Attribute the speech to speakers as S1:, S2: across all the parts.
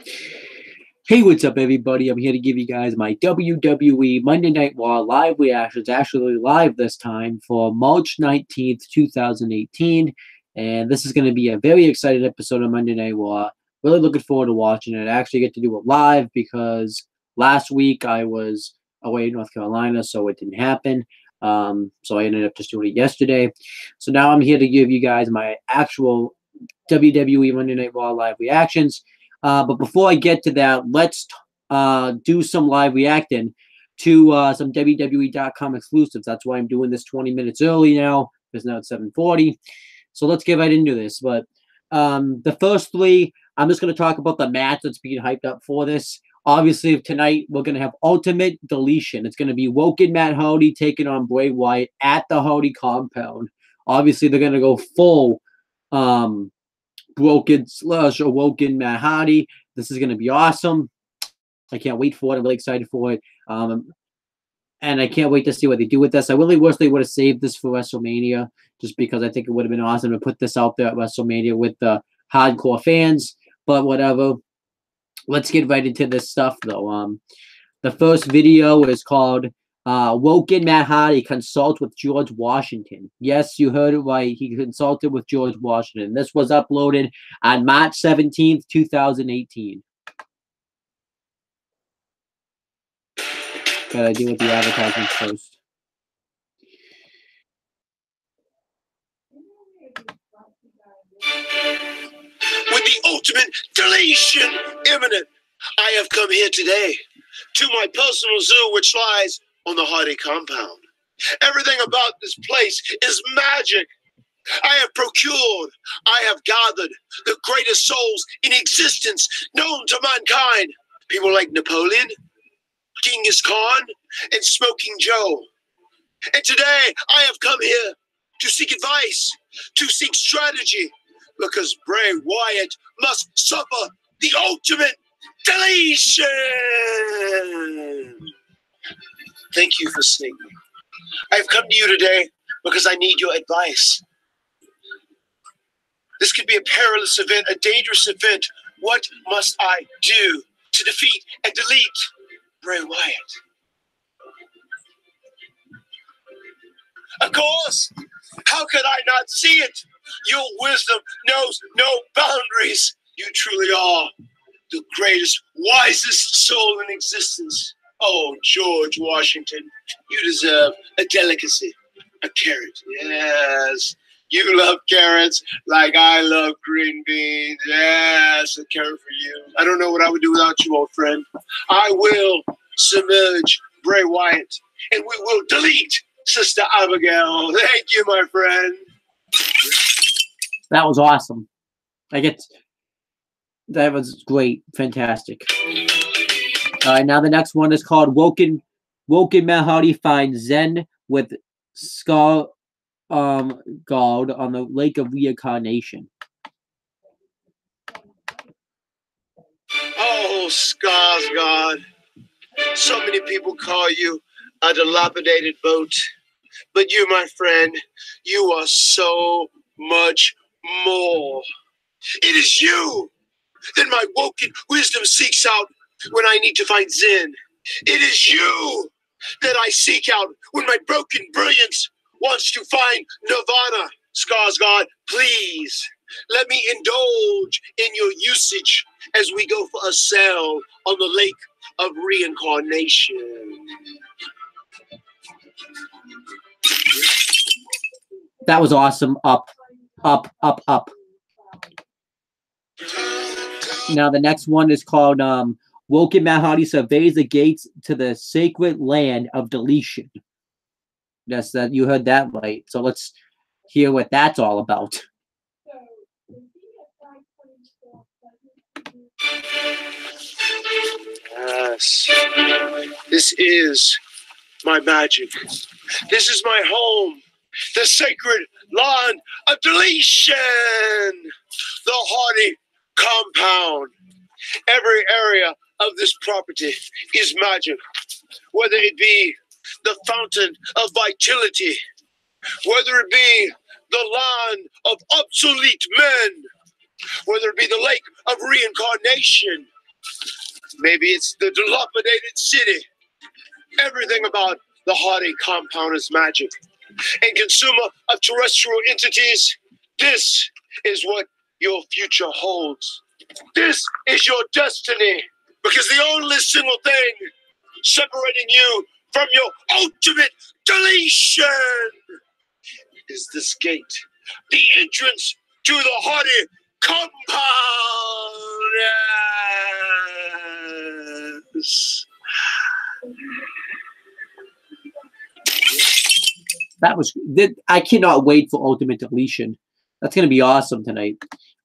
S1: Hey, what's up, everybody? I'm here to give you guys my WWE Monday Night Raw live reactions, actually live this time for March 19th, 2018. And this is going to be a very exciting episode of Monday Night Raw. Really looking forward to watching it. I actually get to do it live because last week I was away in North Carolina, so it didn't happen. So I ended up just doing it yesterday. So now I'm here to give you guys my actual WWE Monday Night Raw live reactions. But before I get to that, let's do some live reacting to some WWE.com exclusives. That's why I'm doing this 20 minutes early now, because now it's 7:40. So let's get right into this. But the first three, I'm just going to talk about the match that's being hyped up for this. Obviously, tonight we're going to have Ultimate Deletion. It's going to be Woken Matt Hardy taking on Bray Wyatt at the Hardy compound. Obviously, they're going to go full Woken Matt Hardy. This is going to be awesome. I can't wait for it. I'm really excited for it. And I can't wait to see what they do with this. I really wish they would have saved this for WrestleMania, just because I think it would have been awesome to put this out there at WrestleMania with the hardcore fans. But whatever. Let's get right into this stuff, though. The first video is called Woken Matt Hardy Consult with George Washington. Yes, you heard it right. He consulted with George Washington. This was uploaded on March 17th, 2018. Gotta deal with the advertisements first.
S2: With the ultimate deletion imminent, I have come here today to my personal zoo, which lies on the Hardy compound. Everything about this place is magic. I have procured, I have gathered the greatest souls in existence known to mankind. People like Napoleon, Genghis Khan, and Smoking Joe. And today I have come here to seek advice, to seek strategy, because Bray Wyatt must suffer the ultimate deletion. Thank you for seeing me. I've come to you today because I need your advice. This could be a perilous event, a dangerous event. What must I do to defeat and delete Bray Wyatt? Of course, how could I not see it? Your wisdom knows no boundaries. You truly are the greatest, wisest soul in existence. Oh, George Washington, you deserve a delicacy, a carrot. Yes, you love carrots like I love green beans. Yes, a carrot for you. I don't know what I would do without you, old friend. I will submerge Bray Wyatt, and we will delete Sister Abigail. Thank you, my friend.
S1: That was awesome. That was great. Fantastic. All right, now the next one is called Woken Matt Hardy finds Zen with Skarsgård on the Lake of Reincarnation.
S2: Oh, Skarsgård. So many people call you a dilapidated boat. But you, my friend, you are so much more. It is you that my woken wisdom seeks out when I need to find Zen. It is you that I seek out when my broken brilliance wants to find Nirvana. Skarsgård, please let me indulge in your usage as we go for a sail on the lake of reincarnation.
S1: That was awesome. Up, up, up, up. Now the next one is called Woken Matt Hardy surveys the gates to the sacred land of deletion. Yes, that you heard that right. So let's hear what that's all about.
S2: Yes, this is my magic. This is my home, the sacred land of deletion, the Hardy compound. Every area of this property is magic, whether it be the fountain of vitality, whether it be the land of obsolete men, whether it be the lake of reincarnation, Maybe it's the dilapidated city. Everything about the Hardy compound is magic. And consumer of terrestrial entities, this is what your future holds. This is your destiny. Because the only single thing separating you from your ultimate deletion is this gate, the entrance to the Hardy compound. Yes.
S1: I cannot wait for Ultimate Deletion. That's gonna be awesome tonight.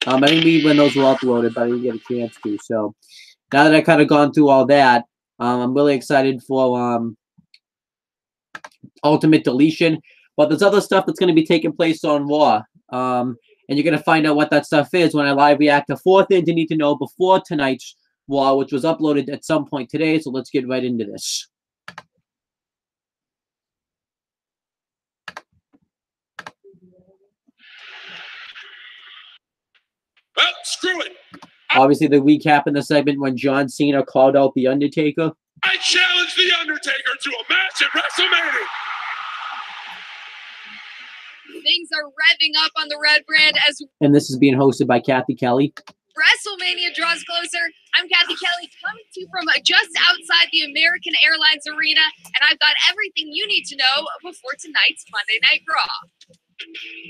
S1: I didn't read when those were uploaded, but I didn't get a chance to. So now that I kind of gone through all that, I'm really excited for Ultimate Deletion. But there's other stuff that's going to be taking place on Raw. And you're going to find out what that stuff is when I live react to 4 things you need to know before tonight's Raw, which was uploaded at some point today. So let's get right into this.
S2: Well, screw it.
S1: Obviously, the recap in the segment when John Cena called out The Undertaker.
S2: I challenge The Undertaker to a match at WrestleMania.
S3: Things are revving up on the Red Brand as
S1: And this is being hosted by Kathy Kelly.
S3: WrestleMania draws closer. I'm Kathy Kelly, coming to you from just outside the American Airlines Arena, and I've got everything you need to know before tonight's Monday Night Raw.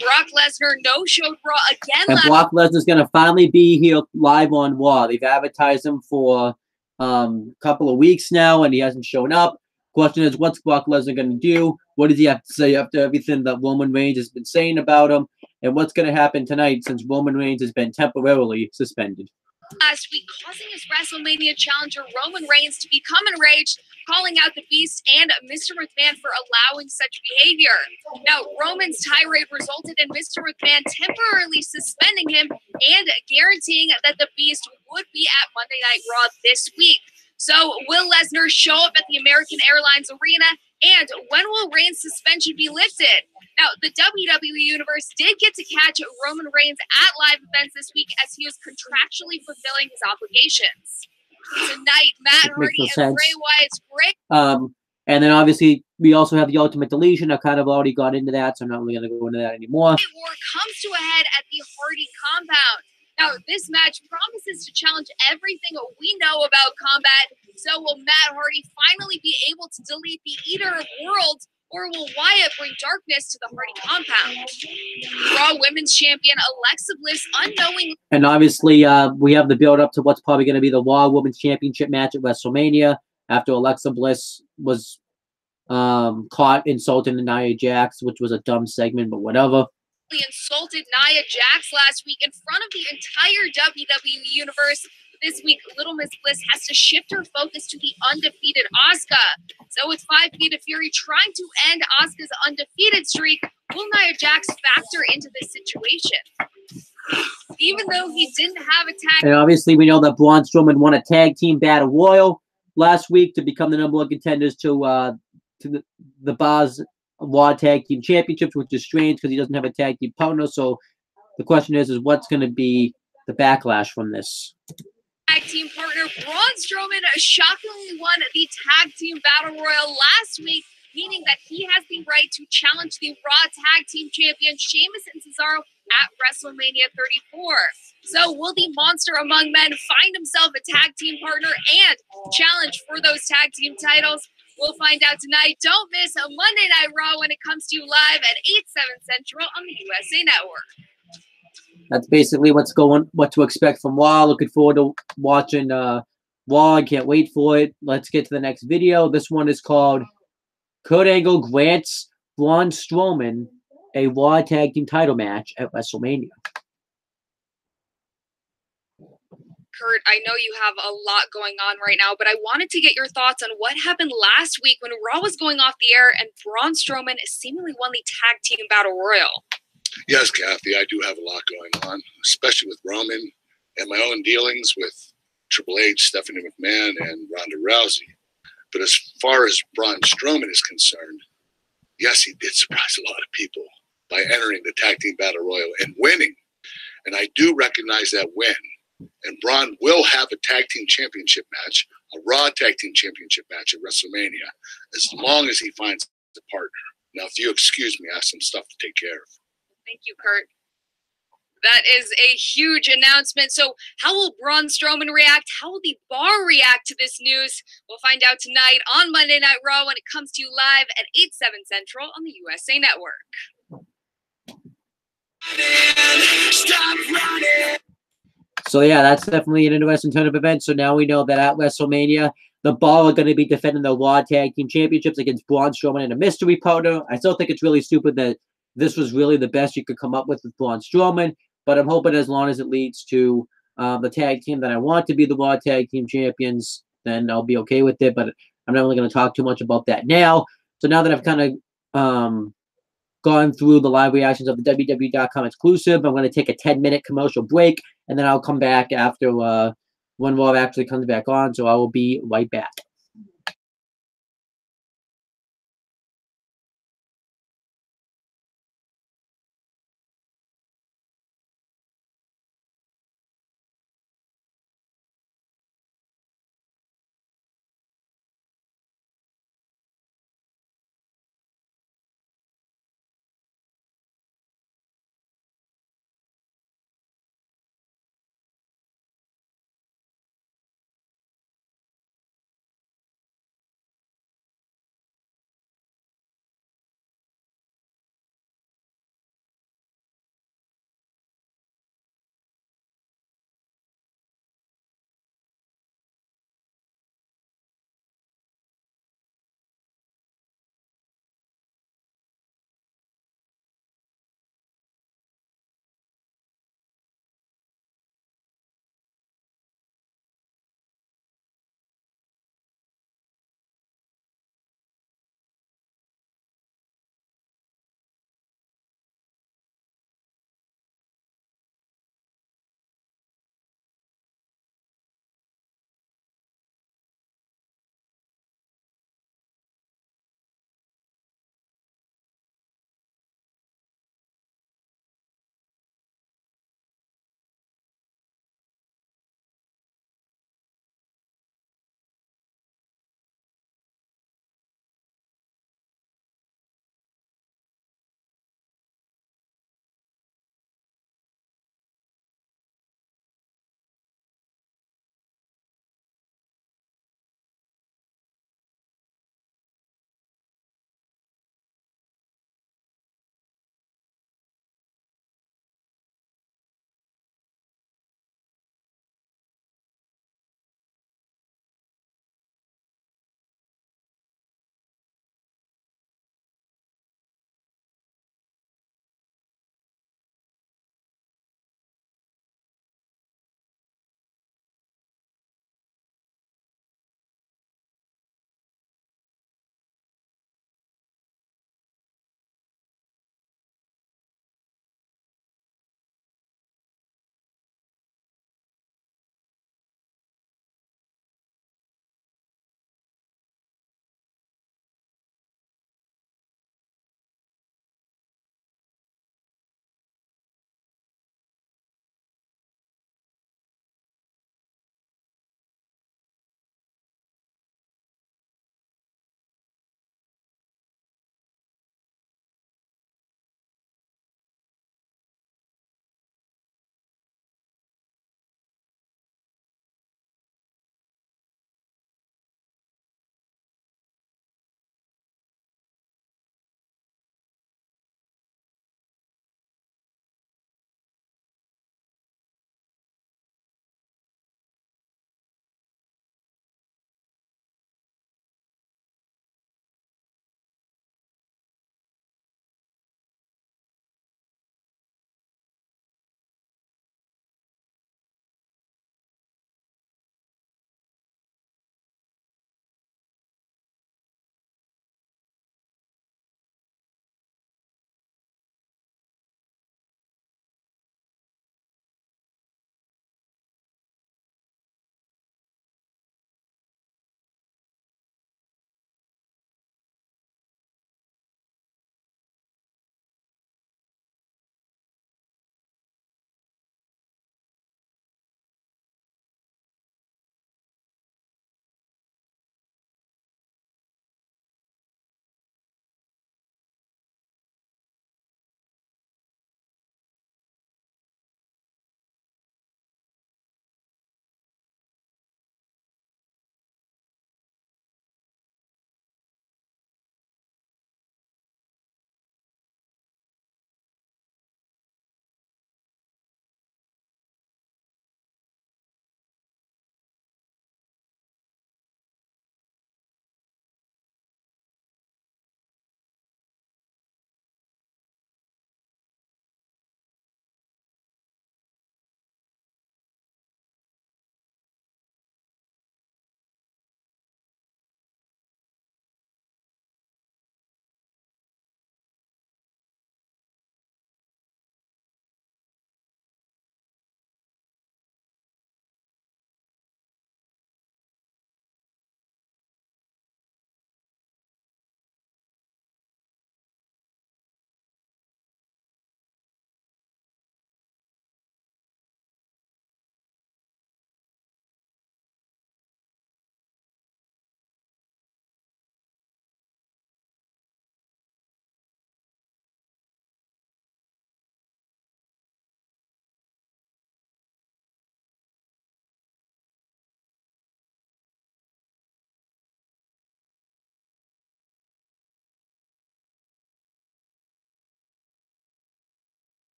S3: Brock Lesnar no-showed Raw again.
S1: And Brock Lesnar's going to finally be here live on Raw. They've advertised him for a couple of weeks now, and he hasn't shown up. Question is, what's Brock Lesnar going to do? What does he have to say after everything that Roman Reigns has been saying about him? And what's going to happen tonight since Roman Reigns has been temporarily suspended?
S3: Last week, causing his WrestleMania challenger Roman Reigns to become enraged, calling out the Beast and Mr. McMahon for allowing such behavior. Now, Roman's tirade resulted in Mr. McMahon temporarily suspending him and guaranteeing that the Beast would be at Monday Night Raw this week. So, will Lesnar show up at the American Airlines Arena? And when will Reigns' suspension be lifted? Now, the WWE Universe did get to catch Roman Reigns at live events this week as he was contractually fulfilling his obligations. Tonight, Matt Hardy and Bray Wyatt's great.
S1: And then obviously we also have the Ultimate Deletion. I kind of already got into that, so I'm not really going to go into that anymore.
S3: War comes to a head at the Hardy compound. Now, this match promises to challenge everything we know about combat. So will Matt Hardy finally be able to delete the Eater of Worlds, or will Wyatt bring darkness to the Hardy compound? Raw Women's Champion Alexa Bliss unknowingly...
S1: And obviously we have the build-up to what's probably going to be the Raw Women's Championship match at WrestleMania after Alexa Bliss was caught insulting Nia Jax, which was a dumb segment, but whatever.
S3: Insulted Nia Jax last week in front of the entire WWE Universe. This week, Little Miss Bliss has to shift her focus to the undefeated Asuka. So with 5 Feet of Fury trying to end Asuka's undefeated streak, will Nia Jax factor into this situation? Even though he didn't have a tag...
S1: And obviously we know that Braun Strowman won a tag team battle royal last week to become the #1 contenders to the Baz Raw Tag Team Championships, which is strange because he doesn't have a tag team partner. So the question is what's going to be the backlash from this?
S3: Tag team partner Braun Strowman shockingly won the Tag Team Battle Royal last week, meaning that he has the right to challenge the Raw Tag Team Champion Sheamus and Cesaro at WrestleMania 34. So will the monster among men find himself a tag team partner and challenge for those tag team titles? We'll find out tonight. Don't miss a Monday Night Raw when it comes to you live at 8/7 Central on the USA Network.
S1: That's basically what to expect from Raw. Looking forward to watching Raw. I can't wait for it. Let's get to the next video. This one is called Kurt Angle grants Braun Strowman a Raw Tag Team title match at WrestleMania.
S3: Kurt, I know you have a lot going on right now, but I wanted to get your thoughts on what happened last week when Raw was going off the air and Braun Strowman seemingly won the Tag Team Battle Royal.
S2: Yes, Kathy, I do have a lot going on, especially with Roman and my own dealings with Triple H, Stephanie McMahon, and Ronda Rousey. But as far as Braun Strowman is concerned, yes, he did surprise a lot of people by entering the Tag Team Battle Royal and winning. And I do recognize that win And Braun will have a tag team championship match, a Raw tag team championship match at WrestleMania, as long as he finds a partner. Now, if you excuse me, I have some stuff to take care of.
S3: Thank you, Kurt. That is a huge announcement. So how will Braun Strowman react? How will the Bar react to this news? We'll find out tonight on Monday Night Raw when it comes to you live at 8/7 Central on the USA Network.
S1: So yeah, that's definitely an interesting turn of events. So now we know that at WrestleMania, the Bar are going to be defending the Raw Tag Team Championships against Braun Strowman and a mystery partner. I still think it's really stupid that this was really the best you could come up with Braun Strowman, but I'm hoping as long as it leads to the tag team that I want to be the Raw Tag Team Champions, then I'll be okay with it. But I'm not really going to talk too much about that now. So now that I've kind of gone through the live reactions of the WWE.com exclusive, I'm going to take a 10-minute commercial break, and then I'll come back after when Raw actually comes back on. So I will be right back.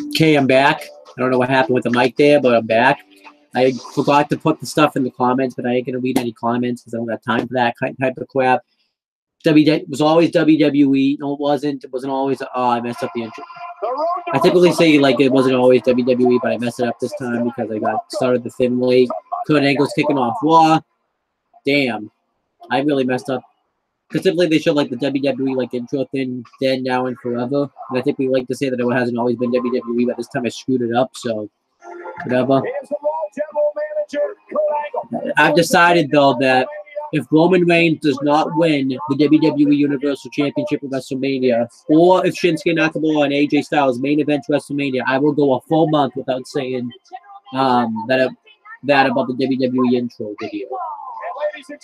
S1: Okay, I'm back. I don't know what happened with the mic there, but I'm back. I forgot to put the stuff in the comments, but I ain't going to read any comments because I don't got time for that type of crap. It was always WWE. No, it wasn't. It wasn't always. Oh, I messed up the intro. I typically say like it wasn't always WWE, but I messed it up this time because I got started the thin late. Kurt Angle's kicking off Raw. Damn, I really messed up. Because typically they show like the WWE like intro thing, then, now, and forever. And I think we like to say that it hasn't always been WWE, but this time I screwed it up. So whatever. I've decided though that if Roman Reigns does not win the WWE Universal Championship at WrestleMania, or if Shinsuke Nakamura and AJ Styles main event WrestleMania, I will go a full month without saying that about the WWE intro video.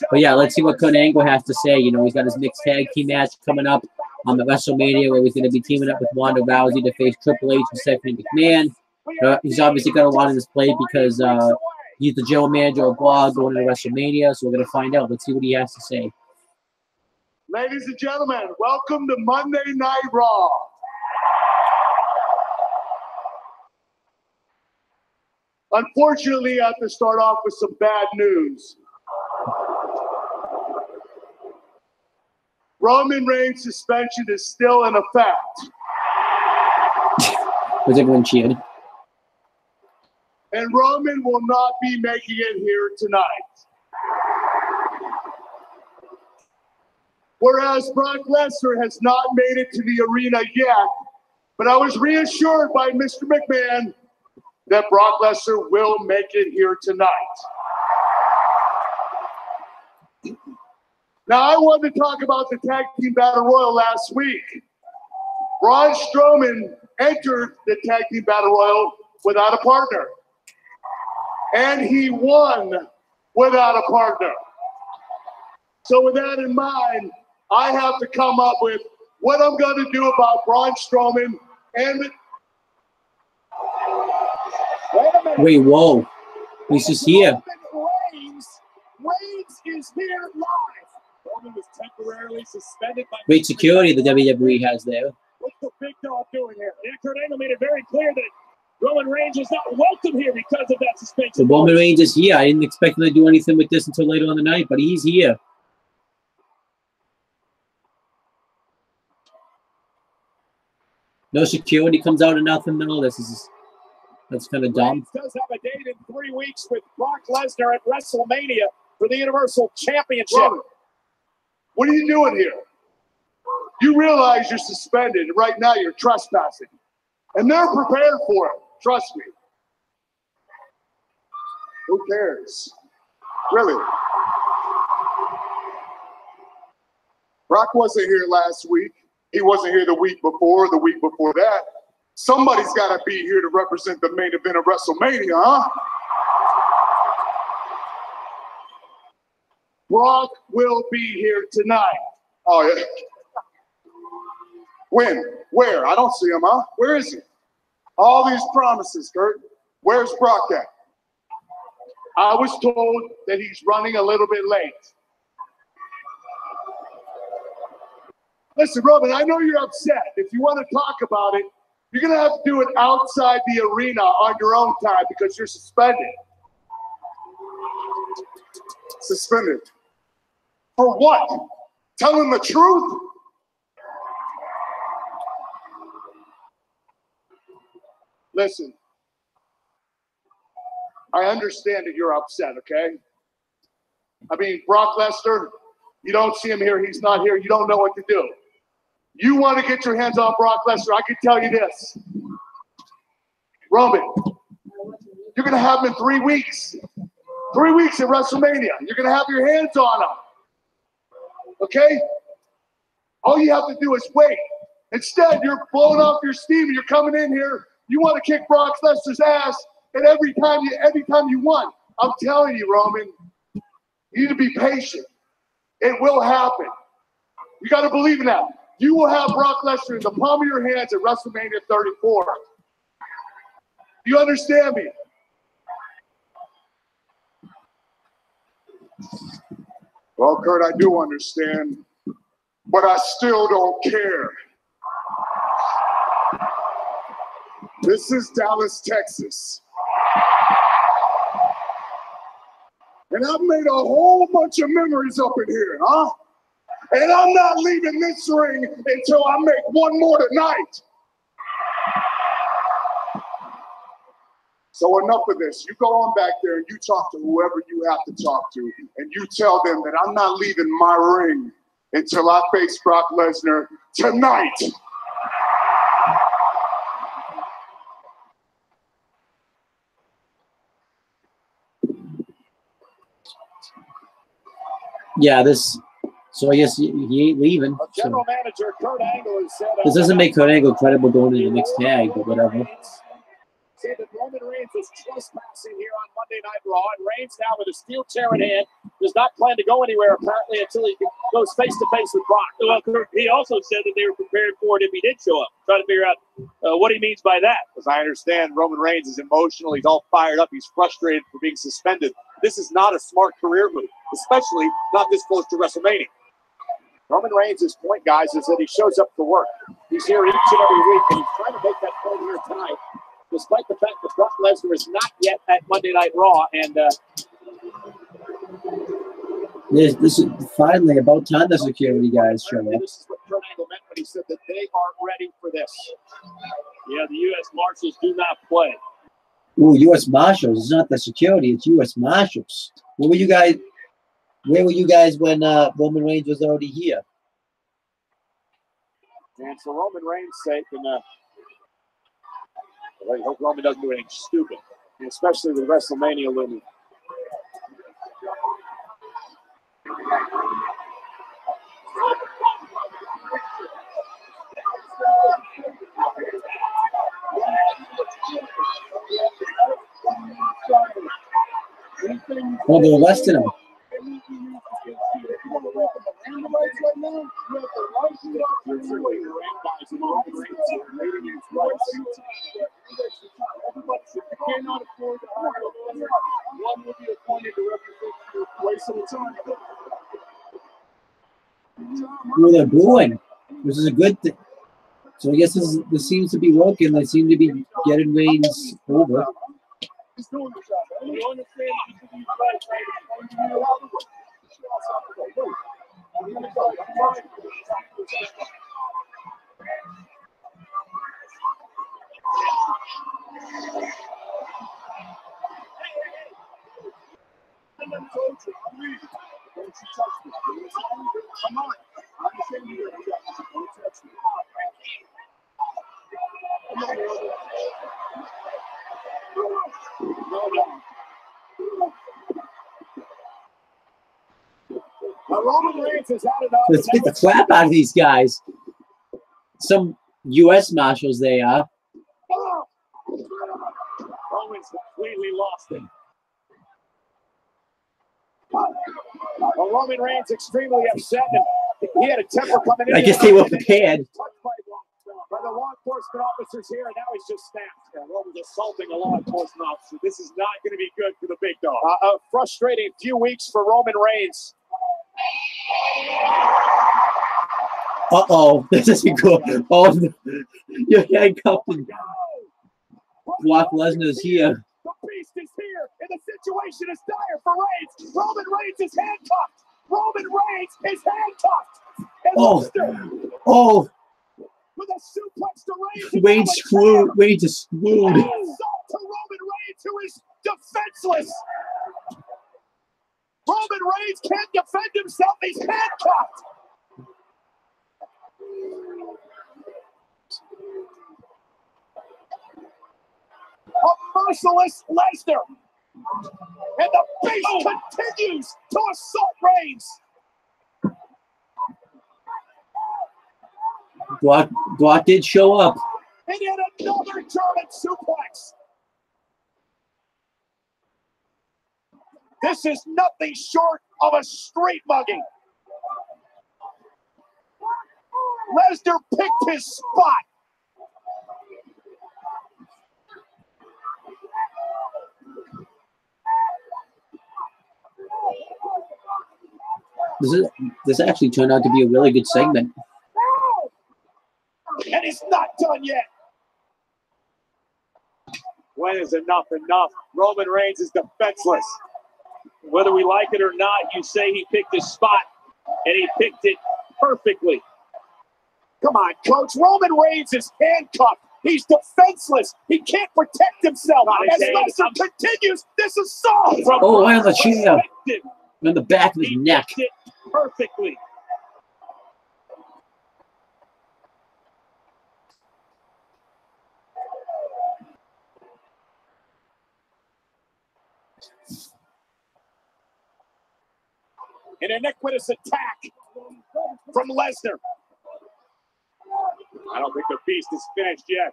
S1: But yeah, let's see what Kurt Angle has to say. You know, he's got his mixed tag team match coming up on the WrestleMania where he's going to be teaming up with Ronda Rousey to face Triple H and Stephanie McMahon. He's obviously got a lot on his plate because he's the general manager of RAW going to WrestleMania, so we're going to find out. Let's see what he has to say.
S2: Ladies and gentlemen, welcome to Monday Night Raw. Unfortunately, I have to start off with some bad news. Roman Reigns' suspension is still in effect.
S1: Was everyone cheering?
S2: And Roman will not be making it here tonight. Whereas Brock Lesnar has not made it to the arena yet, but I was reassured by Mr. McMahon that Brock Lesnar will make it here tonight. Now, I wanted to talk about the Tag Team Battle Royal last week. Braun Strowman entered the Tag Team Battle Royal without a partner. And he won without a partner. So with that in mind, I have to come up with what I'm going to do about Braun Strowman and...
S1: Wait, whoa. He's just here.
S2: Reigns is here live. Roman was temporarily suspended by...
S1: Great security the WWE has there.
S2: What's the big dog doing here? Yeah, Kurt Angle made it very clear that Roman Reigns is not welcome here because of that suspension.
S1: So Roman Reigns is here. I didn't expect him to do anything with this until later on the night, but he's here. No security comes out of nothing. No, that's kind of dumb.
S2: Reigns does have a date in 3 weeks with Brock Lesnar at WrestleMania for the Universal Championship. Roman, what are you doing here? You realize you're suspended, and right now you're trespassing. And they're prepared for it. Trust me. Who cares? Really? Brock wasn't here last week. He wasn't here the week before, the week before that. Somebody's got to be here to represent the main event of WrestleMania, huh? Brock will be here tonight. Oh, yeah. When? Where? I don't see him, huh? Where is he? All these promises, Kurt. Where's Brock at? I was told that he's running a little bit late. Listen, Roman, I know you're upset. If you want to talk about it, you're going to have to do it outside the arena on your own time because you're suspended. Suspended? For what? Telling the truth? Listen, I understand that you're upset, okay? I mean, Brock Lesnar, you don't see him here, he's not here, you don't know what to do. You want to get your hands on Brock Lesnar, I can tell you this. Roman, you're going to have him in 3 weeks. 3 weeks at WrestleMania. You're going to have your hands on him. Okay? All you have to do is wait. Instead, you're blowing off your steam and you're coming in here. You want to kick Brock Lesnar's ass and every time you want. I'm telling you, Roman, you need to be patient. It will happen. You got to believe in that. You will have Brock Lesnar in the palm of your hands at WrestleMania 34. Do you understand me? Well, Kurt, I do understand, but I still don't care. This is Dallas, Texas. And I've made a whole bunch of memories up in here, huh? And I'm not leaving this ring until I make one more tonight. So enough of this. You go on back there and you talk to whoever you have to talk to, and you tell them that I'm not leaving my ring until I face Brock Lesnar tonight.
S1: Yeah, so I guess he ain't leaving.
S4: General Manager Kurt Angle has said,
S1: this doesn't make Kurt Angle credible going into the next tag, but whatever.
S4: Said that Roman Reigns was trespassing here on Monday Night Raw, and Reigns now with a steel chair in hand does not plan to go anywhere apparently until he goes face to face with Brock.
S5: Well, he also said that they were prepared for it if he did show up. Trying to figure out what he means by that.
S4: As I understand, Roman Reigns is emotional. He's all fired up. He's frustrated for being suspended. This is not a smart career move, especially not this close to WrestleMania. Roman Reigns' point, guys, is that he shows up for work. He's here each and every week, and he's trying to make that point here tonight, despite the fact that Brock Lesnar is not yet at Monday Night Raw. And
S1: this is finally about time the security guys show up.
S4: This is what Kurt Angle meant when he said that they are ready for this.
S5: Yeah, the U.S. Marshals do not play.
S1: Ooh, U.S. Marshals. It's not the security. It's U.S. Marshals. Where were you guys when Roman Reigns was already here?
S4: And for Roman Reigns' sake, and I hope Roman doesn't do anything stupid, especially with WrestleMania looming.
S1: Oh, they're arresting him. Well, they're booing, which is a good thing. So I guess this seems to be working. They seem to be getting Reigns over. Let's get the clap out of these guys. Some U.S. Marshals they are.
S4: Roman's completely lost it. Well, Roman Reigns extremely upset, and he had a temper coming in.
S1: I guess they were prepared.
S4: By the law enforcement officers here, and now he's just snapped. Roman's assaulting a law enforcement officer. This is not going to be good for the big dog. A frustrating few weeks for Roman Reigns.
S1: Uh-oh, this isn't good. Oh, you're handcuffed. Brock Lesnar is here.
S4: The beast is here, and the situation is dire for Reigns. Roman Reigns is handcuffed. Roman Reigns is handcuffed. And
S1: oh.
S4: With a suplex to Reigns.
S1: Reigns is screwed.
S4: An assault to Roman Reigns, who is defenseless. Roman Reigns can't defend himself. He's handcuffed. A merciless Lesnar. And the beast continues to assault Reigns.
S1: Brock did show up.
S4: And yet another German suplex. This is nothing short of a street mugging. Lesnar picked his spot.
S1: This actually turned out to be a really good segment.
S4: And he's not done yet. When is enough enough? Roman Reigns is defenseless.
S5: Whether we like it or not, you say he picked his spot, and he picked it perfectly.
S4: Come on, Coach. Roman Reigns is handcuffed. He's defenseless. He can't protect himself. As Lesnar continues this assault.
S1: Oh, right on the chair. On the back of his neck.
S5: It perfectly.
S4: An iniquitous attack from Lesnar. I don't think the feast is finished yet.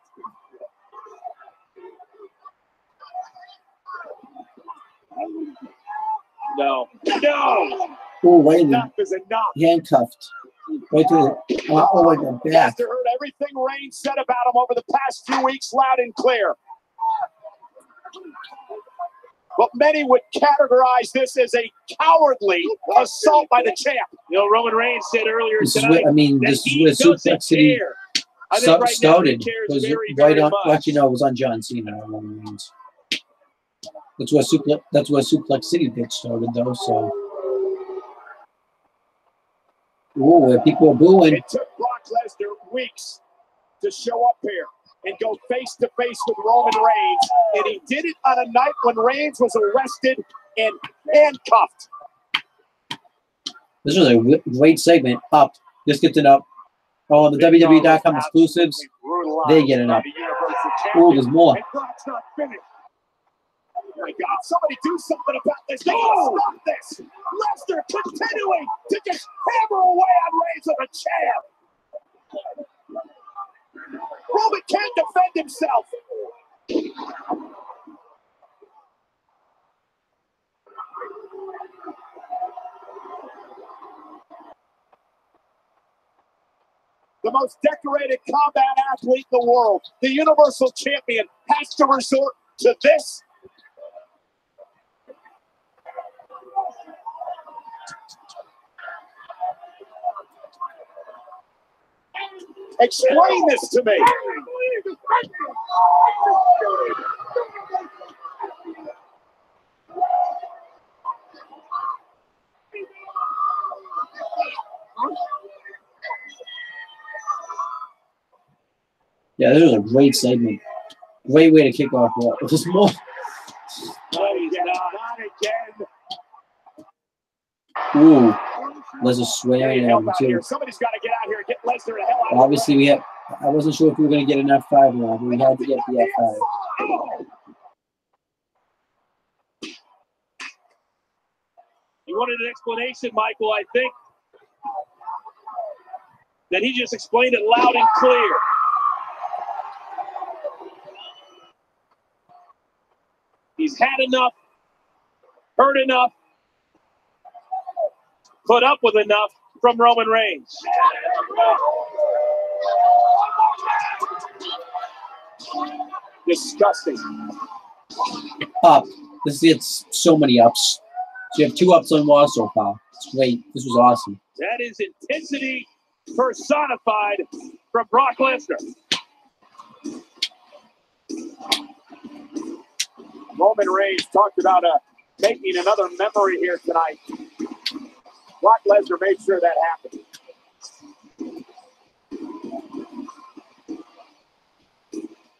S5: No. No!
S1: Oh, wait a minute.
S4: Enough is enough.
S1: Handcuffed. Right to the, like the back.
S4: Lesnar heard everything Reigns said about him over the past few weeks loud and clear. But many would categorize this as a cowardly assault by the champ.
S5: You know, Roman Reigns said earlier tonight.
S1: This is where Suplex City started. It was right on. What you know, it was on John Cena. Roman Reigns. That's where Suplex City did started, though. So, where people are booing.
S4: It took Brock Lesnar weeks to show up here and go face to face with Roman Reigns, and he did it on a night when Reigns was arrested and handcuffed.
S1: This was a great segment. Up, just gets it up. Oh, the WWE.com exclusives, they get it up. Oh, there's more.
S4: And Brock's not finished. Oh my God, somebody do something about this. They gotta stop this. Lesnar continuing to just hammer away on Reigns with a chair. Roman can't defend himself. The most decorated combat athlete in the world, the Universal Champion, has to resort to this. Explain this to me.
S1: Yeah, this was a great segment. Great way to kick off Raw. Just more. Ooh, Lesnar swearing at him too.
S4: Somebody's got to get out here and get Lesnar the hell out.
S1: Obviously, we had. I wasn't sure if we were going to get an F5 now, but we had to get the F5.
S5: You wanted an explanation, Michael, I think. That he just explained it loud and clear. He's had enough, heard enough, put up with enough from Roman Reigns.
S4: Disgusting.
S1: Up. It's so many ups. So you have 2 ups on Raw so far. It's great. This was awesome.
S5: That is intensity personified from Brock Lesnar.
S4: Roman Reigns talked about making another memory here tonight. Brock Lesnar made sure that happened.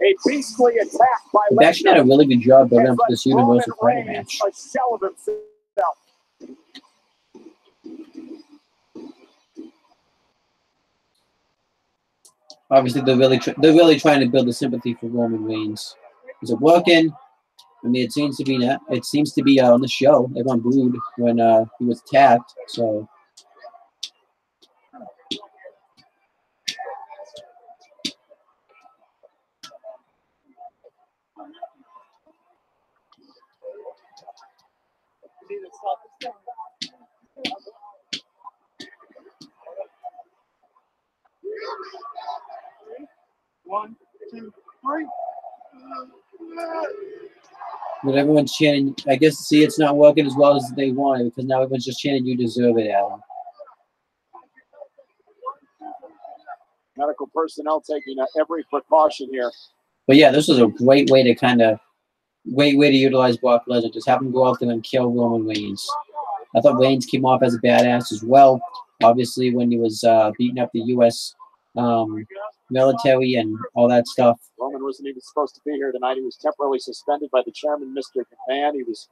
S4: A beastly attack by Lesnar.
S1: They actually did a really good job building up to this Universal title match.
S4: A shell of himself.
S1: Obviously, they're really trying to build the sympathy for Roman Reigns. Is it working? I mean, it seems to be on the show. Everyone booed when he was attacked. So.
S4: One, two, three.
S1: But everyone's chanting. I guess, see, it's not working as well as they wanted because now everyone's just chanting, "You deserve it, Adam."
S4: Medical personnel taking every precaution here.
S1: But yeah, this was a great way to kind of great way to utilize Brock Lesnar. Just have him go out there and kill Roman Reigns. I thought Reigns came off as a badass as well. Obviously, when he was beating up the U.S. Military and all that stuff.
S4: Roman wasn't even supposed to be here tonight. He was temporarily suspended by the chairman, Mr. McMahon. He was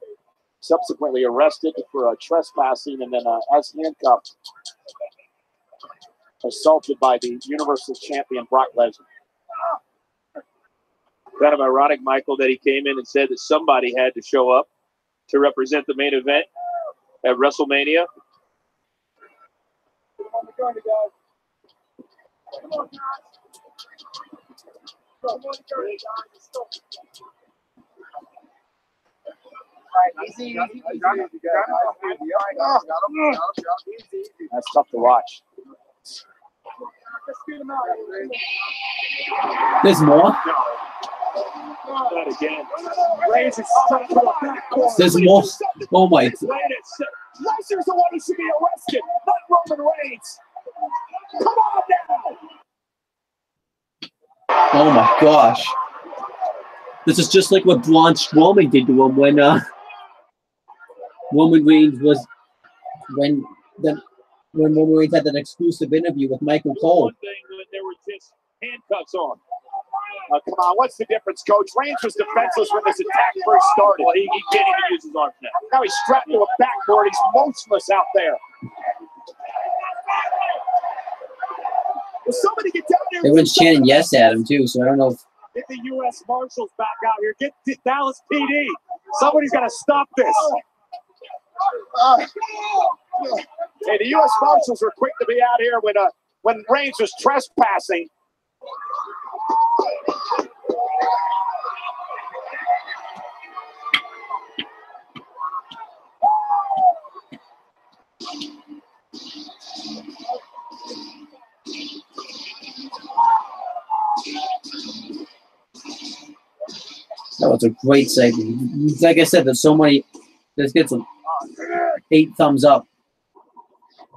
S4: subsequently arrested for trespassing and then as handcuffed, assaulted by the Universal Champion Brock Lesnar.
S5: Kind of ironic, Michael, that he came in and said that somebody had to show up to represent the main event at WrestleMania.
S4: That's tough to watch.
S1: There's more.
S5: Not again.
S1: There's more. Oh my.
S4: Lesnar's the one who should be arrested, not Roman Reigns. Come on now.
S1: Oh my gosh. This is just like what Braun Strowman did to him when Roman Reigns was when Roman Reigns had that exclusive interview with Michael Cole.
S5: One thing when there were just handcuffs on.
S4: Come on, what's the difference, Coach? Reigns was defenseless when this attack first started.
S5: Well, he can't even use his arms now.
S4: Now he's strapped to a backboard. He's motionless out there. Will somebody get down there?
S1: Everyone's chanting yes at him too, so I don't know if
S4: Get the U.S. Marshals back out here. Get Dallas PD. Somebody's got to stop this. Hey, the U.S. Marshals were quick to be out here when Reigns was trespassing.
S1: that was a great segment. Like I said, there's so many. Let's get some 8 thumbs up,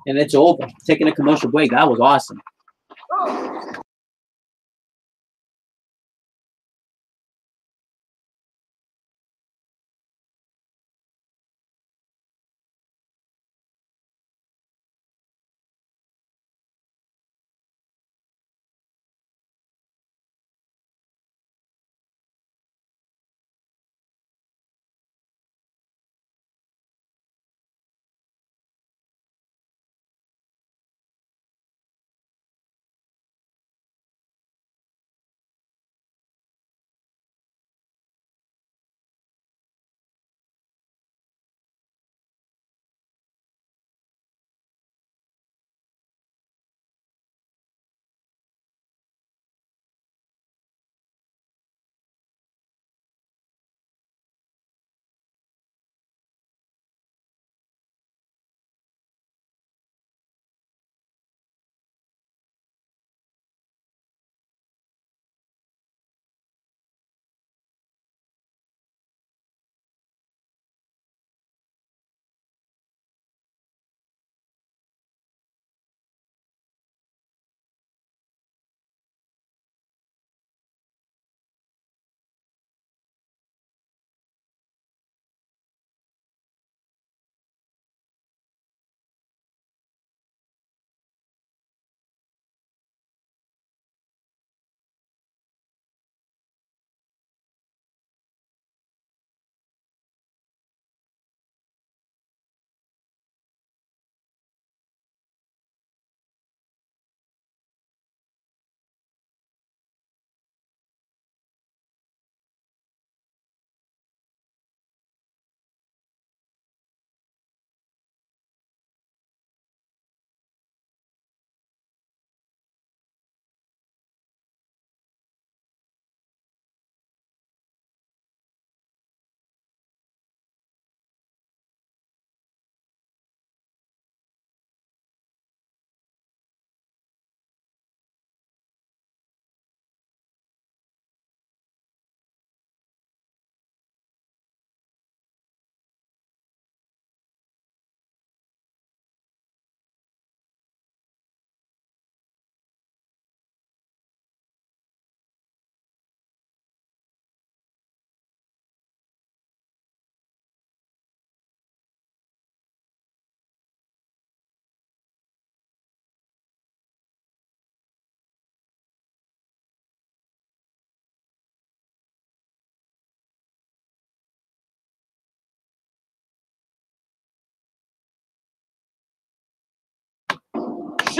S1: and it's over. Taking a commercial break. That was awesome.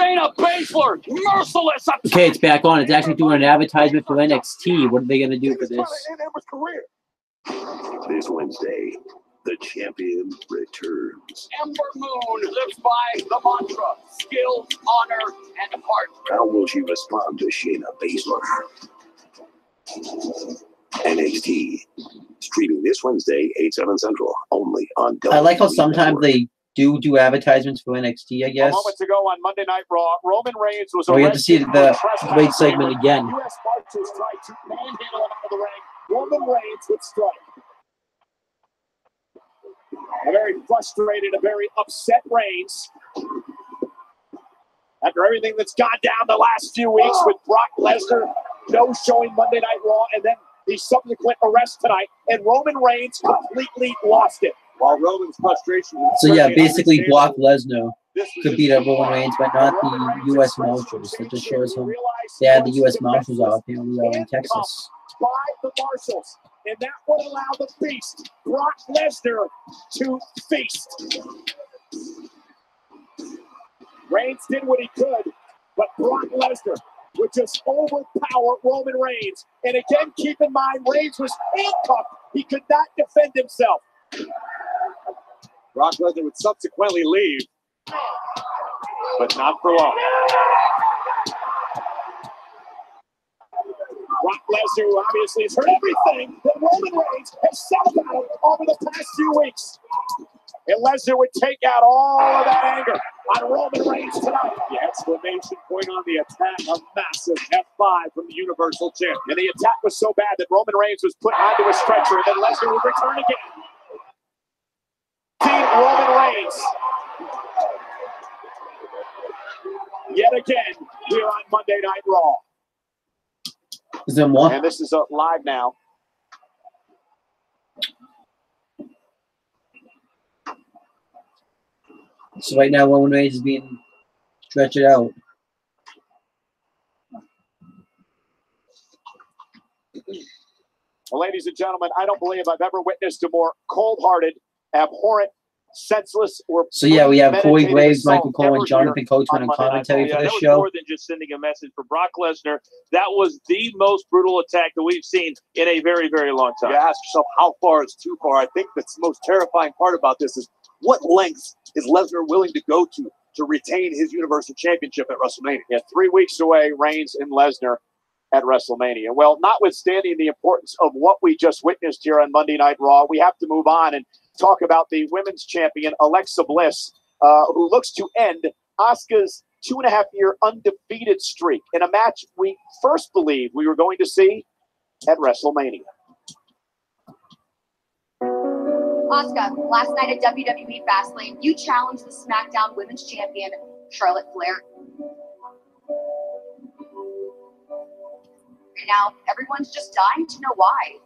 S4: Shayna Baszler, merciless.
S1: Okay, it's back on. It's actually doing an advertisement for NXT. What are they going to do for this?
S2: This Wednesday, the champion returns.
S4: Ember Moon lives by the mantra: skill, honor, and heart.
S2: How will she respond to Shayna Baszler? NXT, streaming this Wednesday, 8/7 Central, only on WWE.
S1: I like how sometimes they do advertisements for NXT, I guess.
S4: Moments ago on Monday Night Raw, Roman Reigns was
S1: We have to see the weight segment again.
S4: U.S. Marshals tried to manhandle him out of the ring. Roman Reigns would strike. A very frustrated, a very upset Reigns. After everything that's gone down the last few weeks with Brock Lesnar, no showing Monday Night Raw, and then the subsequent arrest tonight, and Roman Reigns completely lost it. While Roman's frustration was
S1: So yeah, basically Brock Lesnar could beat up Roman Reigns, but not the U.S. Marshals. That just shows how bad the U.S. Marshals are apparently in Texas.
S4: By the Marshals, and that would allow the Beast, Brock Lesnar, to feast. Reigns did what he could, but Brock Lesnar would just overpower Roman Reigns. And again, keep in mind, Reigns was handcuffed. He could not defend himself. Brock Lesnar would subsequently leave, but not for long. Brock Lesnar, who obviously has heard everything that Roman Reigns has said about him over the past few weeks. And Lesnar would take out all of that anger on Roman Reigns tonight. The exclamation point on the attack, a massive F5 from the Universal Champ. And the attack was so bad that Roman Reigns was put onto a stretcher, and then Lesnar would return again. Team Roman Reigns. Yet again, here on Monday Night Raw.
S1: Is there more?
S4: And this is live now.
S1: So right now, Roman Reigns is being stretched out.
S4: Well, ladies and gentlemen, I don't believe I've ever witnessed a more cold-hearted, abhorrent, senseless, or
S1: so yeah, we have Corey Graves, Michael Cole, and Jonathan Coachman on commentary for this show.
S5: That was more than just sending a message for Brock Lesnar. That was the most brutal attack that we've seen in a very, very long time.
S4: You ask yourself, how far is too far? I think that's the most terrifying part about this is what lengths is Lesnar willing to go to retain his Universal Championship at WrestleMania? Yeah, 3 weeks away, Reigns and Lesnar at WrestleMania. Well, notwithstanding the importance of what we just witnessed here on Monday Night Raw, we have to move on and talk about the women's champion, Alexa Bliss, who looks to end Asuka's 2.5-year undefeated streak in a match we first believed we were going to see at WrestleMania.
S3: Asuka, last night at WWE Fastlane, you challenged the SmackDown Women's Champion, Charlotte Flair. And now everyone's just dying to know why.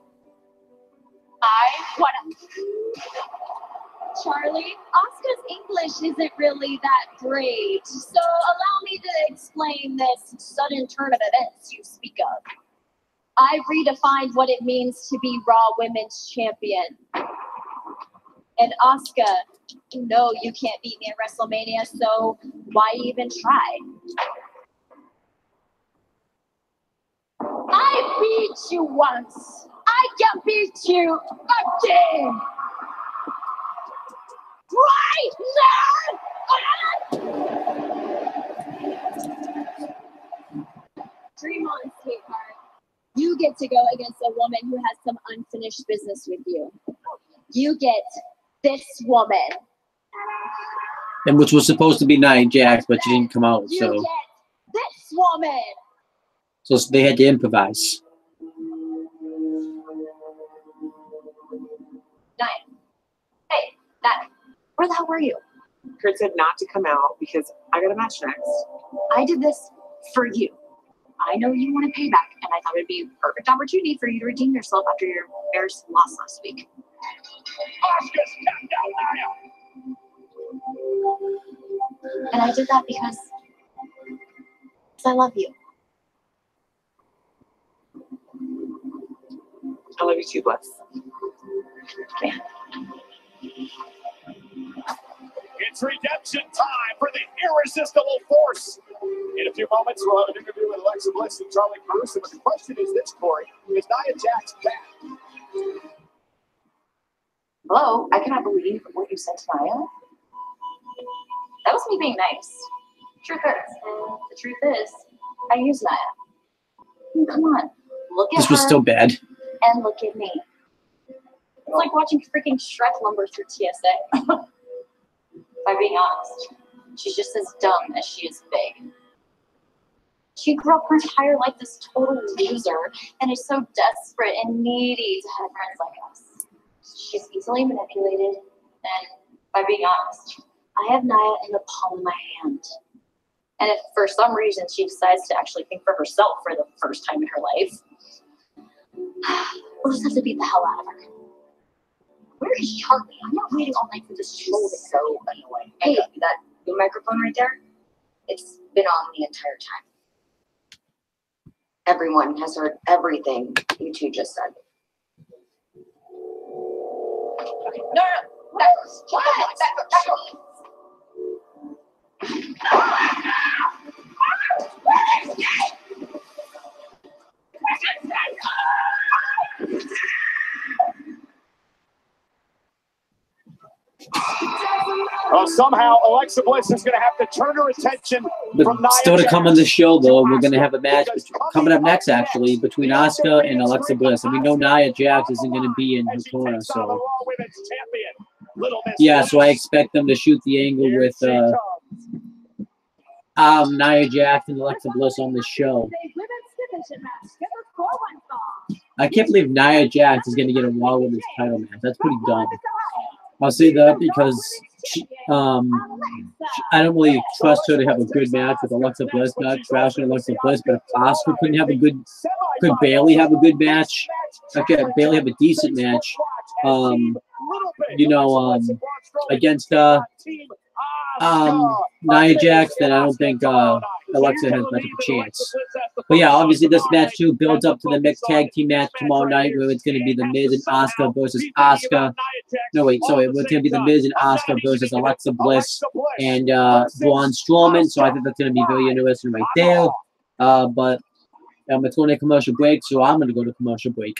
S6: Charlie, Asuka's English isn't really that great, so allow me to explain this sudden turn of events you speak of. I've redefined what it means to be Raw Women's Champion. And Asuka, you know you can't beat me at WrestleMania, so why even try? I beat you once. I can beat you again. Dream on, sweetheart. You get to go against a woman who has some unfinished business with you. You get this woman.
S1: And which was supposed to be Nia Jax, but she didn't come out.
S6: You
S1: So
S6: get this woman.
S1: So they had to improvise.
S3: Nia. Hey, Nia. Where the hell were you?
S7: Kurt said not to come out because I got a match next.
S3: I did this for you. I know you want to pay back, and I thought it would be a perfect opportunity for you to redeem yourself after your embarrassing loss last week.
S4: Asuka's tapped out now.
S3: And I did that because I love you.
S7: I love you too, Bliss.
S3: Yeah.
S4: It's redemption time for the irresistible force In a few moments, we'll have an interview with Alexa Bliss and Charlie Caruso. But the question is this, Corey: is Nia Jax back?
S6: Hello, I cannot believe what you said to Nia. That was me being nice. Truth hurts, and the truth is, I use Nia. I mean, come on, look at
S1: This was
S6: her
S1: still bad.
S6: and look at me. It's like watching freaking Shrek lumber through TSA. If I'm being honest, she's just as dumb as she is big. She grew up her entire life this total loser and is so desperate and needy to have friends like us. She's easily manipulated, and by being honest, I have Nia in the palm of my hand. And if for some reason she decides to actually think for herself for the first time in her life, we'll just have to beat the hell out of her. Where is Charlie? I'm not waiting all night for this show. So annoying. Hey, that new microphone right there, it's been on the entire time. Everyone has heard everything you two just said. No,
S4: Somehow, Alexa Bliss is going to have to turn her attention from Nia
S1: Still to
S4: Jax.
S1: come on the show, though, we're going to have a match coming up next, actually, between Asuka and Alexa Bliss. And we know Nia Jax isn't going to be in her corner, so... Yeah, so I expect them to shoot the angle with Nia Jax and Alexa Bliss on the show. I can't believe Nia Jax is going to get a Raw Women's title match. That's pretty dumb. I'll say that because she, I don't really trust her to have a good match with Alexa Bliss. Not trashing Alexa Bliss, but if Asuka could barely have a good match, barely have a decent match, against Nia Jax, then I don't think Alexa has much of a chance. But yeah, obviously this match too builds up to the mixed tag team match tomorrow night, where it's going to be the Miz and Asuka versus Asuka. No, wait, sorry, it's going to be the Miz and Asuka versus Alexa Bliss and Braun Strowman. So I think that's going to be very interesting right there. But it's going to commercial break, so I'm going to go to commercial break.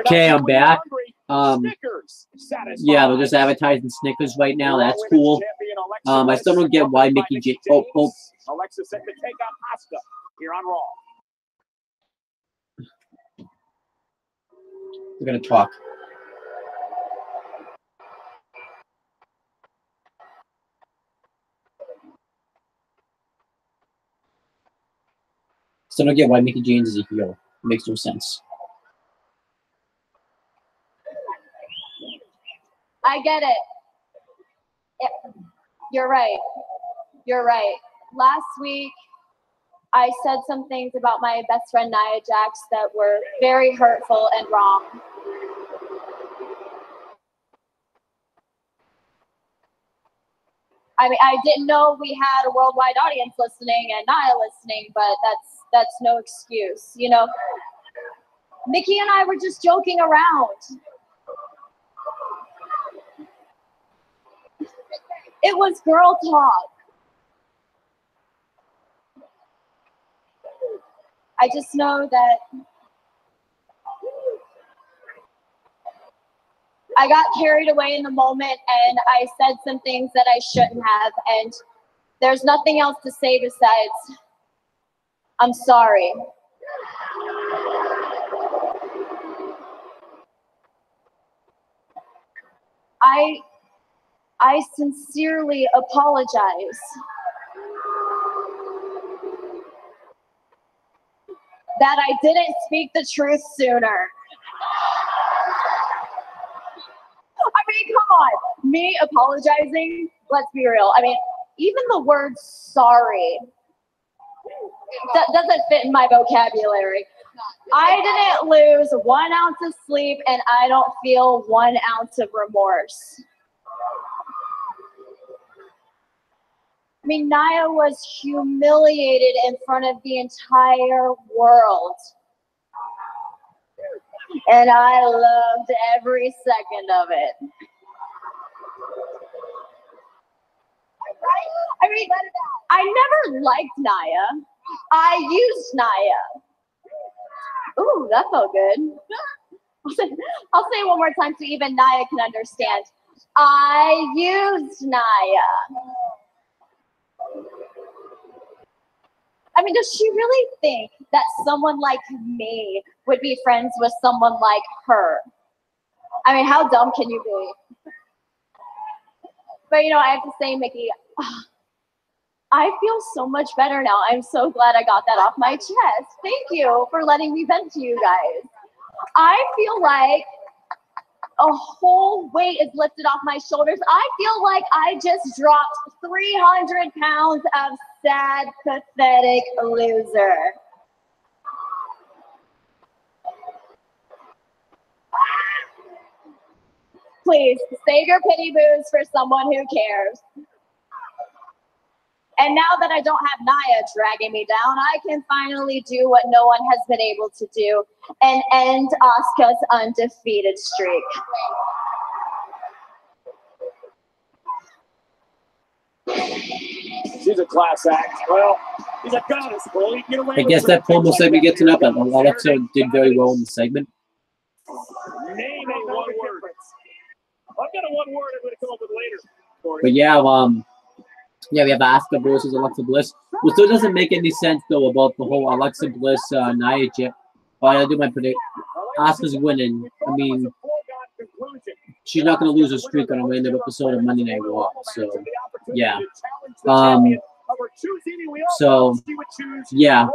S1: Okay, I'm back. Yeah, they're just advertising Snickers right now. That's cool. I still don't get why Mickey J.
S4: Alexa set to take on Asuka here on Raw.
S1: We're gonna talk. Still don't get why Mickey James is a heel. It makes no sense.
S6: I get it. You're right. You're right. Last week, I said some things about my best friend Nia Jax that were very hurtful and wrong. I mean, I didn't know we had a worldwide audience listening and Nia listening, but that's no excuse. You know, Mickey and I were just joking around. It was girl talk. I just know that I got carried away in the moment and I said some things that I shouldn't have, and there's nothing else to say besides, I'm sorry. I sincerely apologize. That I didn't speak the truth sooner. I mean, come on. Me apologizing, let's be real. I mean, even the word sorry that doesn't fit in my vocabulary. I didn't lose 1 ounce of sleep and I don't feel 1 ounce of remorse. I mean, Nia was humiliated in front of the entire world. And I loved every second of it. I mean, I never liked Nia. I used Nia. Ooh, that felt good. I'll say it one more time so even Nia can understand. I used Nia. I mean, does she really think that someone like me would be friends with someone like her? I mean, how dumb can you be? But, you know, I have to say, Mickey, I feel so much better now. I'm so glad I got that off my chest. Thank you for letting me vent to you guys. I feel like a whole weight is lifted off my shoulders. I feel like I just dropped 300 pounds of sad, pathetic loser. Please, save your pity boos for someone who cares. And now that I don't have Nia dragging me down, I can finally do what no one has been able to do and end Asuka's undefeated streak.
S4: She's a class act. Well, he's a goddess. Well, get away
S1: I guess that promo segment gets enough. Alexa did very well in the segment.
S4: Name a one word. I've got a one word I'm going to come up with later.
S1: But yeah, we have Asuka versus Alexa Bliss. Well, still doesn't make any sense though about the whole Alexa Bliss Nia Jax. I'll do my prediction. Asuka's winning. I mean, she's not going to lose a streak on a random episode of Monday Night Raw. So yeah. So yeah.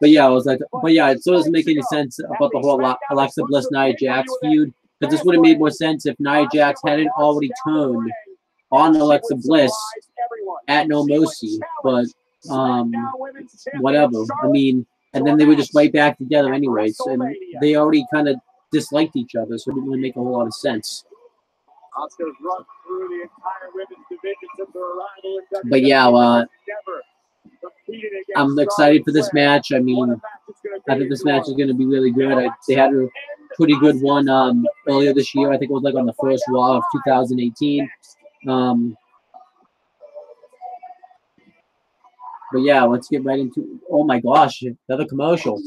S1: But yeah, I was like, but yeah, it still doesn't make any sense about the whole Alexa Bliss Nia Jax feud, because this would have made more sense if Nia Jax hadn't already turned on Alexa Bliss at No Mercy, but whatever. I mean, and then they were just right back together anyways, and they already kind of disliked each other, so it didn't really make a whole lot of sense. But yeah, I'm excited for this match. I mean, I think this match is going to be really good. They had a pretty good one earlier this year. I think it was like on the first Raw of 2018. But yeah, let's get right into. Oh my gosh, another commercial.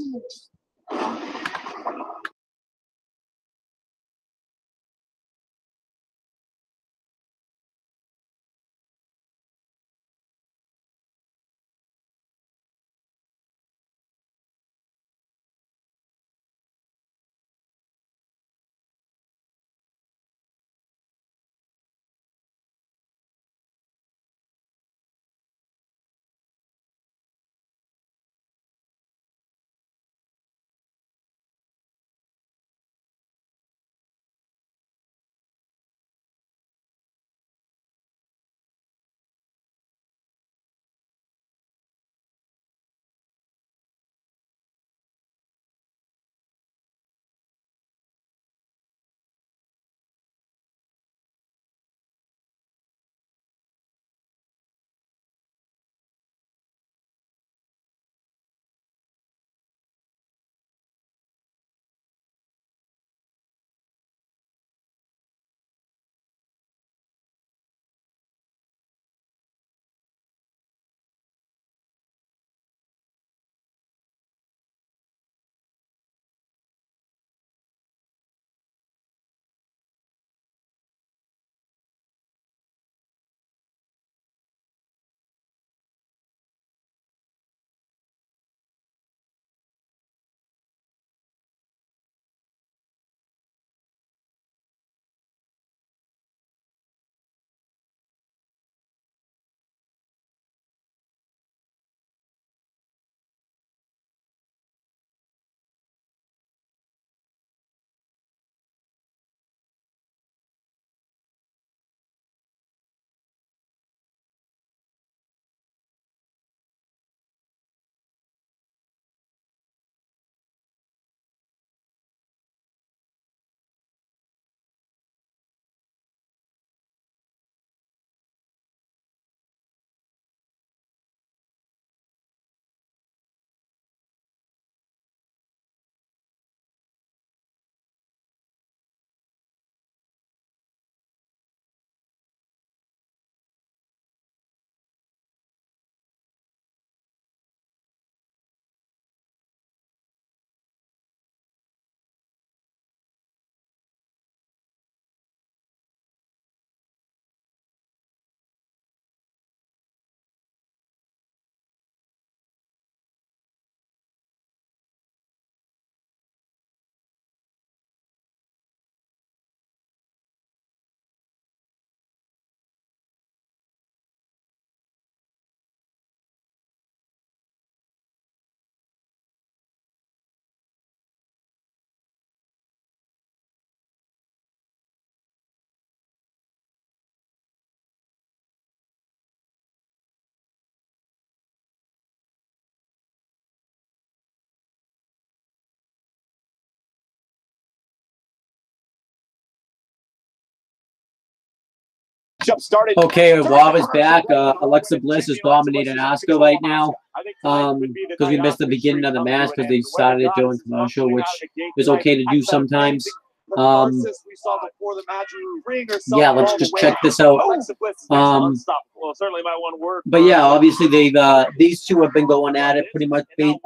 S4: matchup started.
S1: Okay, Raw is back. Alexa Bliss is dominating Asuka right now. Because we missed the beginning of the match because they started it during commercial, which is okay to do sometimes. Yeah, let's just check this out.
S5: Well, certainly might want to work.
S1: But yeah, obviously these two have been going at it pretty much since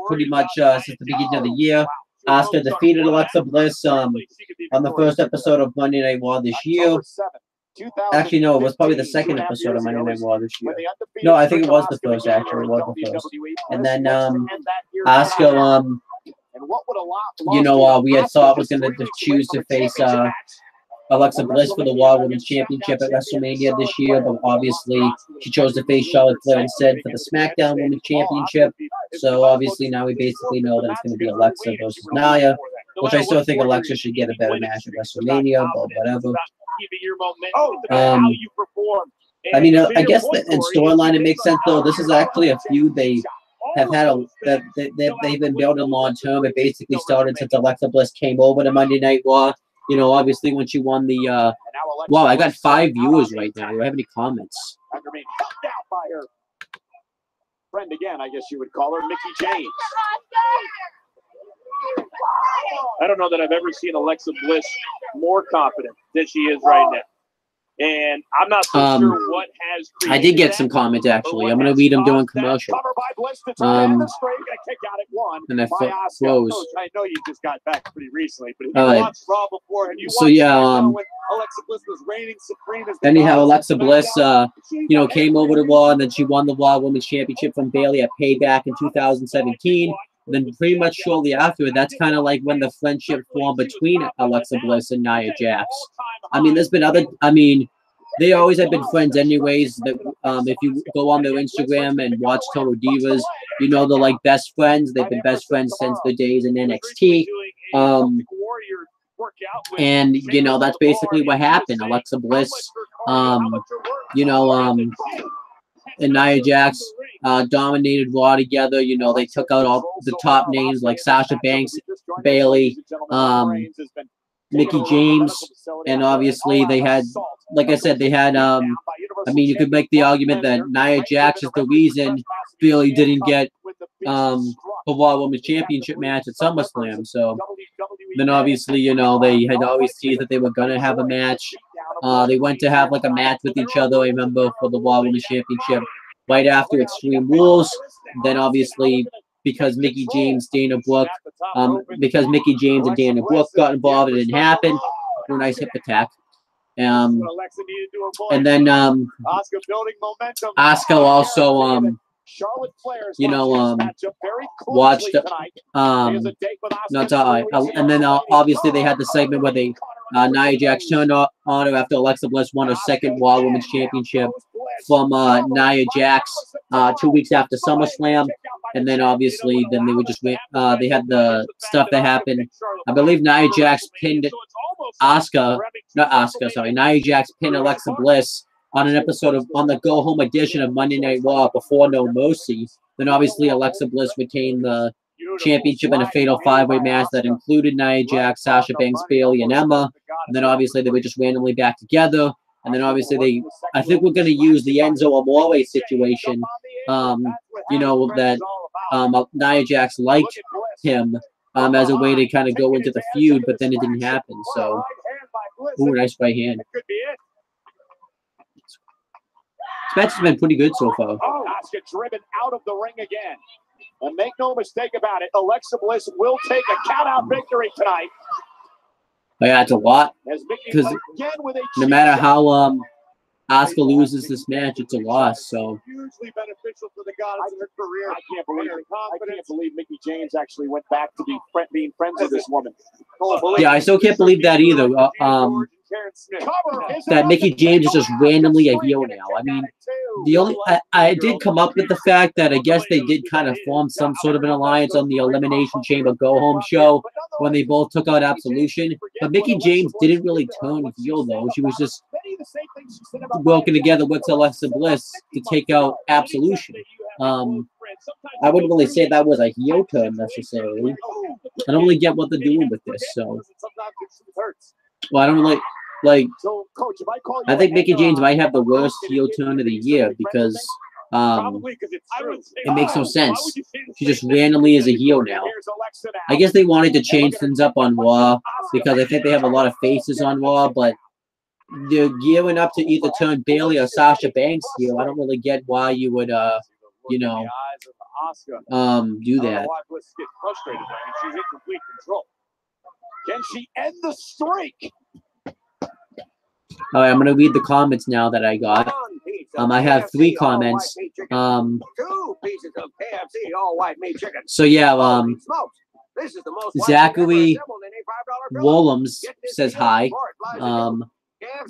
S1: the beginning of the year. Asuka defeated Alexa Bliss on the first episode of Monday Night Raw this year. Actually, no, it was probably the second episode of Monday Night Raw this year. No, I think it was the first, actually. It was the first. And then Asuka, we had thought was going to choose to face Alexa Bliss for the Raw Women's Championship at WrestleMania this year, but obviously she chose to face Charlotte Flair instead for the SmackDown Women's Championship. So obviously now we basically know that it's going to be Alexa versus Nia, which I still think Alexa should get a better match at WrestleMania, but whatever. I mean, I guess in storyline it makes sense though. This is actually a feud they have had they've been building long term. It basically started since Alexa Bliss came over to Monday Night Raw. You know, obviously when she won the wow, I got 5 viewers right now. Do I have any comments?
S4: Friend again, I guess you would call her, Mickey James.
S5: I don't know that I've ever seen Alexa Bliss more confident than she is right now. And I'm not so sure what has created
S1: I did get some comments, actually. I'm going to read them during commercial. And I froze.
S4: I know you just got back pretty recently, but if you watched Raw before and you
S1: so yeah,
S4: Alexa Bliss was reigning supreme as
S1: anyhow, Alexa Bliss, came over to Raw, and then she won the Raw Women's Championship from Bayley at Payback in 2017. And then pretty much shortly after, that's kind of like when the friendship formed between Alexa Bliss and Nia Jax. I mean, there's been they always have been friends anyways. That if you go on their Instagram and watch Total Divas, you know they're like best friends. They've been best friends since their days in NXT. And that's basically what happened. Alexa Bliss, and Nia Jax dominated Raw together. They took out all the top names like Sasha Banks, Bayley, Mickey James, and obviously they had, like I said, you could make the argument that Nia Jax is the reason Bayley didn't get a Raw Women's Championship match at SummerSlam. So then obviously, they had always teased that they were going to have a match. They went to have like a match with each other, I remember, for the Raw Women's Championship right after Extreme Rules. Then obviously, because Mickey James and Dana Brooke got involved, it didn't happen. A nice hip attack. And then Asuka also watched and then obviously they had the segment where Nia Jax turned on her after Alexa Bliss won her second Raw Women's Championship from Nia Jax 2 weeks after SummerSlam. And then obviously they would just they had the stuff that happened. I believe Nia Jax pinned Nia Jax pinned Alexa Bliss on an episode on the Go Home edition of Monday Night Raw before No Mercy. Then obviously Alexa Bliss retained the championship in a fatal 5-way match that included Nia Jax, Sasha Banks, Bayley, and Emma. And then obviously they were just randomly back together. And then obviously I think we're going to use the Enzo Amore situation. That Nia Jax liked him as a way to kind of go into the feud, but then it didn't happen. So, nice right hand. This match has been pretty good so far.
S4: Asuka driven out of the ring again. And make no mistake about it, Alexa Bliss will take a count-out victory tonight.
S1: Yeah, it's a lot. Because no matter how Asuka loses this match, it's a loss. So
S4: hugely beneficial for the goddess in her career. I can't believe Mickey James actually went back to being friends with this woman.
S1: Yeah, I still can't believe that either. That Mickey James is just randomly a heel now. I mean, I did come up with the fact that I guess they did kind of form some sort of an alliance on the Elimination Chamber Go Home show when they both took out Absolution. But Mickey James didn't really turn heel though. She was just working together with Alexa Bliss to take out Absolution. I wouldn't really say that was a heel turn necessarily. I don't really get what they're doing with this. So, well, I don't really. like,
S4: So, Coach, if I call you
S1: I think
S4: a
S1: Mickie James
S4: hanger-on,
S1: might have the worst
S4: did it
S1: heel
S4: give you
S1: turn of the
S4: any
S1: year
S4: sort of
S1: because
S4: resume? Probably because it's true.
S1: it makes no sense.
S4: Why would you say the
S1: She
S4: same
S1: just
S4: thing?
S1: randomly is a heel now.
S4: Here's Alexa now.
S1: I guess they wanted to change
S4: look at her
S1: things up on Raw because I think they have a lot of
S4: Oh,
S1: faces on Raw, but they're gearing up to either turn Bailey or Sasha Banks heel. I don't really get why you would, you know, do that.
S4: Get frustrated. I mean, she's in complete control. Can she end the streak?
S1: All right, I'm gonna read the comments now that I got. I have 3 comments.
S2: 2 pieces of KFC all white meat chicken.
S1: So yeah,
S2: Holy smokes. This is the most white
S1: Zachary
S2: chicken ever assembled in a $5 bill.
S1: Wollums
S2: Get this
S1: says
S2: deal
S1: hi.
S2: before it flies into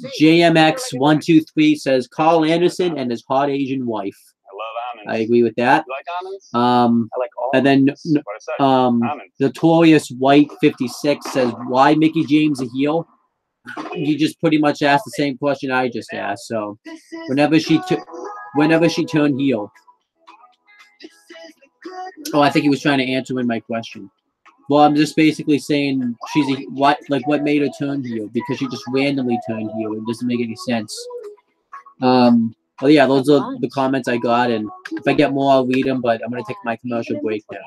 S2: KFC.
S1: JMX123 says Carl Anderson and his hot Asian wife.
S5: I love almonds.
S1: I agree with that.
S5: You like almonds?
S1: I
S5: like all
S1: and then
S5: almonds.
S1: Notorious White 56 says, why Mickie James a heel? You just pretty much asked the same question I just asked. So whenever she turned heel. Oh, I think he was trying to answer in my question. Well, I'm just basically saying she's a what made her turn heel, because she just randomly turned heel. It doesn't make any sense. Well, yeah, those are the comments I got, and if I get more, I'll read them. But I'm gonna take my commercial break now.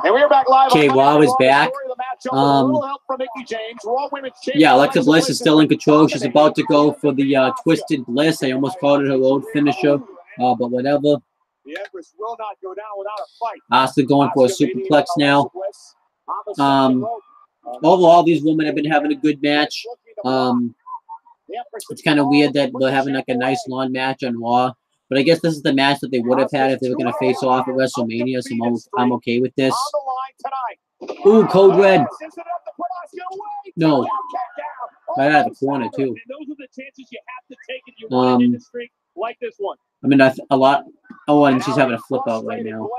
S4: And we are back live.
S1: Okay, Raw is back. Yeah, Alexa Bliss is still in control. She's about to go for the Twisted Bliss. I almost called it her old finisher, but whatever.
S4: The Empress will not go down without a fight.
S1: Asuka going for a superplex now. Overall, these women have been having a good match. It's kind of weird that they're having like a nice long match on Raw. But I guess this is the match that they would have had if they were going to face off at WrestleMania, so I'm okay with this. Ooh, Code Red. No. Right out of the corner, too.
S5: Like this one.
S1: I mean, a lot. Oh, and she's having a flip out right now.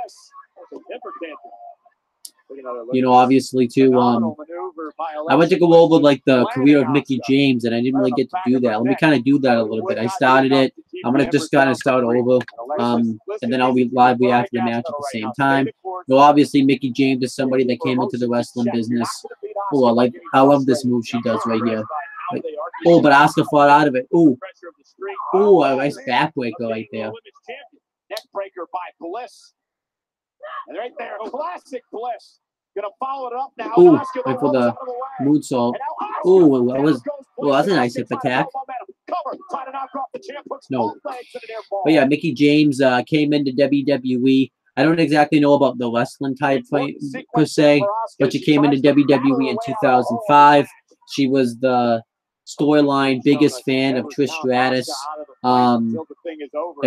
S1: You know, obviously, too, I went to go over, like, the career of Mickie James, and I didn't really get to do that. Let me kind of do that a little bit. I started it. I'm going to just kind of start over, and then I'll be live react to the match at the same time. So, obviously, Mickie James is somebody that came into the wrestling business. Oh, I love this move she does right here. Like, Oh, but Asuka fought out of it. Ooh.
S5: Pressure of the streak.
S1: Ooh, a nice backbreaker right there.
S5: Women's champion.
S4: Neck breaker by Bliss. And right there, classic Bliss. Gonna follow it up now.
S1: Ooh,
S4: Asuka
S1: went for
S4: rolls
S1: the
S4: out of the way.
S1: moonsault.
S4: And now Asuka.
S1: Ooh, that
S4: Down
S1: was
S4: goes Bliss.
S1: well, that's a
S4: And
S1: nice
S4: Asuka
S1: hip
S4: trying to
S1: attack.
S4: build momentum. Cover, trying to knock off the champ. Puts
S1: No.
S4: both legs in an air ball.
S1: But yeah, Mickie James came into WWE. I don't exactly know about the wrestling type fight per se, but she came into WWE in 2005. She was the storyline biggest fan of Trish Stratus, and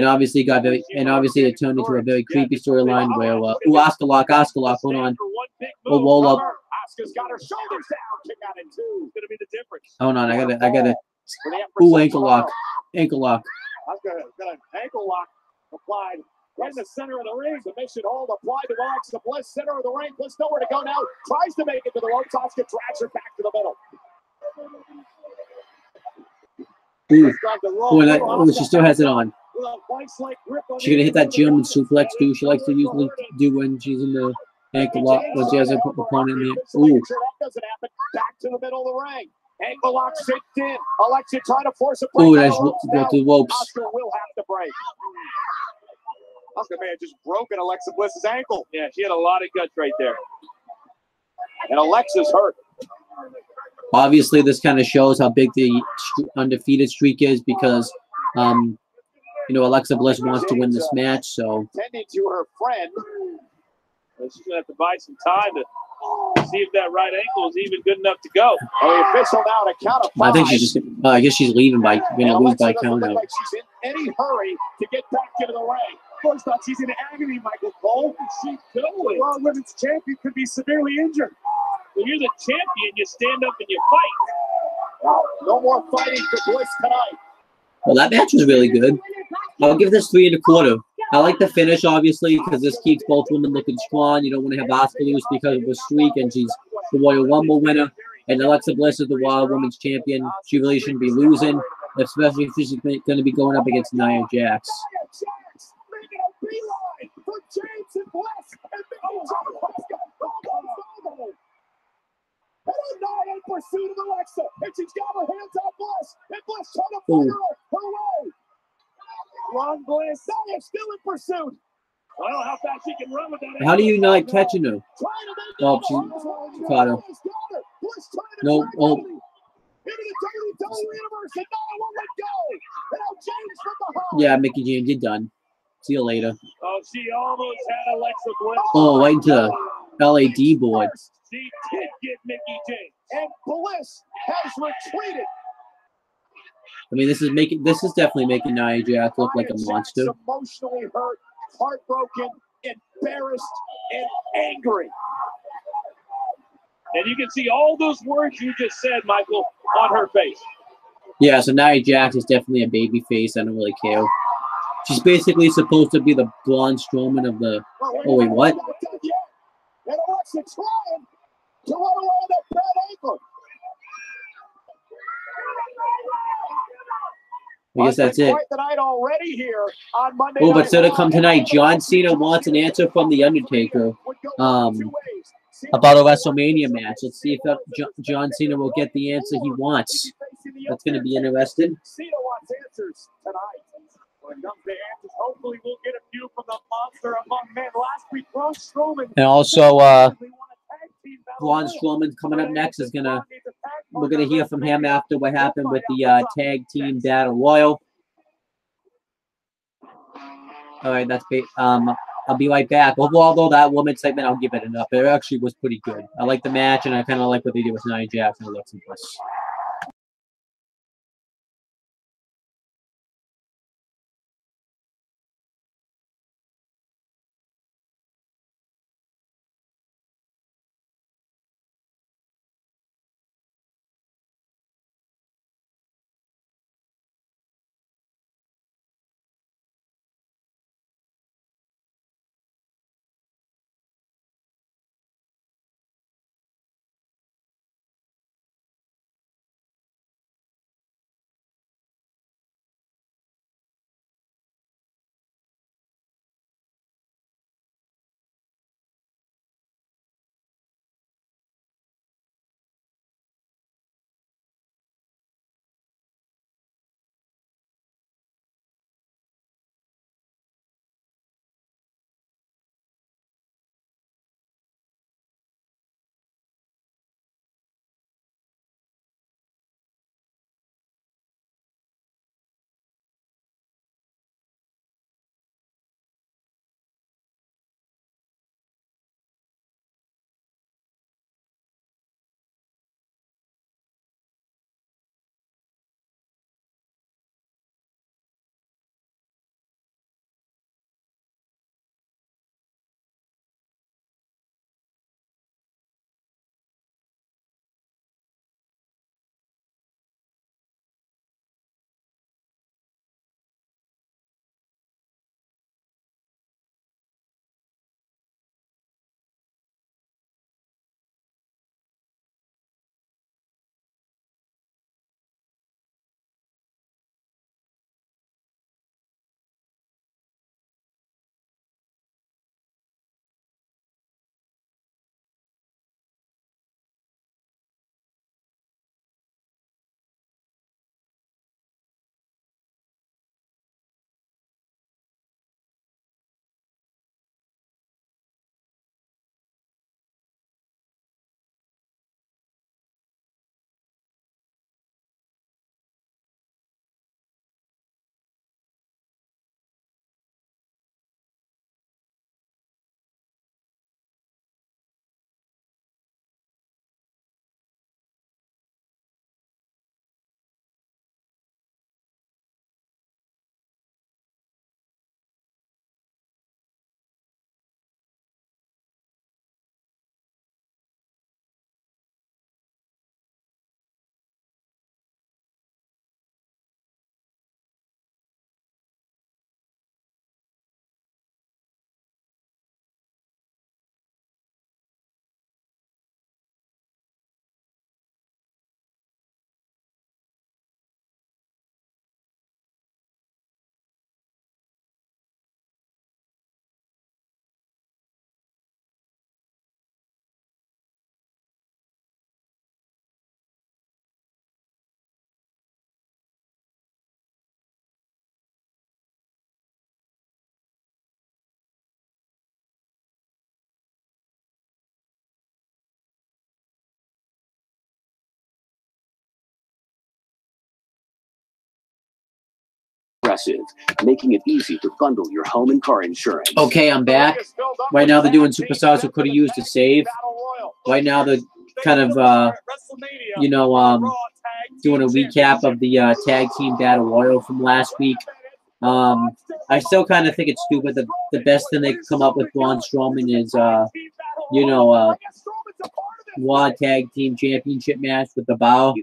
S1: obviously it turned into a very creepy storyline where Asuka lock, hold on, roll up.
S4: Asuka's got her shoulders down. Kick out in two. Gonna be the difference.
S1: Hold on, I gotta. Ooh, ankle lock.
S4: Asuka got an ankle lock applied right in the center of the ring. The mission hold applied to Alexa Bliss, center of the ring. Bliss nowhere to go now. Tries to make it to the ropes. Asuka drags her back to the middle.
S1: Ooh, she still has it on. She's gonna hit that German suplex too. She likes to usually do when she's in the ankle lock when she has her opponent in it. Ooh.
S4: That doesn't happen. Back to the middle of the ring. Ankle lock sits in. Alexa trying to force a break.
S1: Ooh, nice go to the ropes.
S4: Asuka will have to break. Asuka may have just broken Alexa Bliss's ankle.
S5: Yeah, she had a lot of guts right there.
S4: And Alexa's hurt.
S1: Obviously, this kind of shows how big the undefeated streak is because, Alexa Bliss wants to win this match. So,
S4: Tending to her friend.
S5: She's gonna have to buy some time to see if that right ankle is even good enough to go.
S4: The official now to count of 5.
S1: I think she's just. I guess she's leaving by gonna lose by count out.
S4: Like she's in any hurry to get back into the ring. First thought she's in agony, Michael Cole.
S5: She's going.
S4: Raw Women's Champion could be severely injured.
S5: When you're the champion, you stand up and you fight.
S4: No more fighting for Bliss tonight.
S1: Well, that match was really good. I'll give this 3 1/4. I like the finish, obviously, because this keeps both women looking strong. You don't want to have Asuka lose because of a streak, and she's the Royal Rumble winner. And Alexa Bliss is the Raw Women's Champion. She really shouldn't be losing, especially if she's going to be going up against Nia Jax.
S4: Making a beeline for James and Bliss. And Nia in pursuit of Alexa. And she's got her hands on Bliss. And Bliss trying to fire her way. Wrong Bliss. Nia still in pursuit. I don't know how fast she can run with that.
S1: How do you not catching her? Oh, she caught her. No, oh.
S4: Into the WWE Universe, and Nia won't let go. And now James from behind.
S1: Yeah, Mickie James, you're done. See you later.
S5: Oh, she almost had Alexa Bliss.
S1: Oh, right into the LAD board.
S5: She did get Mickie James.
S4: And Bliss has retreated.
S1: I mean, this is definitely making Nia Jax look like a monster.
S4: Emotionally hurt, heartbroken, embarrassed, and angry.
S5: And you can see all those words you just said, Michael, on her face.
S1: Yeah, so Nia Jax is definitely a baby face. I don't really care. She's basically supposed to be the Braun Strowman of the. Oh wait, what?
S4: And Alexa trying to run away with that bad ankle.
S1: I guess that's it. Oh, but so to come tonight, John Cena wants an answer from The Undertaker about a WrestleMania match. Let's see if John Cena will get the answer he wants. That's going to be interesting.
S4: Cena wants answers tonight. When it comes to answers, hopefully we'll get a few from the monster among men. Last week, Braun Strowman.
S1: And also, Braun Strowman coming up next is we're gonna hear from him after what happened with the tag team battle royal. All right, that's I'll be right back. Overall, though, that women's segment, I'll give it enough. It actually was pretty good. I like the match, and I kind of like what they did with Nia Jax and Alexa Bliss.
S8: Progressive, making it easy to bundle your home and car insurance.
S1: Okay, I'm back. Right now they're doing superstars who could have used a save. Right now they're kind of, doing a recap of the tag team battle royal from last week. I still kind of think it's stupid. The best thing they could come up with Braun Strowman is, Raw Tag Team Championship match with the bow.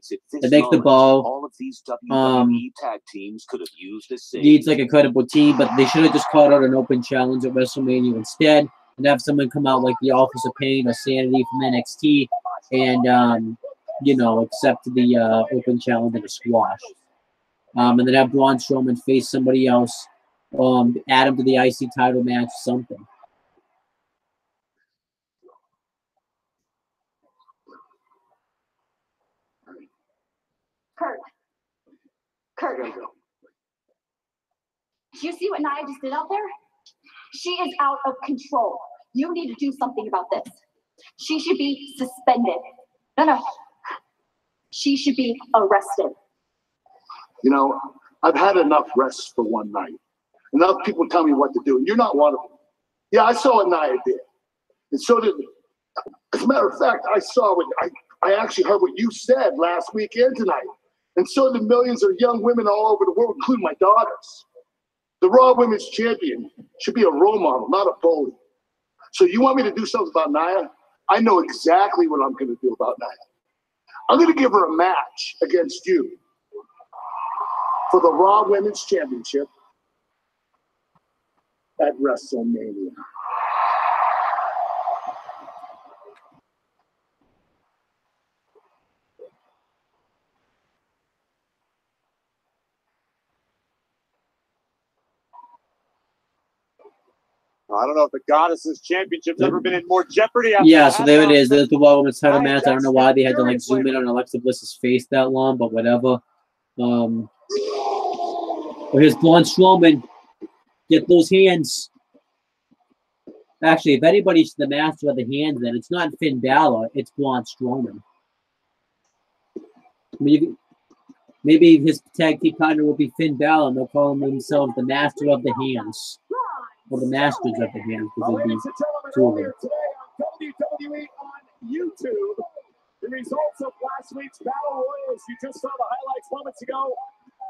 S1: They make the bow.
S8: All of these WWE tag teams could have used this save.
S1: Needs like a credible team, but they should have just called out an open challenge at WrestleMania instead, and have someone come out like the Office of Pain or Sanity from NXT and accept the open challenge in a squash. And then have Braun Strowman face somebody else, add him to the IC title match, something.
S6: Kurt. Do you see what Nia just did out there? She is out of control. You need to do something about this. She should be suspended. No. She should be arrested.
S4: You know, I've had enough rest for one night. Enough people tell me what to do, and you're not one of them. Yeah, I saw what Nia did. And so did, as a matter of fact, I actually heard what you said last week and tonight. And so did millions of young women all over the world, including my daughters. The Raw Women's Champion should be a role model, not a bully. So you want me to do something about Nia? I know exactly what I'm going to do about Nia. I'm going to give her a match against you for the Raw Women's Championship at WrestleMania.
S5: I don't know if the Goddesses Championship's ever been in more jeopardy.
S1: Yeah, so there it is. There's the Raw Women's title match. I don't know why they had to zoom in on Alexa Bliss's face that long, but whatever. Here's Braun Strowman. Get those hands. Actually, if anybody's the master of the hands, then it's not Finn Balor. It's Braun Strowman. Maybe his tag team partner will be Finn Balor, and they'll call themselves the Master of the Hands. Or the Masters of the Hands, because it'd be two of them.
S4: Today on WWE on YouTube, the results of last week's Battle Royals, you just saw the highlights moments ago,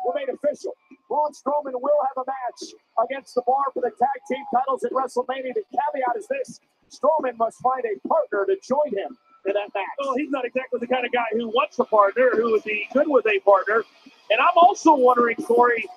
S4: were made official. Braun Strowman will have a match against the Bar for the tag team titles at WrestleMania. The caveat is this: Strowman must find a partner to join him for that match.
S5: Well, he's not exactly the kind of guy who wants a partner, who would be good with a partner. And I'm also wondering, Corey,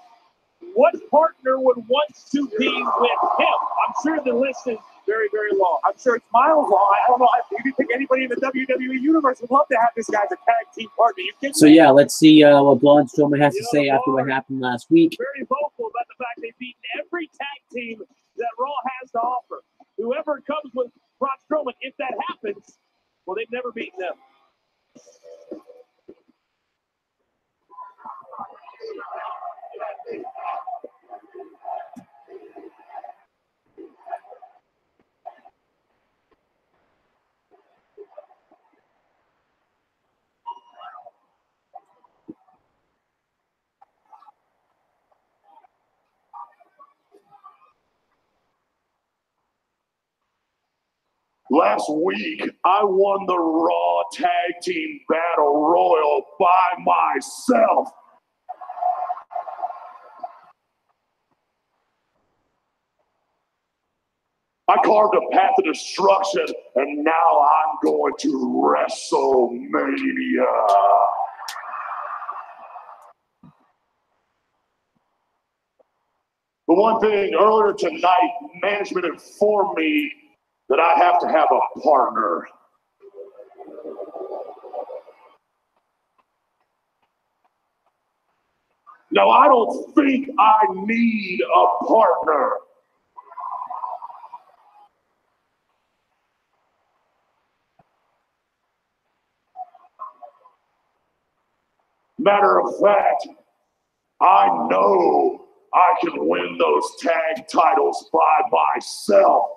S5: what partner would want to be with him? I'm sure the list is very, very long. I'm sure it's miles long. I don't know. If you think anybody in the WWE universe would love to have this guy as a tag team partner.
S1: So, yeah, let's see what Braun Strowman has to say after what happened last week.
S5: Very vocal about the fact they've beaten every tag team that Raw has to offer. Whoever comes with Braun Strowman, if that happens, well, they've never beaten them.
S4: Last week, I won the Raw Tag Team Battle Royal by myself. I carved a path of destruction, and now I'm going to WrestleMania. The one thing, earlier tonight, management informed me that I have to have a partner. Now, I don't think I need a partner. Matter of fact, I know I can win those tag titles by myself.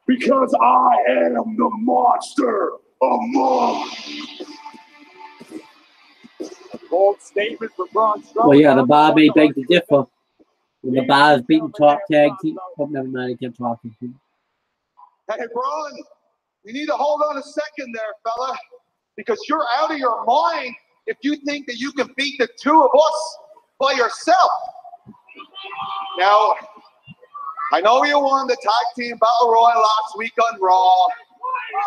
S4: Because I am the monster among bold statement from Braun Strowman.
S1: Well, yeah, the bar may beg to differ. When the bar is beating top tag team. Oh, never mind, I kept talking.
S4: Hey, Braun, you need to hold on a second there, fella, because you're out of your mind if you think that you can beat the two of us by yourself. Now, I know you won the tag team battle royal last week on Raw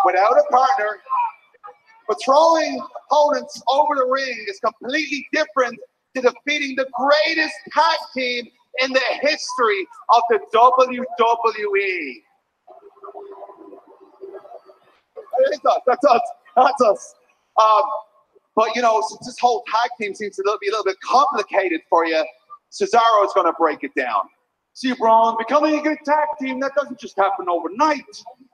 S4: without a partner, but throwing opponents over the ring is completely different to defeating the greatest tag team in the history of the WWE. That's us. But you know, since this whole tag team seems to be a little bit complicated for you, Cesaro is going to break it down. See, Braun, becoming a good tag team, that doesn't just happen overnight.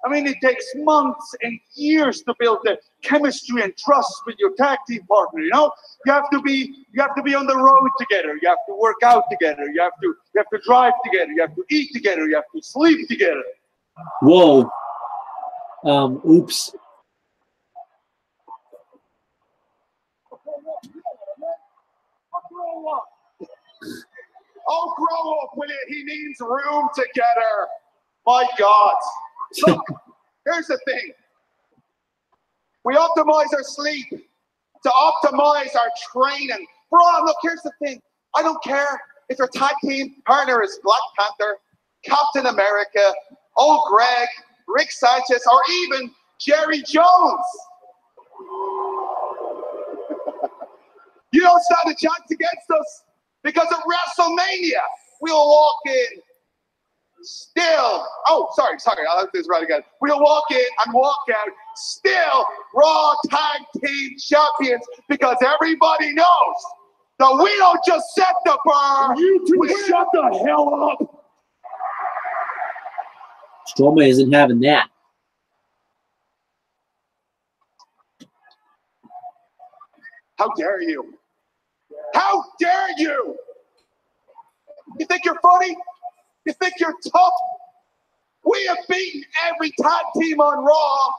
S4: I mean, it takes months and years to build the chemistry and trust with your tag team partner. You know, you have to be on the road together. You have to work out together. You have to drive together. You have to eat together. You have to sleep together.
S1: Whoa. Oops.
S4: Oh, grow up with it. He needs room together. My God. Look, here's the thing. We optimize our sleep to optimize our training. Bro, look, here's the thing. I don't care if your tag team partner is Black Panther, Captain America, Old Greg, Rick Sanchez, or even Jerry Jones. You don't stand a chance against us because at WrestleMania, we'll walk in still. Oh, sorry. I'll have this right again. We'll walk in and walk out still Raw Tag Team Champions because everybody knows that we don't just set the bar.
S5: You two shut the hell up.
S1: Strowman isn't having that.
S4: How dare you? How dare you? You think you're funny? You think you're tough? We have beaten every tag team on Raw,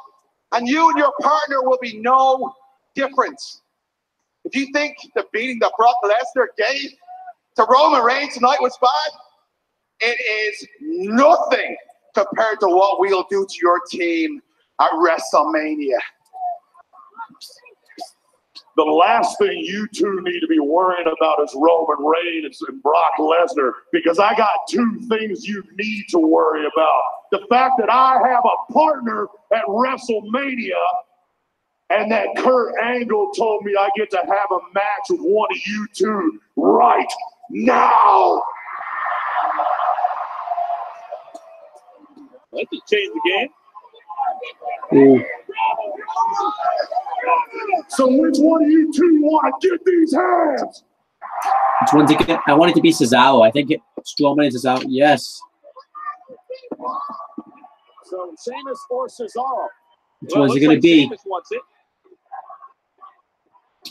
S4: and you and your partner will be no different. If you think the beating that Brock Lesnar gave to Roman Reigns tonight was bad, it is nothing compared to what we'll do to your team at WrestleMania.
S5: The last thing you two need to be worrying about is Roman Reigns and Brock Lesnar, because I got two things you need to worry about. The fact that I have a partner at WrestleMania and that Kurt Angle told me I get to have a match with one of you two right now.
S4: That just changed the game.
S1: Ooh.
S5: So which one of you two want to get these hands?
S1: Which one's it? I want it to be Cesaro. I think Strowman is Cesaro. Yes.
S4: So Sheamus or Cesaro?
S1: Which one's it going to be?
S4: Sheamus wants it.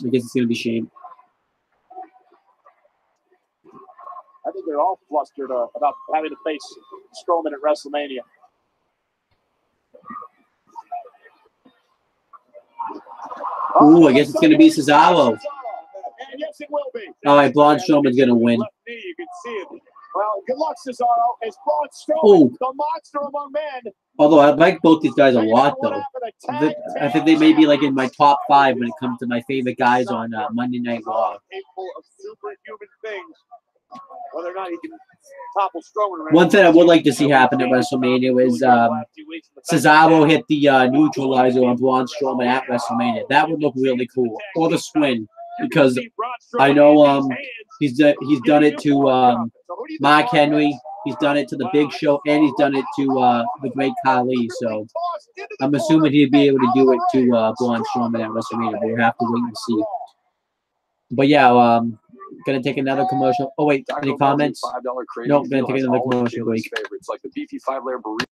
S1: I guess it's going to be Shane.
S4: I think they're all flustered about having to face Strowman at WrestleMania.
S1: Ooh, I guess it's going to be Cesaro.
S4: And yes, it will be.
S1: All right, Braun Strowman's going to win.
S4: You can see it. Well, good luck, Cesaro. It's Braun
S1: Ooh.
S4: Strowman, the monster among men.
S1: Although I like both these guys a lot, though. I think they may be like in my top 5 when it comes to my favorite guys on Monday Night Raw.
S4: Capable of superhuman things. Whether or not he can topple Strowman.
S1: One thing I would like to see happen at WrestleMania is Cesaro hit the neutralizer on Braun Strowman at WrestleMania. That would look really cool. Or the swing, because I know he's done it to Mark Henry. He's done it to the Big Show, and he's done it to the Great Khali. So I'm assuming he'd be able to do it to Braun Strowman at WrestleMania, but we'll have to wait and see. But yeah, gonna take another commercial. Oh wait, any comments? Nope, gonna take another commercial break.
S8: Favorites like the beefy 5-layer burrito.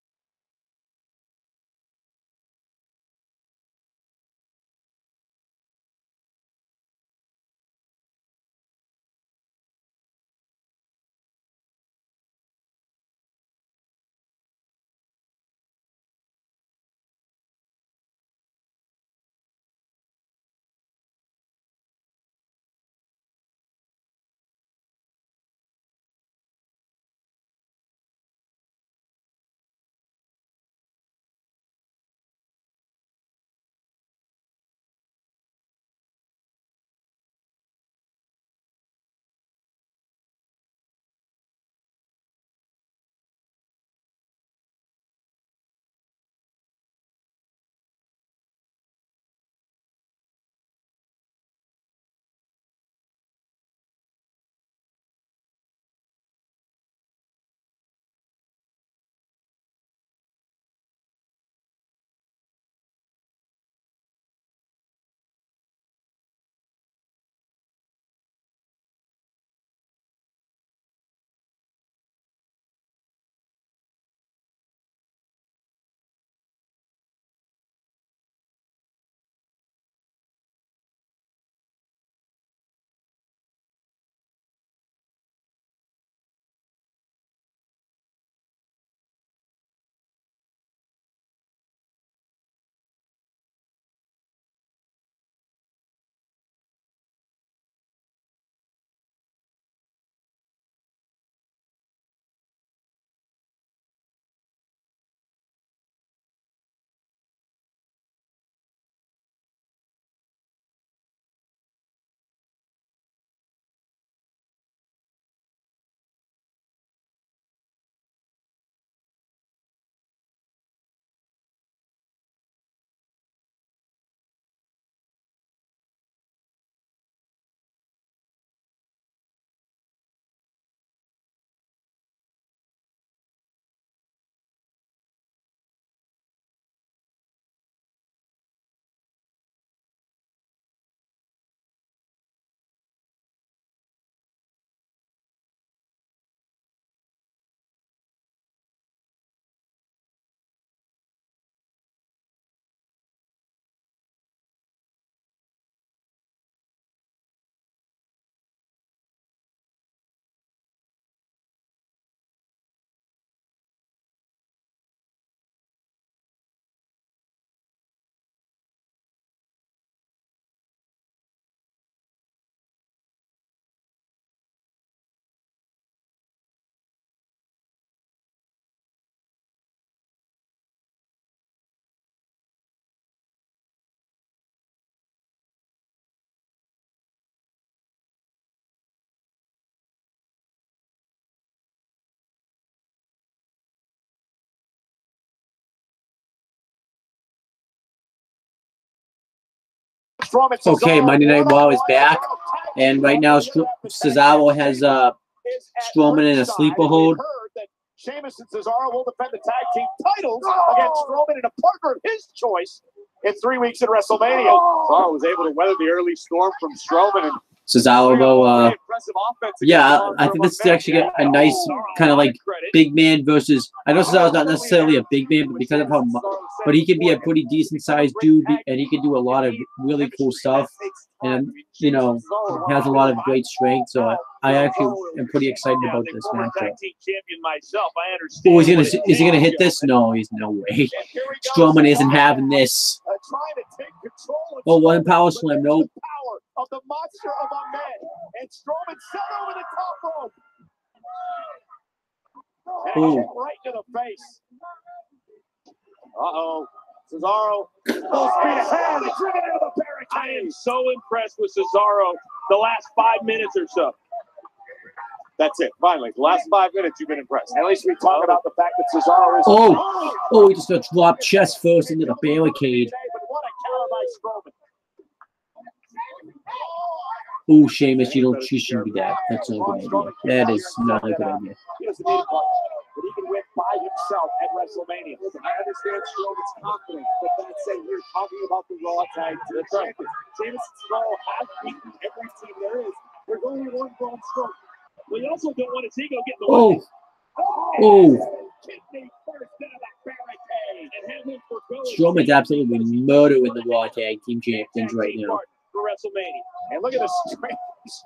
S1: Okay, Monday Night Raw is back, and right now Cesaro has Strowman in a sleeper hold.
S4: Sheamus and Cesaro will defend the tag team titles against Strowman and a partner of his choice in 3 weeks at WrestleMania. Cesaro was able to weather the early storm from Strowman and
S1: Cesaro go, yeah, I think this is actually a nice kind of like big man versus. I know Cesaro's not necessarily a big man, but because of how, but he can be a pretty decent sized dude, and he can do a lot of really cool stuff, and you know, has a lot of great strength. So I actually am pretty excited about this matchup. Oh, is he gonna hit this? No, he's no way. Strowman isn't having this. Oh, one power slam, nope.
S4: Of the monster among men, and Strowman set over the top rope. And hit right to the face. Cesaro. Full speed ahead. Driven into the barricade.
S5: I am so impressed with Cesaro the last 5 minutes or so.
S4: That's it. Finally, the last 5 minutes you've been impressed. At least we talk about the fact that Cesaro is.
S1: Oh, he just got dropped chest first into the barricade.
S4: But what a counter by Strowman.
S1: Oh, Sheamus, you shouldn't be that. That's not a good idea. That is not a good idea.
S4: He doesn't need a partner, but he can win by himself at WrestleMania. I understand Strowman's confidence, but that's saying you're talking about the Raw Tag Team Champions. Sheamus and Cesaro have beaten every team there is. There's only one Braun Strowman.
S5: We also don't want his ego getting the way.
S1: Strowman's absolutely murdering the Raw Tag Team Champions right now.
S5: For WrestleMania.
S4: And look at this strength.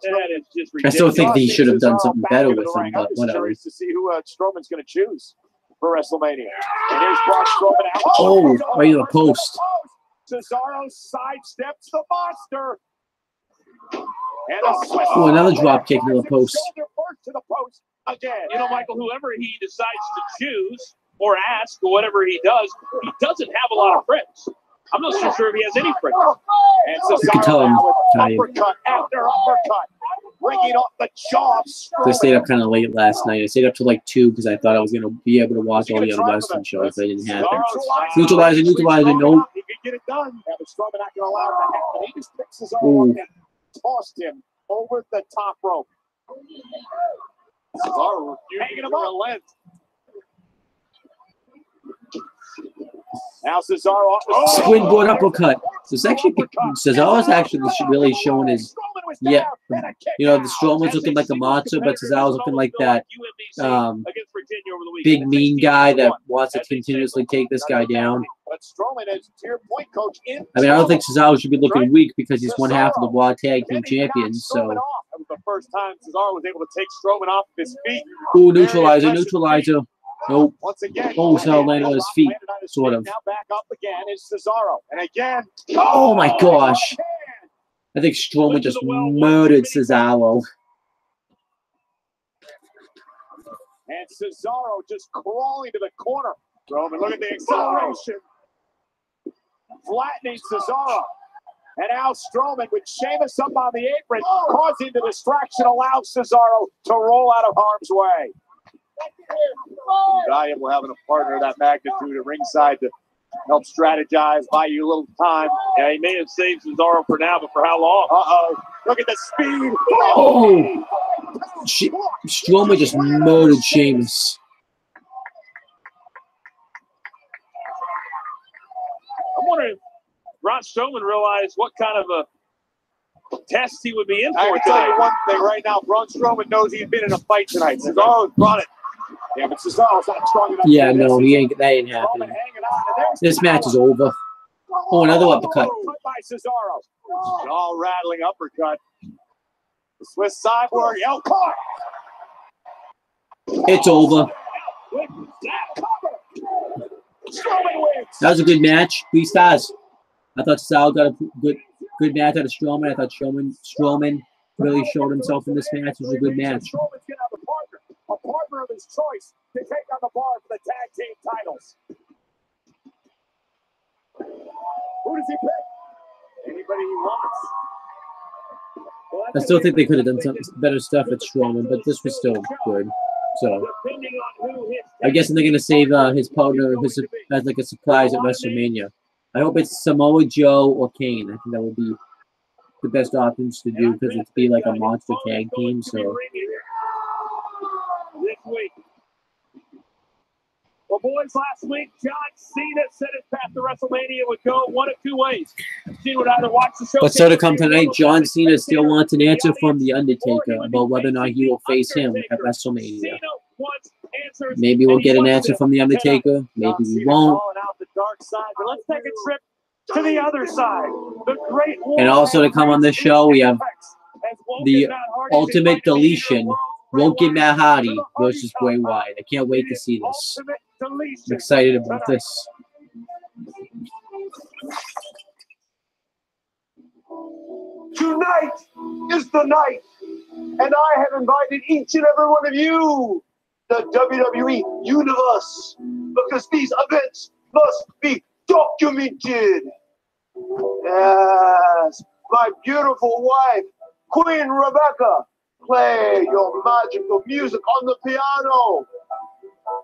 S5: That is just ridiculous.
S1: I still think that he should have done something better with him, but whatever.
S4: Curious to see who Strowman's going to choose for WrestleMania. And here's Braun Strowman out.
S1: Oh, right in the post.
S4: Cesaro sidesteps the monster. And a Swiss.
S1: Oh, another drop kick to the post.
S4: Shoulder first to the post again.
S5: You know, Michael, whoever he decides to choose or ask or whatever he doesn't have a lot of friends. I'm not so sure if he has any friends.
S4: And Cesaro now with uppercut after uppercut, bringing up the jaw.
S1: I stayed up kind of late last night. I stayed up till like 2 because I thought I was going to be able to watch all the other wrestling shows. That didn't happen. Neutralizer, nope.
S4: He could get it done. Yeah, but Strowman not going to allow it to happen. He just picks Cesaro up and tossed him over the top rope. Cesaro hanging him up. Now Cesaro
S1: springboard uppercut. So it's actually Cesaro's actually really showing his you know, the Strowman's looking like a monster, but Cesaro's looking like that big mean guy that wants to continuously take this guy down. I mean, I don't think Cesaro should be looking weak because he's one half of the Raw Tag Team Champions. So
S4: that was the first time Cesaro was able to take Strowman off of his feet.
S1: Ooh, neutralizer. Nope.
S4: Once again,
S1: Cesaro landed on his feet, sort of.
S4: Now back up again is Cesaro, and again.
S1: Oh my gosh! I think Strowman just murdered Cesaro.
S4: And Cesaro just crawling to the corner. Strowman, look at the acceleration, flattening Cesaro. And now Strowman with Sheamus up on the apron, causing the distraction, allows Cesaro to roll out of harm's way. Valuable having a partner of that magnitude at ringside to help strategize, buy you a little time.
S5: Yeah, he may have saved Cesaro for now, but for how long?
S4: Look at the speed.
S1: Oh! Strowman just murdered Sheamus.
S5: I'm wondering if Braun Strowman realized what kind of a test he would be in for
S4: I can tell you one thing right now. Braun Strowman knows he's been in a fight tonight. Cesaro's brought it. Yeah, but Cesaro's not strong enough.
S1: Yeah, no, that ain't happening. This match is over. Oh, another uppercut.
S4: By Cesaro. All rattling uppercut. The Swiss sideboard. Caught.
S1: It's over. That was a good match. 3 stars. I thought Cesaro got a good match out of Strowman. I thought Strowman really showed himself in this match. It was a good match.
S4: Strowman's gonna have a partner of his choice to take on the bar for the tag team titles. Who does he pick? Anybody he wants.
S1: I still think they could have done some better stuff at Strowman, but this was still good. So I guess they're gonna save his partner as like a surprise at WrestleMania. I hope it's Samoa Joe or Kane. I think that would be the best options to do because it's be like a monster tag team. So
S5: this week. Well, boys, last week, John Cena said his path to WrestleMania would go one of two ways. Cena would either watch the show.
S1: but so to come tonight, John Cena still wants an answer from The Undertaker about whether or not he will face him at WrestleMania. Maybe we'll get an answer from The Undertaker. Maybe we won't.
S5: Let's take a trip to the other side. The great
S1: And also to come on this show, we have the Ultimate Deletion. Logan Matt Hardy versus Bray Wyatt. I can't wait to see this. I'm excited about this.
S4: Tonight is the night, and I have invited each and every one of you, the WWE Universe, because these events must be documented. Yes, my beautiful wife, Queen Rebecca, play your magical music on the piano.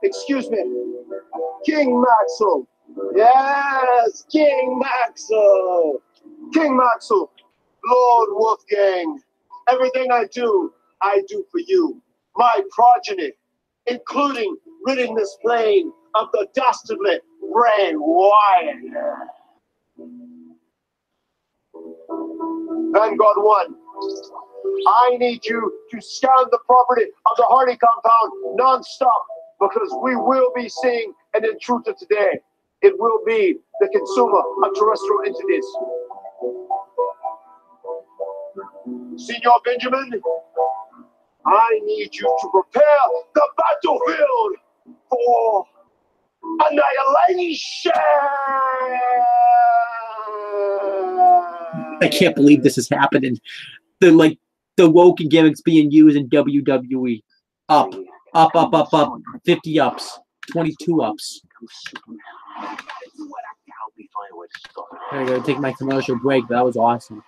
S4: Excuse me, King Maxwell. Yes, King Maxwell. King Maxwell, Lord Wolfgang. Everything I do for you, my progeny, including ridding this plane of the dastardly Bray Wyatt. Vanguard 1, I need you to scan the property of the Hardy compound non-stop because we will be seeing an intruder today. It will be the consumer of terrestrial entities. Senor Benjamin, I need you to prepare the battlefield for annihilation.
S1: I can't believe this is happening. The Woken gimmicks being used in WWE. Up. 50 ups. 22 ups. I gotta take my commercial break. That was awesome.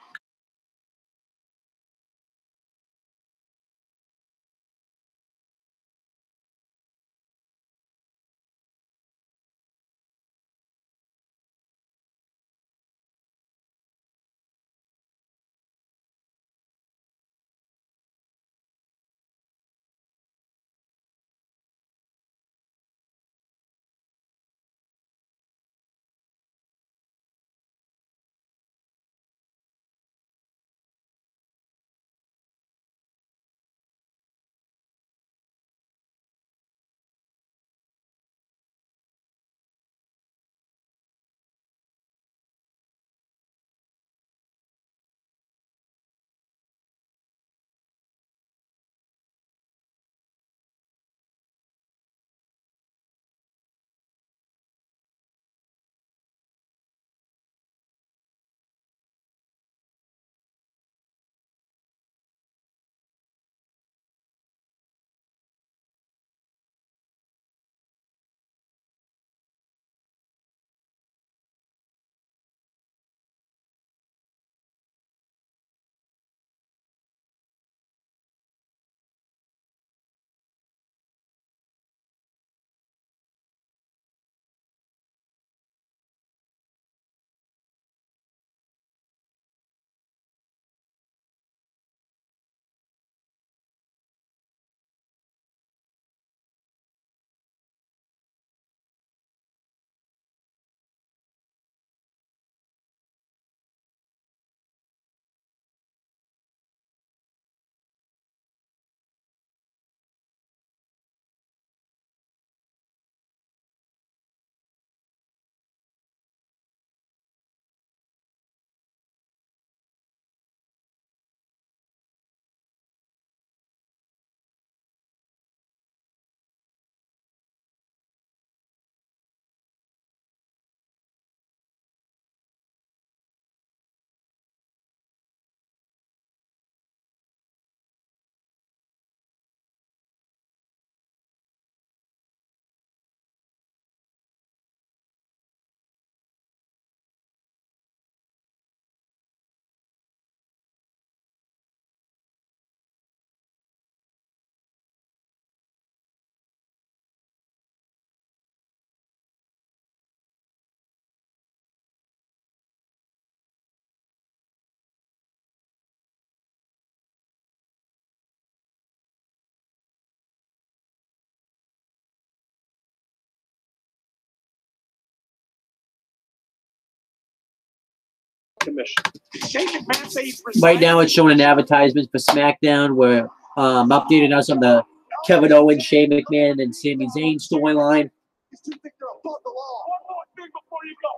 S5: commission.
S4: Shane McMahon said he's
S1: Right now, it's showing an advertisement for SmackDown. We're updating us on the Kevin Owens, Shane McMahon, and Sami Zayn storyline.
S4: These two think they're above the law.
S5: One more thing before you go.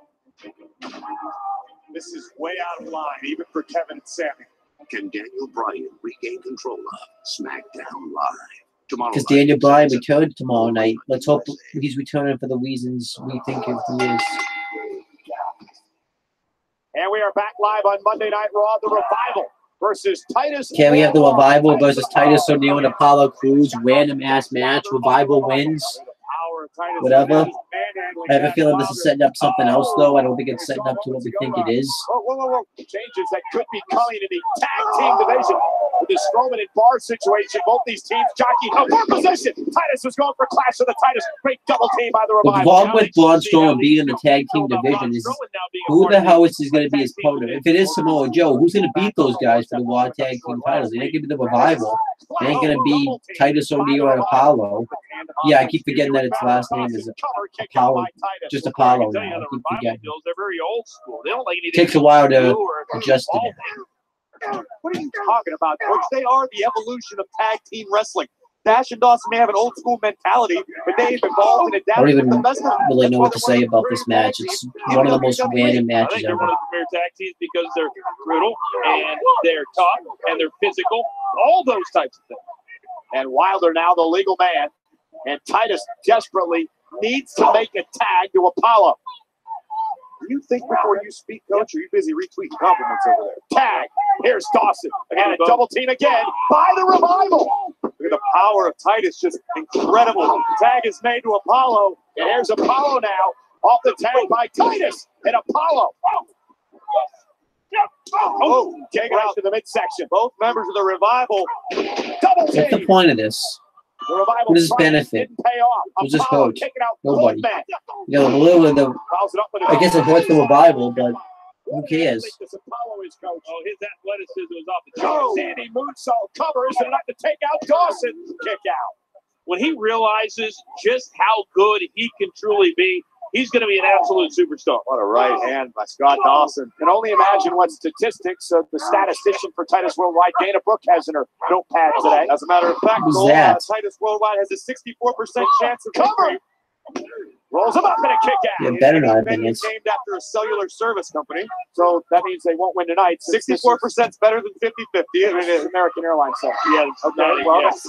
S4: This is way out of line, even for Kevin and Sammy.
S8: Can Daniel Bryan regain control of SmackDown Live? Tomorrow
S1: Because
S8: night,
S1: Daniel Bryan
S8: 7
S1: returned tomorrow
S8: Central,
S1: night. Let's hope
S8: USA.
S1: he's returning for the reasons we think he is.
S4: And we are back live on Monday Night Raw, the Revival versus Titus.
S1: Okay, we have the Revival versus Titus O'Neil and Apollo Crews. Random ass match. Revival wins. Whatever. I have a feeling this is setting up something else, though. I don't think it's setting up to what we think it is.
S4: Whoa. Changes that could be coming in the tag team division. With the Strowman and Bar situation, both these teams jockeying for position. Titus was going for Clash of the Titus. Great double team by the
S1: The
S4: Revival.
S1: problem with Braun Strowman being in the tag team division is who the hell is going to be his opponent? If it is Samoa Joe, who's going to beat those guys for the Raw tag team titles? It ain't going to be the Revival. It ain't going to be Titus O'Neil or Apollo. Yeah, I keep forgetting that its last name is Apollo. Just Apollo now. I keep forgetting.
S5: They're very old school. They don't like anything.
S1: Takes a while to
S5: new or
S1: adjust to
S5: evolving.
S1: that.
S4: What are you talking about, Coach? They are the evolution of tag team wrestling. Dash and Dawson may have an old school mentality, but they've evolved and
S1: I don't
S4: adapted
S1: even
S4: to the best of them.
S1: really know what to say about this match. It's one of the most random
S5: I
S1: matches
S5: think they're
S1: ever.
S5: one of the premier tag teams because they're brutal and they're tough and they're physical. All those types of things.
S4: And Wilder now the legal man, and Titus desperately needs to make a tag to Apollo. Do you think before you speak, Coach, or are you busy retweeting compliments over there? Tag. Here's Dawson. And a double team again by the Revival. Look at the power of Titus, just incredible. Tag is made to Apollo, and here's Apollo now. Off the tag by Titus and Apollo. Taken out to the midsection. Both members of the Revival. Double team.
S1: What's the point of this?
S4: The Revival
S1: What does this benefit?
S4: didn't pay off.
S1: Who's this
S4: Apollo
S1: coach?
S4: taking out
S1: Nobody.
S4: both men.
S1: You know, a little bit of
S4: Fouls it up with
S1: I guess it hurts the Revival, but who cares?
S4: This Apollo is coach.
S5: Oh, his athleticism was off the
S4: Oh,
S5: charts.
S4: Sandy moonsault covers and enough to take out Dawson. Kick out.
S5: When he realizes just how good he can truly be, he's going to be an absolute superstar.
S4: What a right hand by Scott Dawson. Can only imagine what statistics the statistician for Titus Worldwide, Dana Brooke, has in her notepad today. As a matter of fact,
S1: Who's that?
S4: Titus Worldwide has a 64% chance of cover. Rolls him up and a kick out.
S1: Yeah, better not have been
S4: It's
S1: this.
S4: named after a cellular service company, so that means they won't win tonight. 64% is better than 50-50. I mean, American Airlines said.
S5: Yeah,
S4: Okay, well,
S5: yes.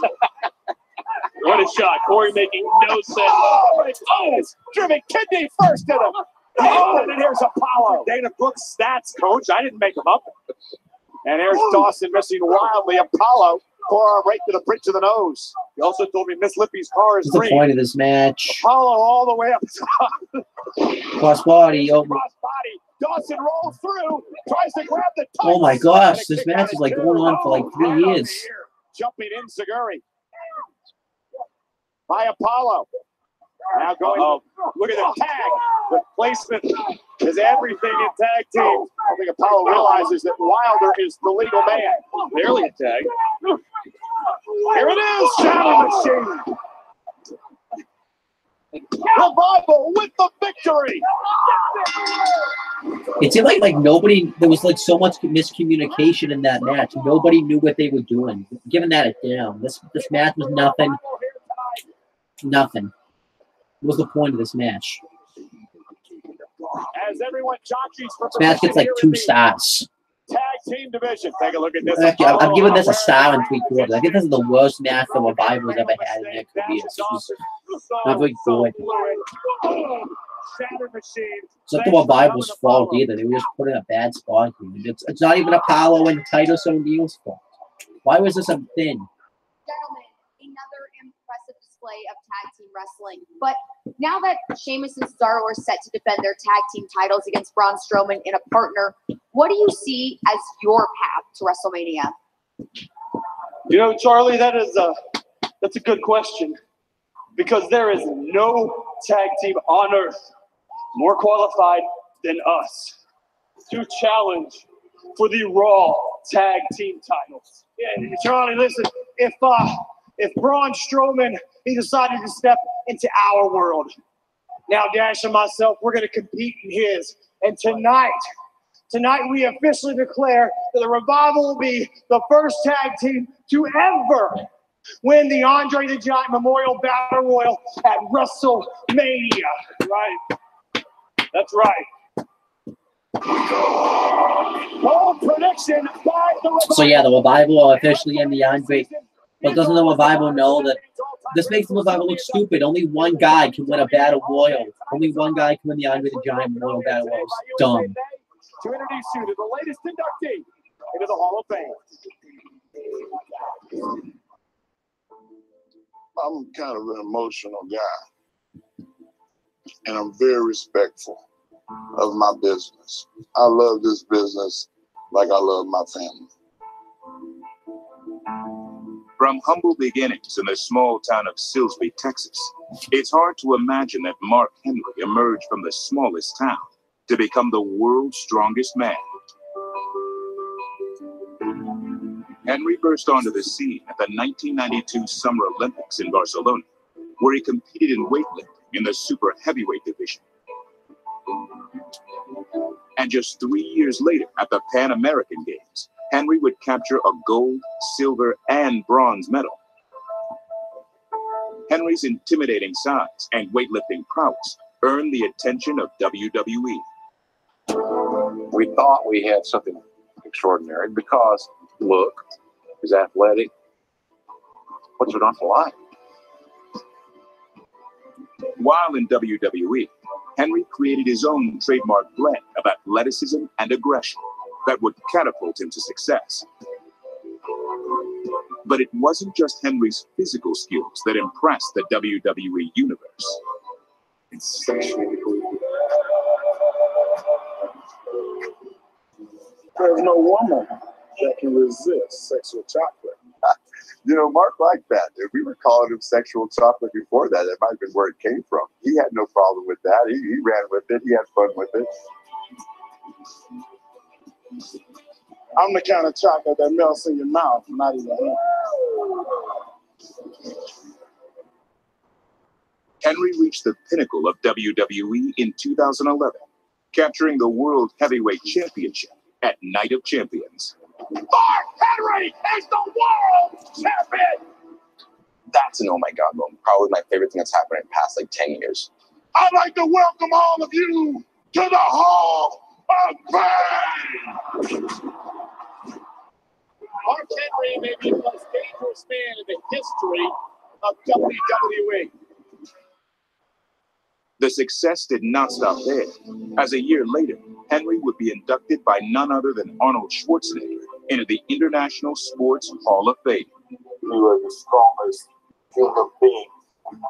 S5: What a shot. Corey making no sense.
S4: It's driven kidney first to him. Oh, and then here's Apollo. Dana Brooks' stats, coach. I didn't make them up. And here's Dawson missing wildly. Apollo, forearm right to the bridge of the nose. He also told me Miss Lippy's car is
S1: What's the
S4: green.
S1: point of this match?
S4: Apollo all the way up top.
S1: Crossbody. Oh,
S4: Cross body. Dawson rolls through. Tries to grab the tights.
S1: oh my gosh,
S4: And a
S1: this
S4: kick
S1: match
S4: out
S1: is like
S4: at
S1: going
S4: two.
S1: on for like 3
S4: right on
S1: years.
S4: the ear. Jumping in Zaguri. By Apollo. Now going. Look at the tag. The placement is everything in tag teams. I think Apollo realizes that Wilder is the legal man.
S5: Barely a tag.
S4: Here it is, Shadow Machine. Revival with the victory.
S1: It seemed like nobody, there was like so much miscommunication in that match. Nobody knew what they were doing. Giving that a down. This match was nothing. Nothing. What was the point of this match?
S4: As everyone jockeys for
S1: This match gets like 2 stars.
S4: Tag team division. Take a look at this.
S1: Actually, I'm giving this a star and 3/4. I think this is the worst match the Revival has ever had in their careers. This was not very good.
S4: Shatter Machine.
S1: It's not the Revival's fault either. They were just put in a bad spot here. It's not even Apollo and Titus O'Neil's fault. Why was this a thing?
S6: Gentlemen, another impressive display of tag team wrestling. But now that Sheamus and Cesaro are set to defend their tag team titles against Braun Strowman in a partner, what do you see as your path to WrestleMania?
S9: You know, Charlie, that's a good question, because there is no tag team on earth more qualified than us to challenge for the Raw tag team titles.
S10: Yeah, Charlie, listen, if Braun Strowman, he decided to step into our world, now Dash and myself, we're going to compete in his. And tonight, Tonight, we officially declare that the Revival will be the first tag team to ever win the Andre the Giant Memorial Battle Royal at WrestleMania.
S5: Right. That's right. Bold prediction by the Revival.
S1: So yeah, the Revival are officially in the Andre. But doesn't the Revival know that this makes the Revival look stupid? Only one guy can win a Battle Royal. Only one guy can win the Andre the Giant Memorial Battle Royal. It's dumb.
S5: To introduce you to the latest inductee into the Hall of Fame.
S11: I'm kind of an emotional guy, and I'm very respectful of my business. I love this business like I love my family.
S12: From humble beginnings in the small town of Silsbee, Texas, it's hard to imagine that Mark Henry emerged from the smallest town to become the world's strongest man. Henry burst onto the scene at the 1992 Summer Olympics in Barcelona, where he competed in weightlifting in the super heavyweight division. And just 3 years later, at the Pan American Games, Henry would capture a gold, silver, and bronze medal. Henry's intimidating size and weightlifting prowess earned the attention of WWE.
S13: We thought we had something extraordinary because, look, he's athletic. What's it not to like?
S12: While in WWE, Henry created his own trademark blend of athleticism and aggression that would catapult him to success. But it wasn't just Henry's physical skills that impressed the WWE universe.
S11: It's sexually
S10: There's no woman that can resist sexual chocolate.
S11: You know, Mark liked that. If we were calling him sexual chocolate before that, that might have been where it came from. He had no problem with that. He ran with it. He had fun with it.
S10: I'm the kind of chocolate that melts in your mouth, not in your hand.
S12: Henry reached the pinnacle of WWE in 2011, capturing the World Heavyweight Championship at Night of Champions.
S5: Mark Henry is the world champion!
S14: That's an oh my god moment. Probably my favorite thing that's happened in the past like 10 years.
S11: I'd like to welcome all of you to the Hall of Fame!
S5: Mark Henry may be the most dangerous man in the history of WWE.
S12: The success did not stop there, as a year later, Henry would be inducted by none other than Arnold Schwarzenegger into the International Sports Hall of Fame.
S11: You are the strongest human being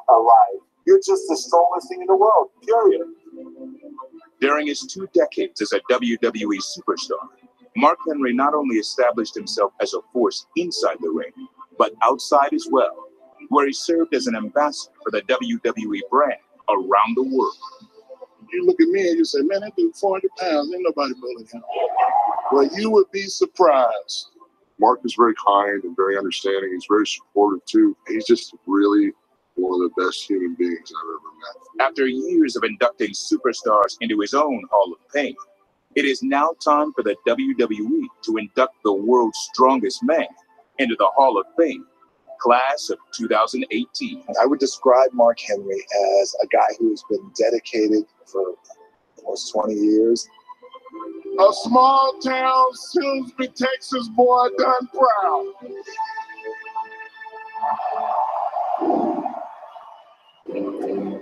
S11: alive. You're just the strongest thing in the world, period.
S12: During his 2 decades as a WWE superstar, Mark Henry not only established himself as a force inside the ring, but outside as well, where he served as an ambassador for the WWE brand around the world.
S11: You look at me and you say, man, that dude 400 pounds, ain't nobody bullying him. Well, you would be surprised. Mark is very kind and very understanding. He's very supportive too. He's just really one of the best human beings I've ever met.
S12: After years of inducting superstars into his own Hall of Fame, it is now time for the WWE to induct the world's strongest man into the Hall of Fame, class of 2018.
S15: I would describe Mark Henry as a guy who has been dedicated for almost 20 years.
S11: A small town, Silsbee, Texas boy done proud.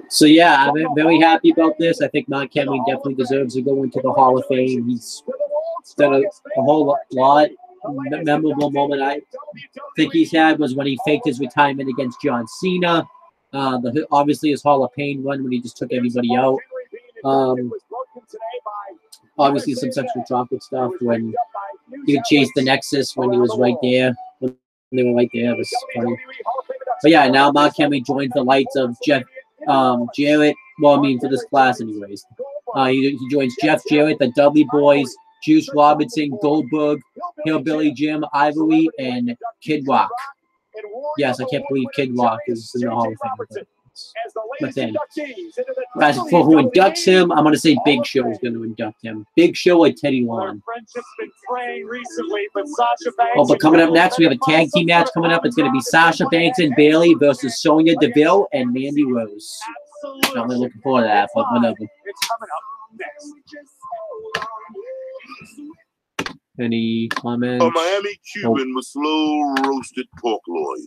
S1: So yeah, I'm very happy about this. I think Mark Henry definitely deserves to go into the Hall of Fame. He's done a whole lot. The memorable moment I think he's had was when he faked his retirement against John Cena. Obviously his Hall of Fame run when he just took everybody out. Obviously some sexual chocolate stuff when he chased the Nexus when he was right there. When they were right there, it was funny. But yeah, now Mark Henry joins the lights of Jeff Jarrett. Well, I mean for this class anyways. He joins Jeff Jarrett, the Dudley Boys, Juice Robinson, Goldberg, Hillbilly Jim, Ivory, and Kid Rock. Yes, I can't believe Kid Rock is in the Hall of Fame. Reigns. But then, as for who inducts him, I'm going to say Big Show is going to induct him. Big Show or Teddy Long. Oh, but coming up next, we have a tag team match coming up. It's going to be Sasha Banks and Bayley versus Sonya Deville and Mandy Rose. I'm really looking forward to that, but whatever.
S4: It's coming up next.
S1: Any comments?
S11: A Miami Cuban with slow roasted pork loin.